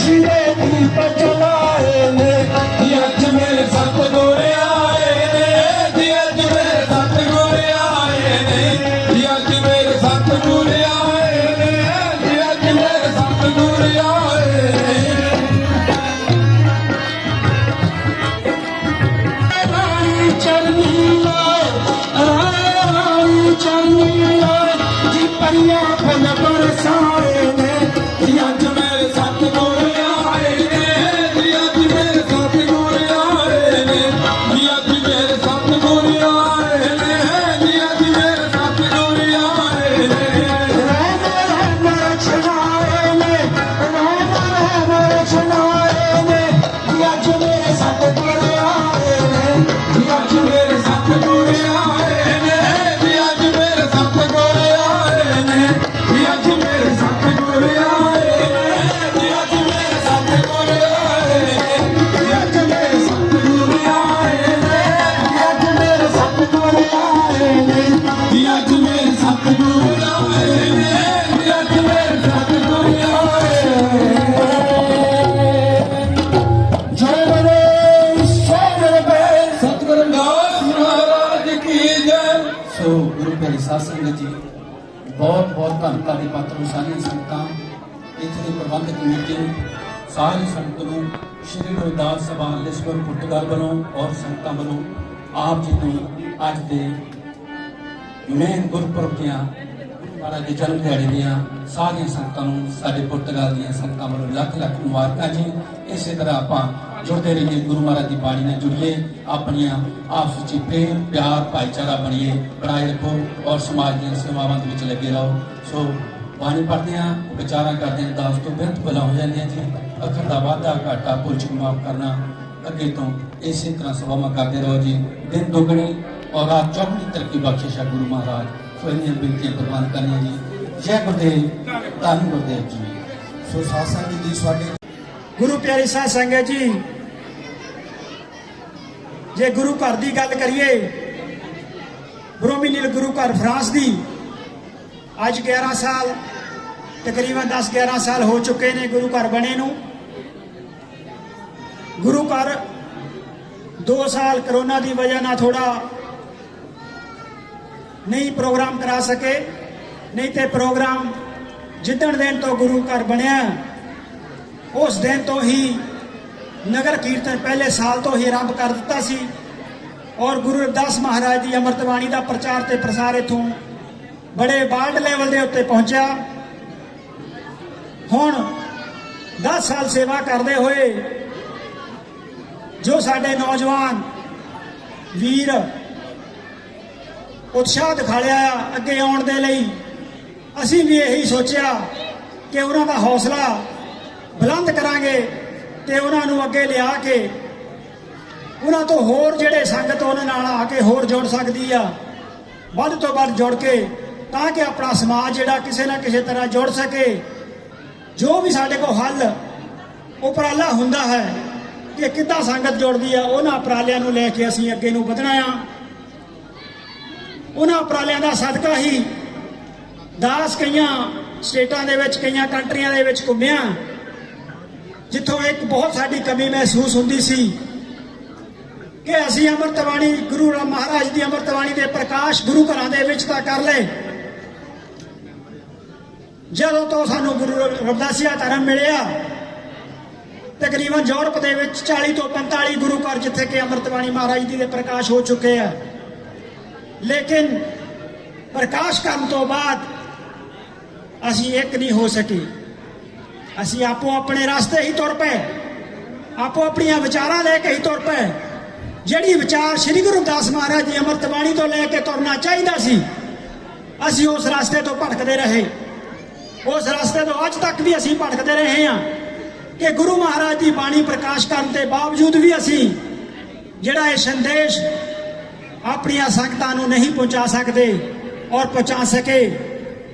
खुशी दे दीप जलाए ने अज मेरे सतगुर आए ने अज मेरे सतगुर आए ने अज मेरे सतगुर आए ने अज मेरे सतगुर आए ने रानी चरनी लाए जी परिया फल बरसाए ने अज मेरे सतगुर आए ने अज मेरे सतगुर आए ने अज मेरे सतगुर आए ने अज मेरे सतगुर आए ने छड़ाए ने छड़ाए ने अज मेरे सतगुर आए ने अज मेरे सतगुर आए ने अज मेरे सतगुर आए ने अज मेरे सतगुर आए ने अज मेरे सतगुर आए ने अज मेरे सतगुर आए ने अज मेरे सतगुर आए ने अज मेरे सतगुर आए ने अज मेरे सतगुर आए सतगुरु दास महाराज की जय। ਸੋ ਗੁਰੂ ਪਿਆਰੀ ਸਾਧ ਸੰਗਤ ਜੀ, ਬਹੁਤ ਬਹੁਤ ਧੰਨਤਾ ਦੇ ਪਾਤਰ ਸਾਰੀਆਂ ਸੰਗਤਾਂ, ਇੱਥੇ ਦੀ ਪ੍ਰਬੰਧਕ ਕਮੇਟੀ ਨੂੰ, ਸਾਰੀ ਸੰਗਤ ਨੂੰ ਸ਼੍ਰੀ ਗੁਰੂ ਰਵਿਦਾਸ ਸਭਾ ਲਿਸਬਨ ਪੁਰਤਗਾਲ ਵੱਲੋਂ ਔਰ ਸੰਗਤਾਂ ਵੱਲੋਂ ਆਪ ਜੀ ਨੂੰ ਅੱਜ ਦੇ ਮੇਨ ਗੁਰਪੁਰਬ ਦੀਆਂ ਮਹਾਰਾਜ ਦੇ ਜਨਮ ਦਿਹਾੜੇ ਦੀਆਂ ਸਾਰੀਆਂ ਸੰਗਤਾਂ ਨੂੰ ਸਾਡੇ ਪੁਰਤਗਾਲ ਦੀਆਂ ਸੰਗਤਾਂ ਵੱਲੋਂ ਲੱਖ ਲੱਖ ਮੁਬਾਰਕਾਂ ਜੀ। ਇਸੇ ਤਰ੍ਹਾਂ ਆਪਾਂ ਜੁੜਦੇ ਰਹੀਏ, ਗੁਰੂ ਮਹਾਰਾਜ ਦੀ ਬਾਣੀ ਨਾਲ ਜੁੜੀਏ, ਆਪਣੀਆਂ ਆਪਸ ਵਿੱਚ ਪ੍ਰੇਮ ਪਿਆਰ ਭਾਈਚਾਰਾ ਬਣੀਏ, ਬਣਾਏ ਰੱਖੋ ਔਰ ਸਮਾਜ ਦੀਆਂ ਸੇਵਾਵਾਂ ਦੇ ਵਿੱਚ ਲੱਗੇ ਰਹੋ। ਸੋ ਬਾਣੀ ਪੜ੍ਹਦੇ ਹਾਂ, ਵਿਚਾਰਾਂ ਕਰਦੇ ਹਾਂ, ਦਾਸ ਤੋਂ ਬਿਰਤ ਭਲਾ ਹੋ ਜਾਂਦੇ ਹਾਂ ਜੀ। ਅੱਖਰ ਦਾ ਵਾਧਾ ਘਾਟਾ ਭੁੱਲ ਚੁੱਕ ਮਾਫ ਕਰਨਾ, ਅੱਗੇ ਤੋਂ ਇਸੇ ਤਰ੍ਹਾਂ ਸੇਵਾਵਾਂ ਕਰਦੇ ਰਹੋ ਜੀ। ਦਿਨ ਦੁਗਣੀ ਔਰ ਰਾਤ ਚੌਗੁਣੀ ਤਰੱਕੀ ਬਖਸ਼ਿਸ਼ ਗੁਰੂ ਮਹਾਰਾਜ। ਸੋ ਇੰਨੀਆਂ ਬੇਨਤੀਆਂ ਪ੍ਰਵਾਨ ਕਰਨੀਆਂ ਜੀ। ਜੈ ਗੁਰਦੇਵ, ਧੰਨ ਗੁਰਦੇਵ ਜੀ। ਸੋ ਸਾਧ ਸੰਗਤ ਜੀ, ਸਾਡੇ ਗੁਰੂ ਪਿਆਰੀ ਸਾਧ ਸੰਗਤ ਜੀ, ਜੇ ਗੁਰੂ ਘਰ ਦੀ ਗੱਲ ਕਰੀਏ, ਬਰੋਮੀਨੀਲ ਗੁਰੂ ਘਰ ਫਰਾਂਸ ਦੀ ਅੱਜ 11 ਸਾਲ ਤਕਰੀਬਨ 10-11 ਸਾਲ ਹੋ ਚੁੱਕੇ ਨੇ ਗੁਰੂ ਘਰ ਬਣੇ ਨੂੰ। ਗੁਰੂ ਘਰ 2 ਸਾਲ ਕਰੋਨਾ ਦੀ ਵਜ੍ਹਾ ਨਾਲ ਥੋੜਾ ਨਹੀਂ ਪ੍ਰੋਗਰਾਮ ਕਰਾ ਸਕੇ, ਨਹੀਂ ਤੇ ਪ੍ਰੋਗਰਾਮ ਜਿੱਦਣ ਦਿਨ ਤੋਂ ਗੁਰੂ ਘਰ ਬਣਿਆ ਉਸ ਦਿਨ ਤੋਂ ਹੀ ਨਗਰ ਕੀਰਤਨ ਪਹਿਲੇ ਸਾਲ ਤੋਂ ਹੀ ਆਰੰਭ ਕਰ ਦਿੱਤਾ ਸੀ ਔਰ ਗੁਰੂ ਰਵਿਦਾਸ ਮਹਾਰਾਜ ਦੀ ਅੰਮ੍ਰਿਤ ਬਾਣੀ ਦਾ ਪ੍ਰਚਾਰ ਤੇ ਪ੍ਰਸਾਰ ਇਥੋਂ ਬੜੇ ਵਰਲਡ ਲੈਵਲ ਦੇ ਉੱਤੇ ਪਹੁੰਚਿਆ। ਹੁਣ 10 ਸਾਲ ਸੇਵਾ ਕਰਦੇ ਹੋਏ ਜੋ ਸਾਡੇ ਨੌਜਵਾਨ ਵੀਰ ਉਤਸ਼ਾਹ ਦਿਖਾਇਆ ਅੱਗੇ ਆਉਣ ਦੇ ਲਈ, ਅਸੀਂ ਵੀ ਇਹੀ ਸੋਚਿਆ ਕਿ ਉਹਨਾਂ ਦਾ ਹੌਸਲਾ ਬੁਲੰਦ ਕਰਾਂਗੇ ਤੇ ਉਹਨਾਂ ਨੂੰ ਅੱਗੇ ਲਿਆ ਕੇ ਉਹਨਾਂ ਤੋਂ ਹੋਰ ਜਿਹੜੇ ਸੰਗਤ ਉਹਨਾਂ ਨਾਲ ਆ ਕੇ ਹੋਰ ਜੁੜ ਸਕਦੀ ਆ, ਵੱਧ ਤੋਂ ਵੱਧ ਜੁੜ ਕੇ, ਤਾਂ ਕਿ ਆਪਣਾ ਸਮਾਜ ਜਿਹੜਾ ਕਿਸੇ ਨਾ ਕਿਸੇ ਤਰ੍ਹਾਂ ਜੁੜ ਸਕੇ। ਜੋ ਵੀ ਸਾਡੇ ਕੋਲ ਹੱਲ ਉਪਰਾਲਾ ਹੁੰਦਾ ਹੈ ਕਿ ਕਿੱਦਾਂ ਸੰਗਤ ਜੁੜਦੀ ਆ, ਉਹਨਾਂ ਉਪਰਾਲਿਆਂ ਨੂੰ ਲੈ ਕੇ ਅਸੀਂ ਅੱਗੇ ਨੂੰ ਵਧਣਾ ਆ। ਉਹਨਾਂ ਉਪਰਾਲਿਆਂ ਦਾ ਸਦਕਾ ਹੀ ਦਾਸ ਕਈਆਂ ਸਟੇਟਾਂ ਦੇ ਵਿੱਚ, ਕਈਆਂ ਕੰਟਰੀਆਂ ਦੇ ਵਿੱਚ ਘੁੰਮਿਆ, ਜਿੱਥੋਂ ਇੱਕ ਬਹੁਤ ਸਾਡੀ ਕਮੀ ਮਹਿਸੂਸ ਹੁੰਦੀ ਸੀ ਕਿ ਅਸੀਂ ਅੰਮ੍ਰਿਤ ਬਾਣੀ, ਗੁਰੂ ਰਾਮ ਮਹਾਰਾਜ ਦੀ ਅੰਮ੍ਰਿਤ ਬਾਣੀ ਦੇ ਪ੍ਰਕਾਸ਼ ਗੁਰੂ ਘਰਾਂ ਦੇ ਵਿੱਚ ਤਾਂ ਕਰ ਲਏ, ਜਦੋਂ ਤੋਂ ਸਾਨੂੰ ਗੁਰੂ ਰਵਿਦਾਸੀਆ ਧਰਮ ਮਿਲਿਆ, ਤਕਰੀਬਨ ਯੂਰਪ ਦੇ ਵਿੱਚ 40 ਤੋਂ 45 ਗੁਰੂ ਘਰ ਜਿੱਥੇ ਕਿ ਅੰਮ੍ਰਿਤ ਬਾਣੀ ਮਹਾਰਾਜ ਦੀ ਦੇ ਪ੍ਰਕਾਸ਼ ਹੋ ਚੁੱਕੇ ਆ। ਲੇਕਿਨ ਪ੍ਰਕਾਸ਼ ਕਰਨ ਤੋਂ ਬਾਅਦ ਅਸੀਂ ਇੱਕ ਨਹੀਂ ਹੋ ਸਕੇ। ਅਸੀਂ ਆਪੋ ਆਪਣੇ ਰਸਤੇ ਹੀ ਤੁਰ ਪਏ, ਆਪੋ ਆਪਣੀਆਂ ਵਿਚਾਰਾਂ ਲੈ ਕੇ ਹੀ ਤੁਰ ਪਏ। ਜਿਹੜੀ ਵਿਚਾਰ ਸ੍ਰੀ ਗੁਰੂ ਰਵਿਦਾਸ ਮਹਾਰਾਜ ਦੀ ਅੰਮ੍ਰਿਤ ਬਾਣੀ ਤੋਂ ਲੈ ਕੇ ਤੁਰਨਾ ਚਾਹੀਦਾ ਸੀ, ਅਸੀਂ ਉਸ ਰਸਤੇ ਤੋਂ ਭਟਕਦੇ ਰਹੇ। ਉਸ ਰਸਤੇ ਤੋਂ ਅੱਜ ਤੱਕ ਵੀ ਅਸੀਂ ਭਟਕਦੇ ਰਹੇ ਹਾਂ ਕਿ ਗੁਰੂ ਮਹਾਰਾਜ ਦੀ ਬਾਣੀ ਪ੍ਰਕਾਸ਼ ਕਰਨ ਦੇ ਬਾਵਜੂਦ ਵੀ ਅਸੀਂ ਜਿਹੜਾ ਇਹ ਸੰਦੇਸ਼ ਆਪਣੀਆਂ ਸੰਗਤਾਂ ਨੂੰ ਨਹੀਂ ਪਹੁੰਚਾ ਸਕਦੇ ਔਰ ਪਹੁੰਚਾ ਸਕੇ।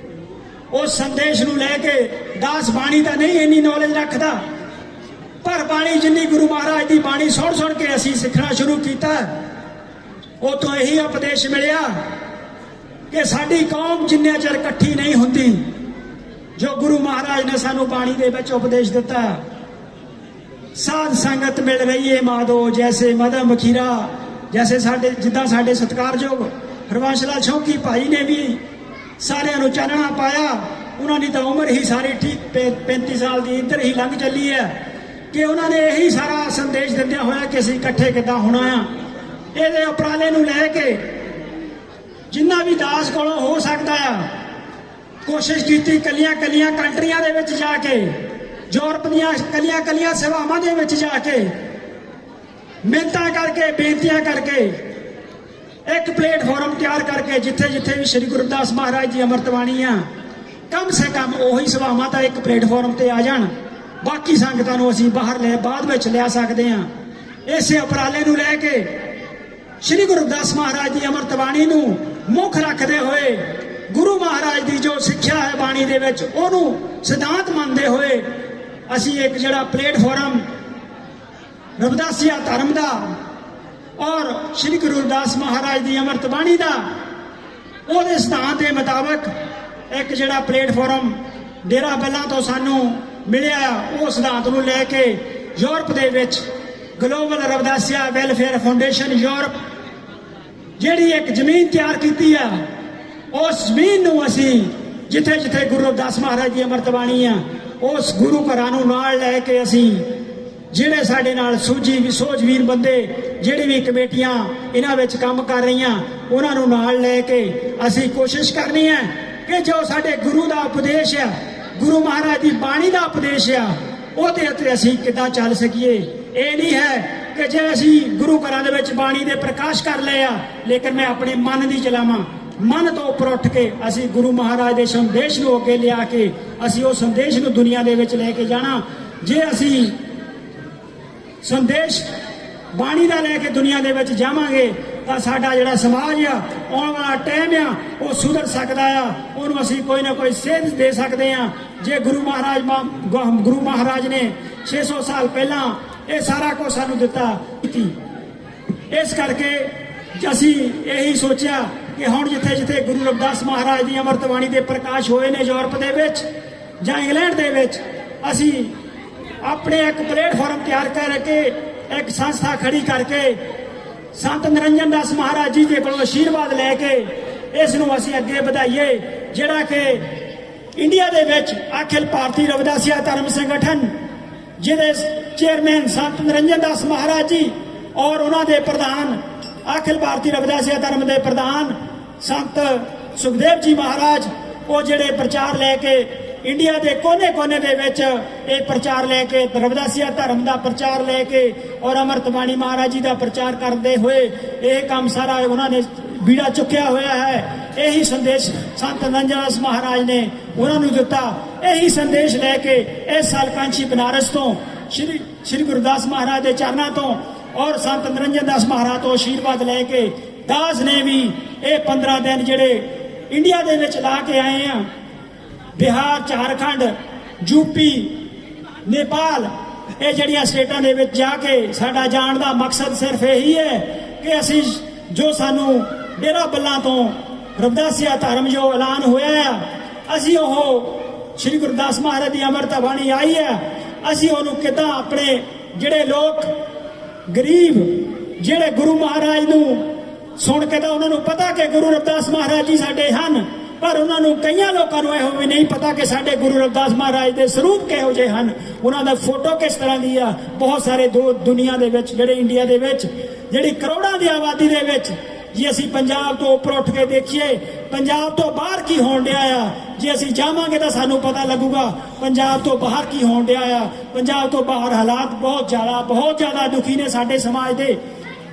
ਉਸ ਸੰਦੇਸ਼ ਨੂੰ ਲੈ ਕੇ ਦਾਸ ਬਾਣੀ ਤਾਂ ਨਹੀਂ ਇੰਨੀ ਨੌਲੇਜ ਰੱਖਦਾ, ਪਰ ਬਾਣੀ ਜਿੰਨੀ ਗੁਰੂ ਮਹਾਰਾਜ ਦੀ ਬਾਣੀ ਸੁਣ ਕੇ ਅਸੀਂ ਸਿੱਖਣਾ ਸ਼ੁਰੂ ਕੀਤਾ, ਉਹ ਤੋਂ ਇਹੀ ਉਪਦੇਸ਼ ਮਿਲਿਆ ਕਿ ਸਾਡੀ ਕੌਮ ਜਿੰਨੇ ਚਿਰ ਇਕੱਠੀ ਨਹੀਂ ਹੁੰਦੀ, ਜੋ ਗੁਰੂ ਮਹਾਰਾਜ ਨੇ ਸਾਨੂੰ ਬਾਣੀ ਦੇ ਵਿੱਚ ਉਪਦੇਸ਼ ਦਿੱਤਾ, ਸਾਧ ਸੰਗਤ ਮਿਲ ਰਹੀ ਏ ਮਾਧੋ ਜੈਸੇ ਮਦਮ ਮਖੀਰਾ। ਜੈਸੇ ਸਾਡੇ ਜਿੱਦਾਂ ਸਾਡੇ ਸਤਿਕਾਰਯੋਗ ਹਰਬੰਸ ਲਾਲ ਸ਼ੌਂਕੀ ਭਾਈ ਨੇ ਵੀ ਸਾਰਿਆਂ ਨੂੰ ਚਾਨਣਾ ਪਾਇਆ। ਉਹਨਾਂ ਦੀ ਤਾਂ ਉਮਰ ਹੀ ਸਾਰੀ ਠੀਕ 35 ਸਾਲ ਦੀ ਇੱਧਰ ਹੀ ਲੰਘ ਚੱਲੀ ਹੈ ਕਿ ਉਹਨਾਂ ਨੇ ਇਹੀ ਸਾਰਾ ਸੰਦੇਸ਼ ਦਿੰਦਿਆਂ ਹੋਇਆ ਕਿ ਅਸੀਂ ਇਕੱਠੇ ਕਿੱਦਾਂ ਹੋਣਾ ਆ। ਇਹਦੇ ਉਪਰਾਲੇ ਨੂੰ ਲੈ ਕੇ ਜਿੰਨਾ ਵੀ ਦਾਸ ਕੋਲੋਂ ਹੋ ਸਕਦਾ ਆ ਕੋਸ਼ਿਸ਼ ਕੀਤੀ ਕੱਲੀਆਂ ਕੰਟਰੀਆਂ ਦੇ ਵਿੱਚ ਜਾ ਕੇ, ਯੂਰਪ ਦੀਆਂ ਕੱਲੀਆਂ ਸਭਾਵਾਂ ਦੇ ਵਿੱਚ ਜਾ ਕੇ ਮਿਹਨਤਾਂ ਕਰਕੇ, ਬੇਨਤੀਆਂ ਕਰਕੇ ਇੱਕ ਪਲੇਟਫਾਰਮ ਤਿਆਰ ਕਰਕੇ ਜਿੱਥੇ ਵੀ ਸ੍ਰੀ ਗੁਰੂ ਰਵਿਦਾਸ ਮਹਾਰਾਜ ਦੀ ਅੰਮ੍ਰਿਤ ਬਾਣੀ ਆ, ਕਮ ਸੇ ਕਮ ਉਹੀ ਸਭਾਵਾਂ ਤਾਂ ਇੱਕ ਪਲੇਟਫਾਰਮ ਤੇ ਆ ਜਾਣ। ਬਾਕੀ ਸੰਗਤਾਂ ਨੂੰ ਅਸੀਂ ਬਾਅਦ ਵਿੱਚ ਲਿਆ ਸਕਦੇ ਹਾਂ। ਇਸੇ ਉਪਰਾਲੇ ਨੂੰ ਲੈ ਕੇ ਸ੍ਰੀ ਗੁਰੂ ਰਵਿਦਾਸ ਮਹਾਰਾਜ ਦੀ ਅੰਮ੍ਰਿਤ ਬਾਣੀ ਨੂੰ ਮੁੱਖ ਰੱਖਦੇ ਹੋਏ, ਗੁਰੂ ਮਹਾਰਾਜ ਦੀ ਜੋ ਸਿੱਖਿਆ ਹੈ ਬਾਣੀ ਦੇ ਵਿੱਚ ਉਹਨੂੰ ਸਿਧਾਂਤ ਮੰਨਦੇ ਹੋਏ ਅਸੀਂ ਇੱਕ ਜਿਹੜਾ ਪਲੇਟਫਾਰਮ ਰਵਿਦਾਸੀਆ ਧਰਮ ਦਾ ਔਰ ਸ੍ਰੀ ਗੁਰੂ ਰਵਿਦਾਸ ਮਹਾਰਾਜ ਦੀ ਅੰਮ੍ਰਿਤ ਬਾਣੀ ਦਾ ਉਹਦੇ ਸਿਧਾਂਤ ਦੇ ਮੁਤਾਬਕ ਇੱਕ ਜਿਹੜਾ ਪਲੇਟਫਾਰਮ ਡੇਰਾ ਬੱਲਾ ਤੋਂ ਸਾਨੂੰ ਮਿਲਿਆ, ਉਹ ਸਿਧਾਂਤ ਨੂੰ ਲੈ ਕੇ ਯੂਰਪ ਦੇ ਵਿੱਚ global Ravidassia welfare foundation Europe ਜਿਹੜੀ ਇੱਕ ਜ਼ਮੀਨ ਤਿਆਰ ਕੀਤੀ ਆ, ਉਸ ਜ਼ਮੀਨ ਨੂੰ ਅਸੀਂ ਜਿੱਥੇ ਗੁਰੂ ਰਵਿਦਾਸ ਮਹਾਰਾਜ ਦੀ ਅੰਮ੍ਰਿਤ ਬਾਣੀ ਆ ਉਸ ਗੁਰੂ ਘਰਾਂ ਨੂੰ ਨਾਲ ਲੈ ਕੇ ਅਸੀਂ ਜਿਹੜੇ ਸਾਡੇ ਨਾਲ ਸੋਝਵੀਰ ਬੰਦੇ ਜਿਹੜੀ ਵੀ ਕਮੇਟੀਆਂ ਇਹਨਾਂ ਵਿੱਚ ਕੰਮ ਕਰ ਰਹੀਆਂ ਉਹਨਾਂ ਨੂੰ ਨਾਲ ਲੈ ਕੇ ਅਸੀਂ ਕੋਸ਼ਿਸ਼ ਕਰਨੀ ਹੈ ਕਿ ਜੋ ਸਾਡੇ ਗੁਰੂ ਦਾ ਉਪਦੇਸ਼ ਆ, ਗੁਰੂ ਮਹਾਰਾਜ ਦੀ ਬਾਣੀ ਦਾ ਉਪਦੇਸ਼ ਆ, ਉਹਦੇ ਉੱਤੇ ਅਸੀਂ ਕਿੱਦਾਂ ਚੱਲ ਸਕੀਏ। ਇਹ ਨਹੀਂ ਹੈ ਕਿ ਜੇ ਅਸੀਂ ਗੁਰੂ ਘਰਾਂ ਦੇ ਵਿੱਚ ਬਾਣੀ ਦੇ ਪ੍ਰਕਾਸ਼ ਕਰ ਲਏ ਆ ਲੇਕਿਨ ਮੈਂ ਆਪਣੇ ਮਨ ਦੀ ਚਲਾਵਾਂ। ਮਨ ਤੋਂ ਉੱਪਰ ਉੱਠ ਕੇ ਅਸੀਂ ਗੁਰੂ ਮਹਾਰਾਜ ਦੇ ਸੰਦੇਸ਼ ਨੂੰ ਅੱਗੇ ਲਿਆ ਕੇ ਅਸੀਂ ਉਹ ਸੰਦੇਸ਼ ਨੂੰ ਦੁਨੀਆ ਦੇ ਵਿੱਚ ਲੈ ਕੇ ਜਾਣਾ। ਜੇ ਅਸੀਂ ਸੰਦੇਸ਼ ਬਾਣੀ ਦਾ ਲੈ ਕੇ ਦੁਨੀਆ ਦੇ ਵਿੱਚ ਜਾਵਾਂਗੇ ਤਾਂ ਸਾਡਾ ਜਿਹੜਾ ਸਮਾਜ ਆ, ਆਉਣ ਵਾਲਾ ਟਾਈਮ ਆ, ਉਹ ਸੁਧਰ ਸਕਦਾ ਆ। ਉਹਨੂੰ ਅਸੀਂ ਕੋਈ ਨਾ ਕੋਈ ਸੇਧ ਦੇ ਸਕਦੇ ਆ। ਜੇ ਗੁਰੂ ਮਹਾਰਾਜ ਨੇ 600 ਸਾਲ ਪਹਿਲਾਂ ਇਹ ਸਾਰਾ ਕੁਝ ਸਾਨੂੰ ਦਿੱਤਾ। ਇਸ ਕਰਕੇ ਅਸੀਂ ਇਹੀ ਸੋਚਿਆ ਕਿ ਹੁਣ ਜਿੱਥੇ ਗੁਰੂ ਰਵਿਦਾਸ ਮਹਾਰਾਜ ਦੀ ਅੰਮ੍ਰਿਤ ਬਾਣੀ ਦੇ ਪ੍ਰਕਾਸ਼ ਹੋਏ ਨੇ ਯੂਰਪ ਦੇ ਵਿੱਚ ਜਾਂ ਇੰਗਲੈਂਡ ਦੇ ਵਿੱਚ, ਅਸੀਂ ਆਪਣੇ ਇੱਕ ਪਲੇਟਫਾਰਮ ਤਿਆਰ ਕਰਕੇ ਇੱਕ ਸੰਸਥਾ ਖੜੀ ਕਰਕੇ ਸੰਤ ਨਿਰੰਜਨ ਦਾਸ ਮਹਾਰਾਜ ਜੀ ਦੇ ਕੋਲੋਂ ਆਸ਼ੀਰਵਾਦ ਲੈ ਕੇ ਇਸ ਨੂੰ ਅਸੀਂ ਅੱਗੇ ਵਧਾਈਏ, ਜਿਹੜਾ ਕਿ ਇੰਡੀਆ ਦੇ ਵਿੱਚ ਅਖਿਲ ਭਾਰਤੀ ਰਵਿਦਾਸੀਆ ਧਰਮ ਸੰਗਠਨ ਜਿਹਦੇ ਚੇਅਰਮੈਨ ਸੰਤ ਨਿਰੰਜਨ ਦਾਸ ਮਹਾਰਾਜ ਜੀ ਔਰ ਉਹਨਾਂ ਦੇ ਪ੍ਰਧਾਨ ਅਖਿਲ ਭਾਰਤੀ ਰਵਿਦਾਸੀਆ ਧਰਮ ਦੇ ਪ੍ਰਧਾਨ ਸੰਤ ਸੁਖਦੇਵ ਜੀ ਮਹਾਰਾਜ, ਉਹ ਜਿਹੜੇ ਪ੍ਰਚਾਰ ਲੈ ਕੇ ਇੰਡੀਆ ਦੇ ਕੋਨੇ ਦੇ ਵਿੱਚ ਇਹ ਪ੍ਰਚਾਰ ਲੈ ਕੇ ਰਵਿਦਾਸੀਆ ਧਰਮ ਦਾ ਪ੍ਰਚਾਰ ਲੈ ਕੇ ਔਰ ਅੰਮ੍ਰਿਤ ਬਾਣੀ ਮਹਾਰਾਜ ਜੀ ਦਾ ਪ੍ਰਚਾਰ ਕਰਦੇ ਹੋਏ ਇਹ ਕੰਮ ਸਾਰਾ ਉਹਨਾਂ ਨੇ ਬੀੜਾ ਚੁੱਕਿਆ ਹੋਇਆ ਹੈ। ਇਹੀ ਸੰਦੇਸ਼ ਸੰਤ ਨਿਰੰਜਨ ਦਾਸ ਮਹਾਰਾਜ ਨੇ ਉਹਨਾਂ ਨੂੰ ਦਿੱਤਾ। ਇਹੀ ਸੰਦੇਸ਼ ਲੈ ਕੇ ਇਸ ਸਾਲ ਕਾਂਚੀ ਬਨਾਰਸ ਤੋਂ ਸ਼੍ਰੀ ਗੁਰਦਾਸ ਮਹਾਰਾਜ ਦੇ ਚਰਨਾਂ ਤੋਂ ਔਰ ਸੰਤ ਨਿਰੰਜਨ ਦਾਸ ਮਹਾਰਾਜ ਤੋਂ ਆਸ਼ੀਰਵਾਦ ਲੈ ਕੇ ਦਾਸ ਨੇ ਵੀ ਇਹ 15 ਦਿਨ ਜਿਹੜੇ ਇੰਡੀਆ ਦੇ ਵਿੱਚ ਲਾ ਕੇ ਆਏ ਆ, ਬਿਹਾਰ, ਝਾਰਖੰਡ, ਯੂਪੀ, ਨੇਪਾਲ, ਇਹ ਜਿਹੜੀਆਂ ਸਟੇਟਾਂ ਦੇ ਵਿੱਚ ਜਾ ਕੇ ਸਾਡਾ ਜਾਣ ਦਾ ਮਕਸਦ ਸਿਰਫ ਇਹੀ ਹੈ ਕਿ ਅਸੀਂ ਜੋ ਸਾਨੂੰ ਡੇਰਾ ਬੱਲਾ ਤੋਂ ਰਵਿਦਾਸੀਆ ਧਰਮ ਜੋ ਐਲਾਨ ਹੋਇਆ ਆ, ਅਸੀਂ ਉਹ ਸ੍ਰੀ ਗੁਰਦਾਸ ਮਹਾਰਾਜ ਦੀ ਅੰਮ੍ਰਿਤ ਬਾਣੀ ਆਈ ਹੈ, ਅਸੀਂ ਉਹਨੂੰ ਕਿੱਦਾਂ ਆਪਣੇ ਜਿਹੜੇ ਲੋਕ ਗਰੀਬ ਜਿਹੜੇ ਗੁਰੂ ਮਹਾਰਾਜ ਨੂੰ ਸੁਣ ਕੇ ਤਾਂ ਉਹਨਾਂ ਨੂੰ ਪਤਾ ਕਿ ਗੁਰੂ ਰਵਿਦਾਸ ਮਹਾਰਾਜ ਜੀ ਸਾਡੇ ਹਨ, ਪਰ ਉਹਨਾਂ ਨੂੰ ਕਈਆਂ ਲੋਕਾਂ ਨੂੰ ਇਹੋ ਵੀ ਨਹੀਂ ਪਤਾ ਕਿ ਸਾਡੇ ਗੁਰੂ ਰਵਿਦਾਸ ਮਹਾਰਾਜ ਦੇ ਸਰੂਪ ਕਿਹੋ ਜਿਹੇ ਹਨ, ਉਹਨਾਂ ਦਾ ਫੋਟੋ ਕਿਸ ਤਰ੍ਹਾਂ ਦੀ ਆ। ਬਹੁਤ ਸਾਰੇ ਦੁਨੀਆ ਦੇ ਵਿੱਚ ਜਿਹੜੇ ਇੰਡੀਆ ਦੇ ਵਿੱਚ ਜਿਹੜੀ ਕਰੋੜਾਂ ਦੀ ਆਬਾਦੀ ਦੇ ਵਿੱਚ ਜੇ ਅਸੀਂ ਪੰਜਾਬ ਤੋਂ ਉੱਪਰ ਉੱਠ ਕੇ ਦੇਖੀਏ ਪੰਜਾਬ ਤੋਂ ਬਾਹਰ ਕੀ ਹੋਣ ਡਿਆ ਆ, ਜੇ ਅਸੀਂ ਜਾਵਾਂਗੇ ਤਾਂ ਸਾਨੂੰ ਪਤਾ ਲੱਗੂਗਾ ਪੰਜਾਬ ਤੋਂ ਬਾਹਰ ਕੀ ਹੋਣ ਡਿਆ ਆ। ਪੰਜਾਬ ਤੋਂ ਬਾਹਰ ਹਾਲਾਤ ਬਹੁਤ ਜ਼ਿਆਦਾ ਦੁਖੀ ਨੇ ਸਾਡੇ ਸਮਾਜ ਦੇ,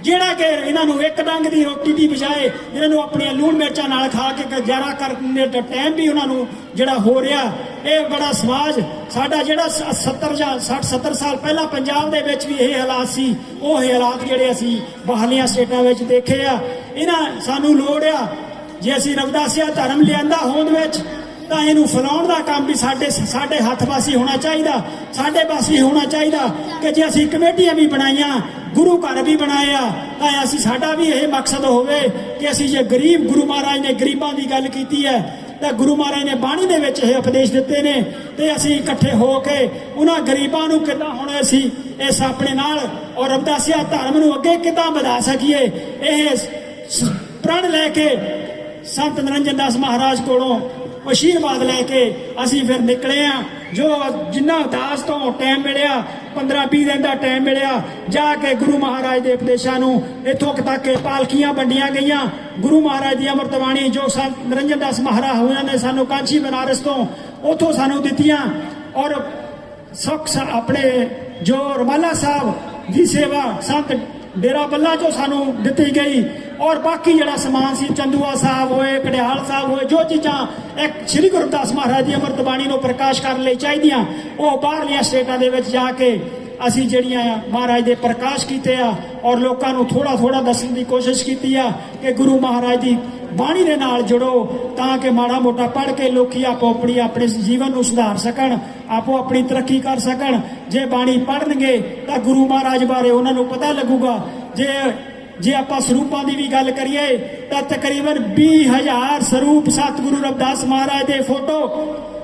ਜਿਹੜਾ ਕਿ ਇਹਨਾਂ ਨੂੰ ਇੱਕ ਡੰਗ ਦੀ ਰੋਟੀ ਦੀ ਬਜਾਏ ਇਹਨਾਂ ਨੂੰ ਆਪਣੀਆਂ ਲੂਣ ਮਿਰਚਾਂ ਨਾਲ ਖਾ ਕੇ ਗੁਜ਼ਾਰਾ ਕਰਨ ਦੇ ਟਾਈਮ ਵੀ ਉਹਨਾਂ ਨੂੰ ਜਿਹੜਾ ਹੋ ਰਿਹਾ। ਇਹ ਬੜਾ ਸਮਾਜ ਸਾਡਾ ਜਿਹੜਾ 70 ਸਾਲ ਪਹਿਲਾਂ ਪੰਜਾਬ ਦੇ ਵਿੱਚ ਵੀ ਇਹ ਹਾਲਾਤ ਸੀ, ਉਹ ਹਾਲਾਤ ਜਿਹੜੇ ਅਸੀਂ ਬਾਹਰਲੀਆਂ ਸਟੇਟਾਂ ਵਿੱਚ ਦੇਖੇ ਆ। ਇਹਨਾਂ ਸਾਨੂੰ ਲੋੜ ਆ ਜੇ ਅਸੀਂ ਰਵਿਦਾਸੀਆ ਧਰਮ ਲਿਆਂਦਾ ਹੋਂਦ ਵਿੱਚ ਤਾਂ ਇਹਨੂੰ ਫੈਲਾਉਣ ਦਾ ਕੰਮ ਵੀ ਸਾਡੇ ਹੱਥ ਵਾਸੀ ਹੋਣਾ ਚਾਹੀਦਾ, ਸਾਡੇ ਵਾਸੀ ਹੋਣਾ ਚਾਹੀਦਾ ਕਿ ਜੇ ਅਸੀਂ ਕਮੇਟੀਆਂ ਵੀ ਬਣਾਈਆਂ, ਗੁਰੂ ਘਰ ਵੀ ਬਣਾਏ ਆ, ਤਾਂ ਅਸੀਂ ਸਾਡਾ ਵੀ ਇਹ ਮਕਸਦ ਹੋਵੇ ਕਿ ਅਸੀਂ ਜੇ ਗਰੀਬ ਗੁਰੂ ਮਹਾਰਾਜ ਨੇ ਗਰੀਬਾਂ ਦੀ ਗੱਲ ਕੀਤੀ ਹੈ ਤਾਂ ਗੁਰੂ ਮਹਾਰਾਜ ਨੇ ਬਾਣੀ ਦੇ ਵਿੱਚ ਇਹ ਉਪਦੇਸ਼ ਦਿੱਤੇ ਨੇ ਤੇ ਅਸੀਂ ਇਕੱਠੇ ਹੋ ਕੇ ਉਹਨਾਂ ਗਰੀਬਾਂ ਨੂੰ ਕਿੱਦਾਂ ਹੁਣ ਅਸੀਂ ਇਸ ਆਪਣੇ ਨਾਲ ਔਰ ਰਵਿਦਾਸੀਆ ਧਰਮ ਨੂੰ ਅੱਗੇ ਕਿੱਦਾਂ ਵਧਾ ਸਕੀਏ, ਇਹ ਪ੍ਰਣ ਲੈ ਕੇ ਸੰਤ ਨਿਰੰਜਨ ਦਾਸ ਮਹਾਰਾਜ ਕੋਲੋਂ ਆਸ਼ੀਰਵਾਦ ਲੈ ਕੇ ਅਸੀਂ ਫਿਰ ਨਿਕਲੇ ਆ। ਜੋ ਜਿੰਨਾ ਦਾਸ ਤੋਂ ਟਾਈਮ ਮਿਲਿਆ 15-20 ਦਿਨ ਦਾ ਟਾਈਮ ਮਿਲਿਆ, ਜਾ ਕੇ ਗੁਰੂ ਮਹਾਰਾਜ ਦੇ ਉਪਦੇਸ਼ਾਂ ਨੂੰ ਇੱਥੋਂ ਤੱਕ ਪਾਲਕੀਆਂ ਵੰਡੀਆਂ ਗਈਆਂ। ਗੁਰੂ ਮਹਾਰਾਜ ਦੀ ਅੰਮ੍ਰਿਤ ਬਾਣੀ ਜੋ ਸੰਤ ਨਿਰੰਜਨ ਦਾਸ ਮਹਾਰਾਜ ਹੋਇਆ ਨੇ ਸਾਨੂੰ ਕਾਂਚੀ ਬਨਾਰਸ ਤੋਂ ਉੱਥੋਂ ਸਾਨੂੰ ਦਿੱਤੀਆਂ, ਔਰ ਸੁਖ ਆਪਣੇ ਜੋ ਰਮਾਲਾ ਸਾਹਿਬ ਦੀ ਸੇਵਾ ਸੰਤ ਡੇਰਾ ਬੱਲਾ ਚੋਂ ਸਾਨੂੰ ਦਿੱਤੀ ਗਈ, ਔਰ ਬਾਕੀ ਜਿਹੜਾ ਸਮਾਨ ਸੀ ਚੰਦੂਆ ਸਾਹਿਬ ਹੋਏ, ਕੜਿਆਲ ਸਾਹਿਬ ਹੋਏ, ਜੋ ਚੀਜ਼ਾਂ ਇੱਕ ਸ੍ਰੀ ਗੁਰੂ ਰਵਿਦਾਸ ਮਹਾਰਾਜ ਦੀ ਅੰਮ੍ਰਿਤ ਬਾਣੀ ਨੂੰ ਪ੍ਰਕਾਸ਼ ਕਰਨ ਲਈ ਚਾਹੀਦੀਆਂ, ਉਹ ਬਾਹਰਲੀਆਂ ਸਟੇਟਾਂ ਦੇ ਵਿੱਚ ਜਾ ਕੇ ਅਸੀਂ ਜਿਹੜੀਆਂ ਮਹਾਰਾਜ ਦੇ ਪ੍ਰਕਾਸ਼ ਕੀਤੇ ਆ, ਔਰ ਲੋਕਾਂ ਨੂੰ ਥੋੜਾ ਥੋੜਾ ਦੱਸਣ ਦੀ ਕੋਸ਼ਿਸ਼ ਕੀਤੀ ਆ ਕਿ ਗੁਰੂ ਮਹਾਰਾਜ ਦੀ ਬਾਣੀ ਦੇ ਨਾਲ ਜੁੜੋ, ਤਾਂ ਕਿ ਮਾੜਾ ਮੋਟਾ ਪੜ੍ਹ ਕੇ ਲੋਕੀ ਆਪਣੇ ਜੀਵਨ ਨੂੰ ਸੁਧਾਰ ਸਕਣ, ਆਪੋ ਆਪਣੀ ਤਰੱਕੀ ਕਰ ਸਕਣ। ਜੇ ਬਾਣੀ ਪੜ੍ਹਨਗੇ ਤਾਂ ਗੁਰੂ ਮਹਾਰਾਜ ਬਾਰੇ ਉਹਨਾਂ ਨੂੰ ਪਤਾ ਲੱਗੂਗਾ। ਜੇ ਆਪਾਂ ਸਰੂਪਾਂ ਦੀ ਵੀ ਗੱਲ ਕਰੀਏ ਤਾਂ ਤਕਰੀਬਨ 20,000 ਸਰੂਪ ਸਤਿਗੁਰੂ ਰਵਿਦਾਸ ਮਹਾਰਾਜ ਦੇ ਫੋਟੋ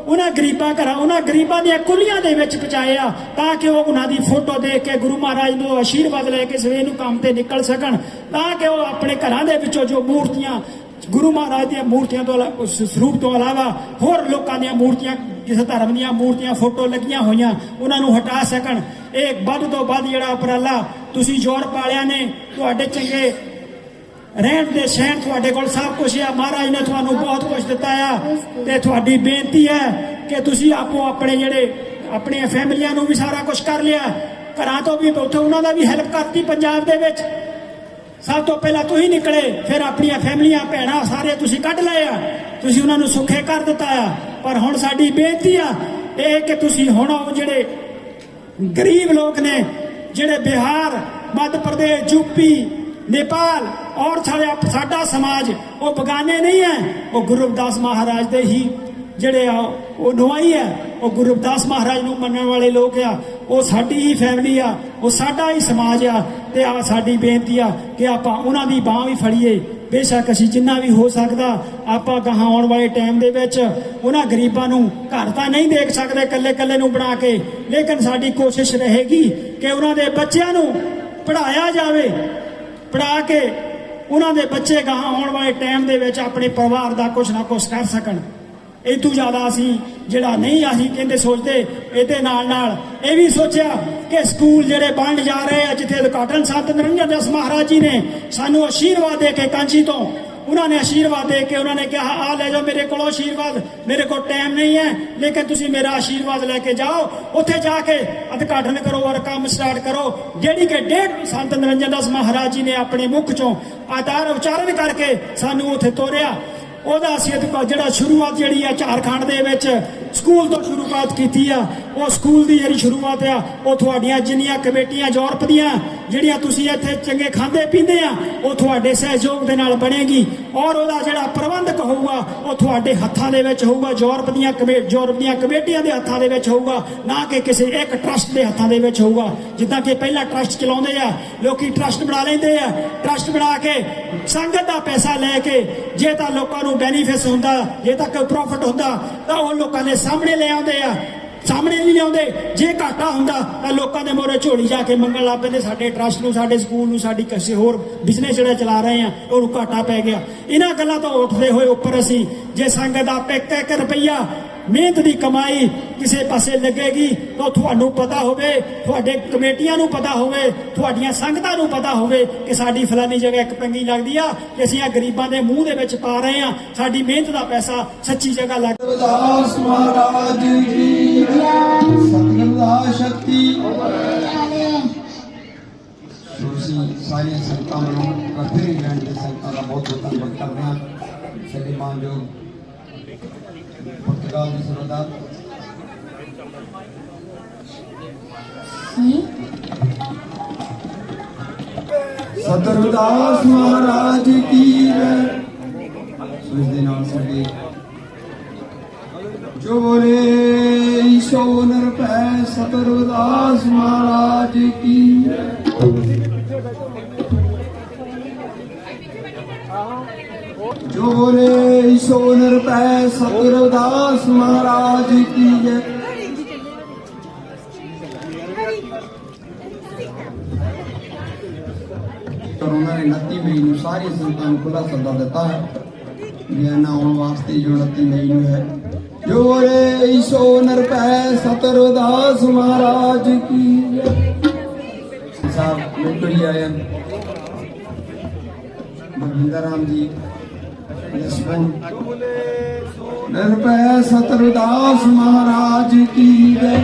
ਉਹਨਾਂ ਗਰੀਬਾਂ ਘਰਾਂ, ਉਹਨਾਂ ਗਰੀਬਾਂ ਦੀਆਂ ਕੁੱਲੀਆਂ ਦੇ ਵਿੱਚ ਪਹੁੰਚਾਏ ਆ, ਤਾਂ ਕਿ ਉਹ ਉਹਨਾਂ ਦੀ ਫੋਟੋ ਦੇਖ ਕੇ ਗੁਰੂ ਮਹਾਰਾਜ ਨੂੰ ਆਸ਼ੀਰਵਾਦ ਲੈ ਕੇ ਸਵੇਰ ਨੂੰ ਕੰਮ ਤੇ ਨਿਕਲ ਸਕਣ, ਤਾਂ ਕਿ ਉਹ ਆਪਣੇ ਘਰਾਂ ਦੇ ਵਿੱਚੋਂ ਜੋ ਮੂਰਤੀਆਂ ਗੁਰੂ ਮਹਾਰਾਜ ਦੀਆਂ ਮੂਰਤੀਆਂ ਤੋਂ ਸਰੂਪ ਤੋਂ ਇਲਾਵਾ ਹੋਰ ਲੋਕਾਂ ਦੀਆਂ ਮੂਰਤੀਆਂ, ਕਿਸੇ ਧਰਮ ਦੀਆਂ ਮੂਰਤੀਆਂ ਫੋਟੋ ਲੱਗੀਆਂ ਹੋਈਆਂ, ਉਹਨਾਂ ਨੂੰ ਹਟਾ ਸਕਣ। ਇਹ ਵੱਧ ਤੋਂ ਵੱਧ ਜਿਹੜਾ ਉਪਰਾਲਾ ਤੁਸੀਂ ਯੂਰਪ ਵਾਲਿਆਂ ਨੇ, ਤੁਹਾਡੇ ਚੰਗੇ ਰਹਿਣ ਦੇ ਸਹਿਣ ਤੁਹਾਡੇ ਕੋਲ ਸਭ ਕੁਝ ਆ, ਮਹਾਰਾਜ ਨੇ ਤੁਹਾਨੂੰ ਬਹੁਤ ਕੁਝ ਦਿੱਤਾ ਆ, ਤੇ ਤੁਹਾਡੀ ਬੇਨਤੀ ਹੈ ਕਿ ਤੁਸੀਂ ਆਪੋ ਆਪਣੇ ਜਿਹੜੇ ਆਪਣੀਆਂ ਫੈਮਲੀਆਂ ਨੂੰ ਵੀ ਸਾਰਾ ਕੁਝ ਕਰ ਲਿਆ, ਘਰਾਂ ਤੋਂ ਵੀ ਉੱਥੇ ਉਹਨਾਂ ਦਾ ਵੀ ਹੈਲਪ ਕਰਤੀ। ਪੰਜਾਬ ਦੇ ਵਿੱਚ ਸਭ ਤੋਂ ਪਹਿਲਾਂ ਤੁਸੀਂ ਨਿਕਲੇ, ਫਿਰ ਆਪਣੀਆਂ ਫੈਮਲੀਆਂ ਭੈਣਾਂ ਸਾਰੇ ਤੁਸੀਂ ਕੱਢ ਲਏ ਆ, ਤੁਸੀਂ ਉਹਨਾਂ ਨੂੰ ਸੁੱਖੇ ਕਰ ਦਿੱਤਾ ਆ। ਪਰ ਹੁਣ ਸਾਡੀ ਬੇਨਤੀ ਆ ਇਹ ਕਿ ਤੁਸੀਂ ਹੁਣ ਉਹ ਜਿਹੜੇ ਗਰੀਬ ਲੋਕ ਨੇ, ਜਿਹੜੇ ਬਿਹਾਰ, ਮੱਧ ਪ੍ਰਦੇਸ਼, ਯੂਪੀ, ਨੇਪਾਲ, ਔਰ ਸਾਡਾ ਸਮਾਜ ਉਹ ਬਗਾਨੇ ਨਹੀਂ ਹੈ, ਉਹ ਗੁਰੂ ਰਵਿਦਾਸ ਮਹਾਰਾਜ ਦੇ ਹੀ ਜਿਹੜੇ ਆ ਉਹ ਨੁਆਈ ਹੈ, ਉਹ ਗੁਰੂ ਰਵਿਦਾਸ ਮਹਾਰਾਜ ਨੂੰ ਮੰਨਣ ਵਾਲੇ ਲੋਕ ਆ, ਉਹ ਸਾਡੀ ਹੀ ਫੈਮਿਲੀ ਆ, ਉਹ ਸਾਡਾ ਹੀ ਸਮਾਜ ਆ। ਤੇ ਆ ਸਾਡੀ ਬੇਨਤੀ ਆ ਕਿ ਆਪਾਂ ਉਹਨਾਂ ਦੀ ਬਾਂਹ ਵੀ ਫੜੀਏ। ਬੇਸ਼ੱਕ ਅਸੀਂ ਜਿੰਨਾ ਵੀ ਹੋ ਸਕਦਾ ਆਪਾਂ ਗਾਹਾਂ ਆਉਣ ਵਾਲੇ ਟਾਈਮ ਦੇ ਵਿੱਚ ਉਹਨਾਂ ਗਰੀਬਾਂ ਨੂੰ ਘਰ ਤਾਂ ਨਹੀਂ ਦੇਖ ਸਕਦੇ ਇਕੱਲੇ ਇਕੱਲੇ ਨੂੰ ਬਣਾ ਕੇ, ਲੇਕਿਨ ਸਾਡੀ ਕੋਸ਼ਿਸ਼ ਰਹੇਗੀ ਕਿ ਉਹਨਾਂ ਦੇ ਬੱਚਿਆਂ ਨੂੰ ਪੜ੍ਹਾਇਆ ਜਾਵੇ, ਪੜ੍ਹਾ ਕੇ ਉਹਨਾਂ ਦੇ ਬੱਚੇ ਗਾਹਾਂ ਆਉਣ ਵਾਲੇ ਟਾਈਮ ਦੇ ਵਿੱਚ ਆਪਣੇ ਪਰਿਵਾਰ ਦਾ ਕੁਛ ਨਾ ਕੁਛ ਕਰ ਸਕਣ। ਇਹ ਤੋਂ ਜ਼ਿਆਦਾ ਅਸੀਂ ਜਿਹੜਾ ਨਹੀਂ ਅਸੀਂ ਕਹਿੰਦੇ ਸੋਚਦੇ। ਇਹਦੇ ਨਾਲ ਨਾਲ ਇਹ ਵੀ ਸੋਚਿਆ ਕਿ ਸਕੂਲ ਜਿਹੜੇ ਬਣ ਜਾ ਰਹੇ ਆ, ਜਿੱਥੇ ਉਦਘਾਟਨ ਸੰਤ ਨਿਰੰਜਨ ਦਾਸ ਮਹਾਰਾਜ ਜੀ ਨੇ ਸਾਨੂੰ ਆਸ਼ੀਰਵਾਦ ਦੇ ਕੇ ਕਾਂਚੀ ਤੋਂ, ਉਹਨਾਂ ਨੇ ਆਸ਼ੀਰਵਾਦ ਦੇ ਕੇ ਉਹਨਾਂ ਨੇ ਕਿਹਾ ਆ ਲੈ ਜਾਓ ਮੇਰੇ ਕੋਲੋਂ ਆਸ਼ੀਰਵਾਦ, ਮੇਰੇ ਕੋਲ ਟਾਈਮ ਨਹੀਂ ਹੈ ਲੇਕਿਨ ਤੁਸੀਂ ਮੇਰਾ ਆਸ਼ੀਰਵਾਦ ਲੈ ਕੇ ਜਾਓ, ਉੱਥੇ ਜਾ ਕੇ ਉਦਘਾਟਨ ਕਰੋ ਔਰ ਕੰਮ ਸਟਾਰਟ ਕਰੋ। ਜਿਹੜੀ ਕਿ 1.5 ਸੰਤ ਨਿਰੰਜਨ ਦਾਸ ਮਹਾਰਾਜ ਜੀ ਨੇ ਆਪਣੇ ਮੁਖ ਚੋਂ ਆਧਾਰ ਉਚਾਰਨ ਕਰਕੇ ਸਾਨੂੰ ਉੱਥੇ ਤੋਰਿਆ। ਉਹਦਾ ਅਸੀਂ ਜਿਹੜਾ ਸ਼ੁਰੂਆਤ ਜਿਹੜੀ ਆ ਝਾਰਖੰਡ ਦੇ ਵਿੱਚ ਸਕੂਲ ਤੋਂ ਸ਼ੁਰੂਆਤ ਕੀਤੀ ਆ, ਉਹ ਸਕੂਲ ਦੀ ਜਿਹੜੀ ਸ਼ੁਰੂਆਤ ਆ ਉਹ ਤੁਹਾਡੀਆਂ ਜਿੰਨੀਆਂ ਕਮੇਟੀਆਂ ਯੂਰਪ ਦੀਆਂ ਜਿਹੜੀਆਂ ਤੁਸੀਂ ਇੱਥੇ ਚੰਗੇ ਖਾਂਦੇ ਪੀਂਦੇ ਆ ਉਹ ਤੁਹਾਡੇ ਸਹਿਯੋਗ ਦੇ ਨਾਲ ਬਣੇਗੀ, ਔਰ ਉਹਦਾ ਜਿਹੜਾ ਪ੍ਰਬੰਧਕ ਹੋਊਗਾ ਉਹ ਤੁਹਾਡੇ ਹੱਥਾਂ ਦੇ ਵਿੱਚ ਹੋਊਗਾ, ਯੂਰਪ ਦੀਆਂ ਕਮੇਟੀਆਂ ਦੇ ਹੱਥਾਂ ਦੇ ਵਿੱਚ ਹੋਊਗਾ, ਨਾ ਕਿ ਕਿਸੇ ਇੱਕ ਟਰਸਟ ਦੇ ਹੱਥਾਂ ਦੇ ਵਿੱਚ ਹੋਊਗਾ। ਜਿੱਦਾਂ ਕਿ ਪਹਿਲਾਂ ਟਰਸਟ ਚਲਾਉਂਦੇ ਆ ਲੋਕੀ, ਟਰਸਟ ਬਣਾ ਲੈਂਦੇ ਆ, ਟਰਸਟ ਬਣਾ ਕੇ ਸੰਗਤ ਦਾ ਪੈਸਾ ਲੈ ਕੇ ਜੇ ਤਾਂ ਲੋਕਾਂ ਨੂੰ ਬੈਨੀਫਿਟ ਹੁੰਦਾ, ਜੇ ਤਾਂ ਕੋਈ ਪ੍ਰੋਫਿਟ ਹੁੰਦਾ ਤਾਂ ਉਹ ਲੋਕਾਂ ਦੇ ਸਾਹਮਣੇ ਲੈ ਆਉਂਦੇ ਆ, ਸਾਹਮਣੇ ਨਹੀਂ ਲਿਆਉਂਦੇ। ਜੇ ਘਾਟਾ ਹੁੰਦਾ ਤਾਂ ਲੋਕਾਂ ਦੇ ਮੋਰੇ ਝੋਲੀ ਜਾ ਕੇ ਮੰਗਣ ਲੱਗ ਪੈਂਦੇ, ਸਾਡੇ ਟਰਸਟ ਨੂੰ, ਸਾਡੇ ਸਕੂਲ ਨੂੰ, ਸਾਡੀ ਕਿਸੇ ਹੋਰ ਬਿਜ਼ਨਸ ਜਿਹੜਾ ਚਲਾ ਰਹੇ ਆ ਉਹਨੂੰ ਘਾਟਾ ਪੈ ਗਿਆ। ਇਹਨਾਂ ਗੱਲਾਂ ਤੋਂ ਉੱਠਦੇ ਹੋਏ ਉੱਪਰ ਅਸੀਂ ਜੇ ਸੰਗਤ ਦਾ ਇੱਕ ਰੁਪਈਆ ਮਿਹਨਤ ਦੀ ਕਮਾਈ ਕਿਸੇ ਪਾਸੇ ਲੱਗੇਗੀ ਤਾਂ ਤੁਹਾਨੂੰ ਪਤਾ ਹੋਵੇ, ਤੁਹਾਡੇ ਕਮੇਟੀਆਂ ਨੂੰ ਪਤਾ ਹੋਵੇ, ਤੁਹਾਡੀਆਂ ਸੰਗਤਾਂ ਨੂੰ ਪਤਾ ਹੋਵੇ ਕਿ ਸਾਡੀ ਫਲਾਨੀ ਜਗ੍ਹਾ ਇੱਕ ਪੰਗੀ ਲੱਗਦੀ ਆ ਕਿ ਅਸੀਂ ਆ ਗਰੀਬਾਂ ਦੇ ਮੂੰਹ ਦੇ ਵਿੱਚ ਪਾ ਰਹੇ ਆ, ਸਾਡੀ ਮਿਹਨਤ ਦਾ ਪੈਸਾ ਸੱਚੀ ਜਗ੍ਹਾ ਲੱਗ। ਰਵਿਦਾਸ ਮਹਾਰਾਜ ਜੀ ਸਤਿਗੁਰ ਦਾ ਸ਼ਕਤੀ। ਤੁਸੀਂ ਸਾਰੀਆਂ ਸੰਗਤਾਂ ਨੂੰ ਇਕੱਠੇ ਰਹਿਣ ਦੇ ਸੰਗਤਾਂ ਦਾ ਬਹੁਤ ਬਹੁਤ ਧੰਨਵਾਦ ਕਰਦੇ ਹਾਂ। ਸਾਡੇ ਮਾਨਯੋਗ ਪੁਰਤਗਾਲ ਦੀ ਸਰਦਾਰ ਸਤਿ ਰਵਿਦਾਸ ਮਹਾਰਾਜ ਕੀ ਜੈ। ਸੋ ਇਸ ਦੇ ਨਾਲ ਸਾਡੇ ਜੋ ਬੋਲੇ ਸੋ ਨਿਰਭੈ ਸਤਿ ਰਵਿਦਾਸ ਮਹਾਰਾਜ ਕੀ ਜੈ। ਜੋ ਬੋਲੇ ਸੋ ਨਿਰਭੈ ਸਤਿ ਰਵਿਦਾਸ ਮਹਾਰਾਜ ਕੀ ਜੈ। उन्होंने 29 मई ਨੂੰ ਸਾਰੀ ਸੰਗਤਾਂ ਨੂੰ ਖੁੱਲਾ ਸੱਦਾ ਦਿੱਤਾ ਹੈ ਗਿਆਨ ਆਉਣ ਵਾਸਤੇ ਜੋ 29 ਮਈ ਨੂੰ ਹੈ। ਜੋ ਰੇ ਈਸੋ ਨਰਪੈ ਸਤਰਦਾਸ ਮਹਾਰਾਜ ਕੀ ਜੈ। ਸਾਹਿਬ ਮਿੰਟੂ ਜੀ ਆਏ ਹਨ, ਬਲਵਿੰਦਰ ਰਾਮ ਜੀ नरपै सतरदास महाराज की जय।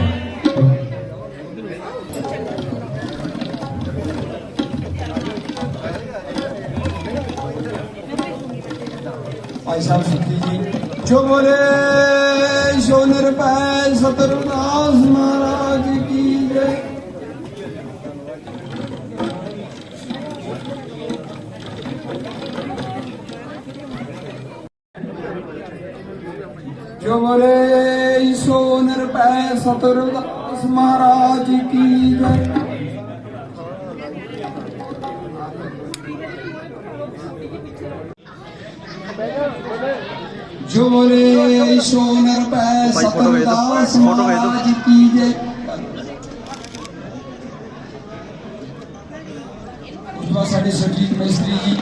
भाई साहब सुखी जी जो बोले सो नरपै सतरदास महाराज की जय। जो बोले ईसो नरपै सतरदास महाराज की जय। जो बोले ईसो नरपै सतरदास महाराज की जय। उसके बाद साढ़े सुरजीत मिस्त्री जी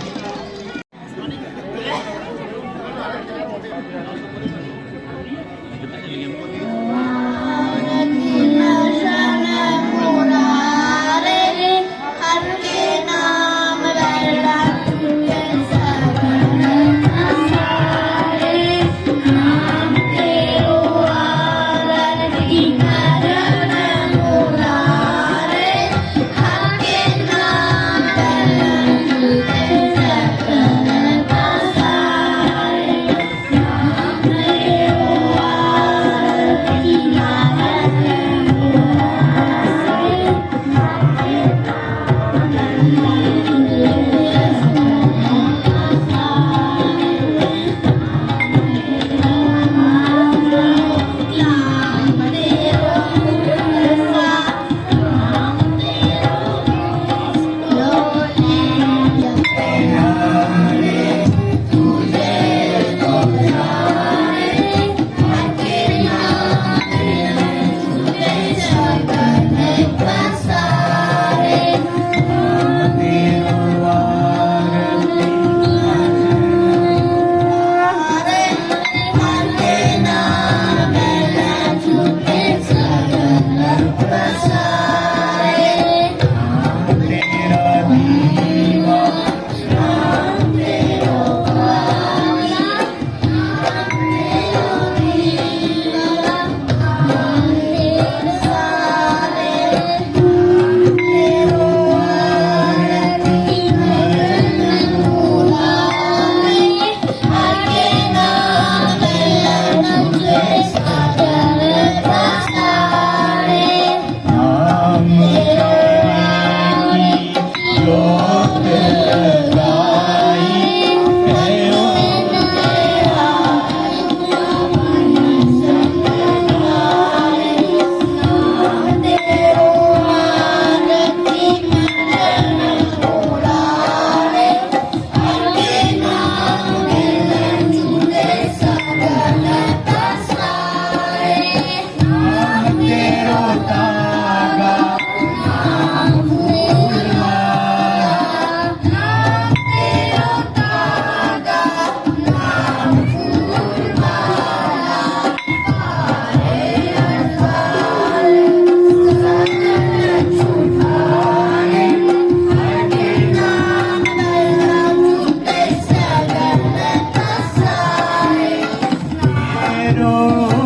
Quiero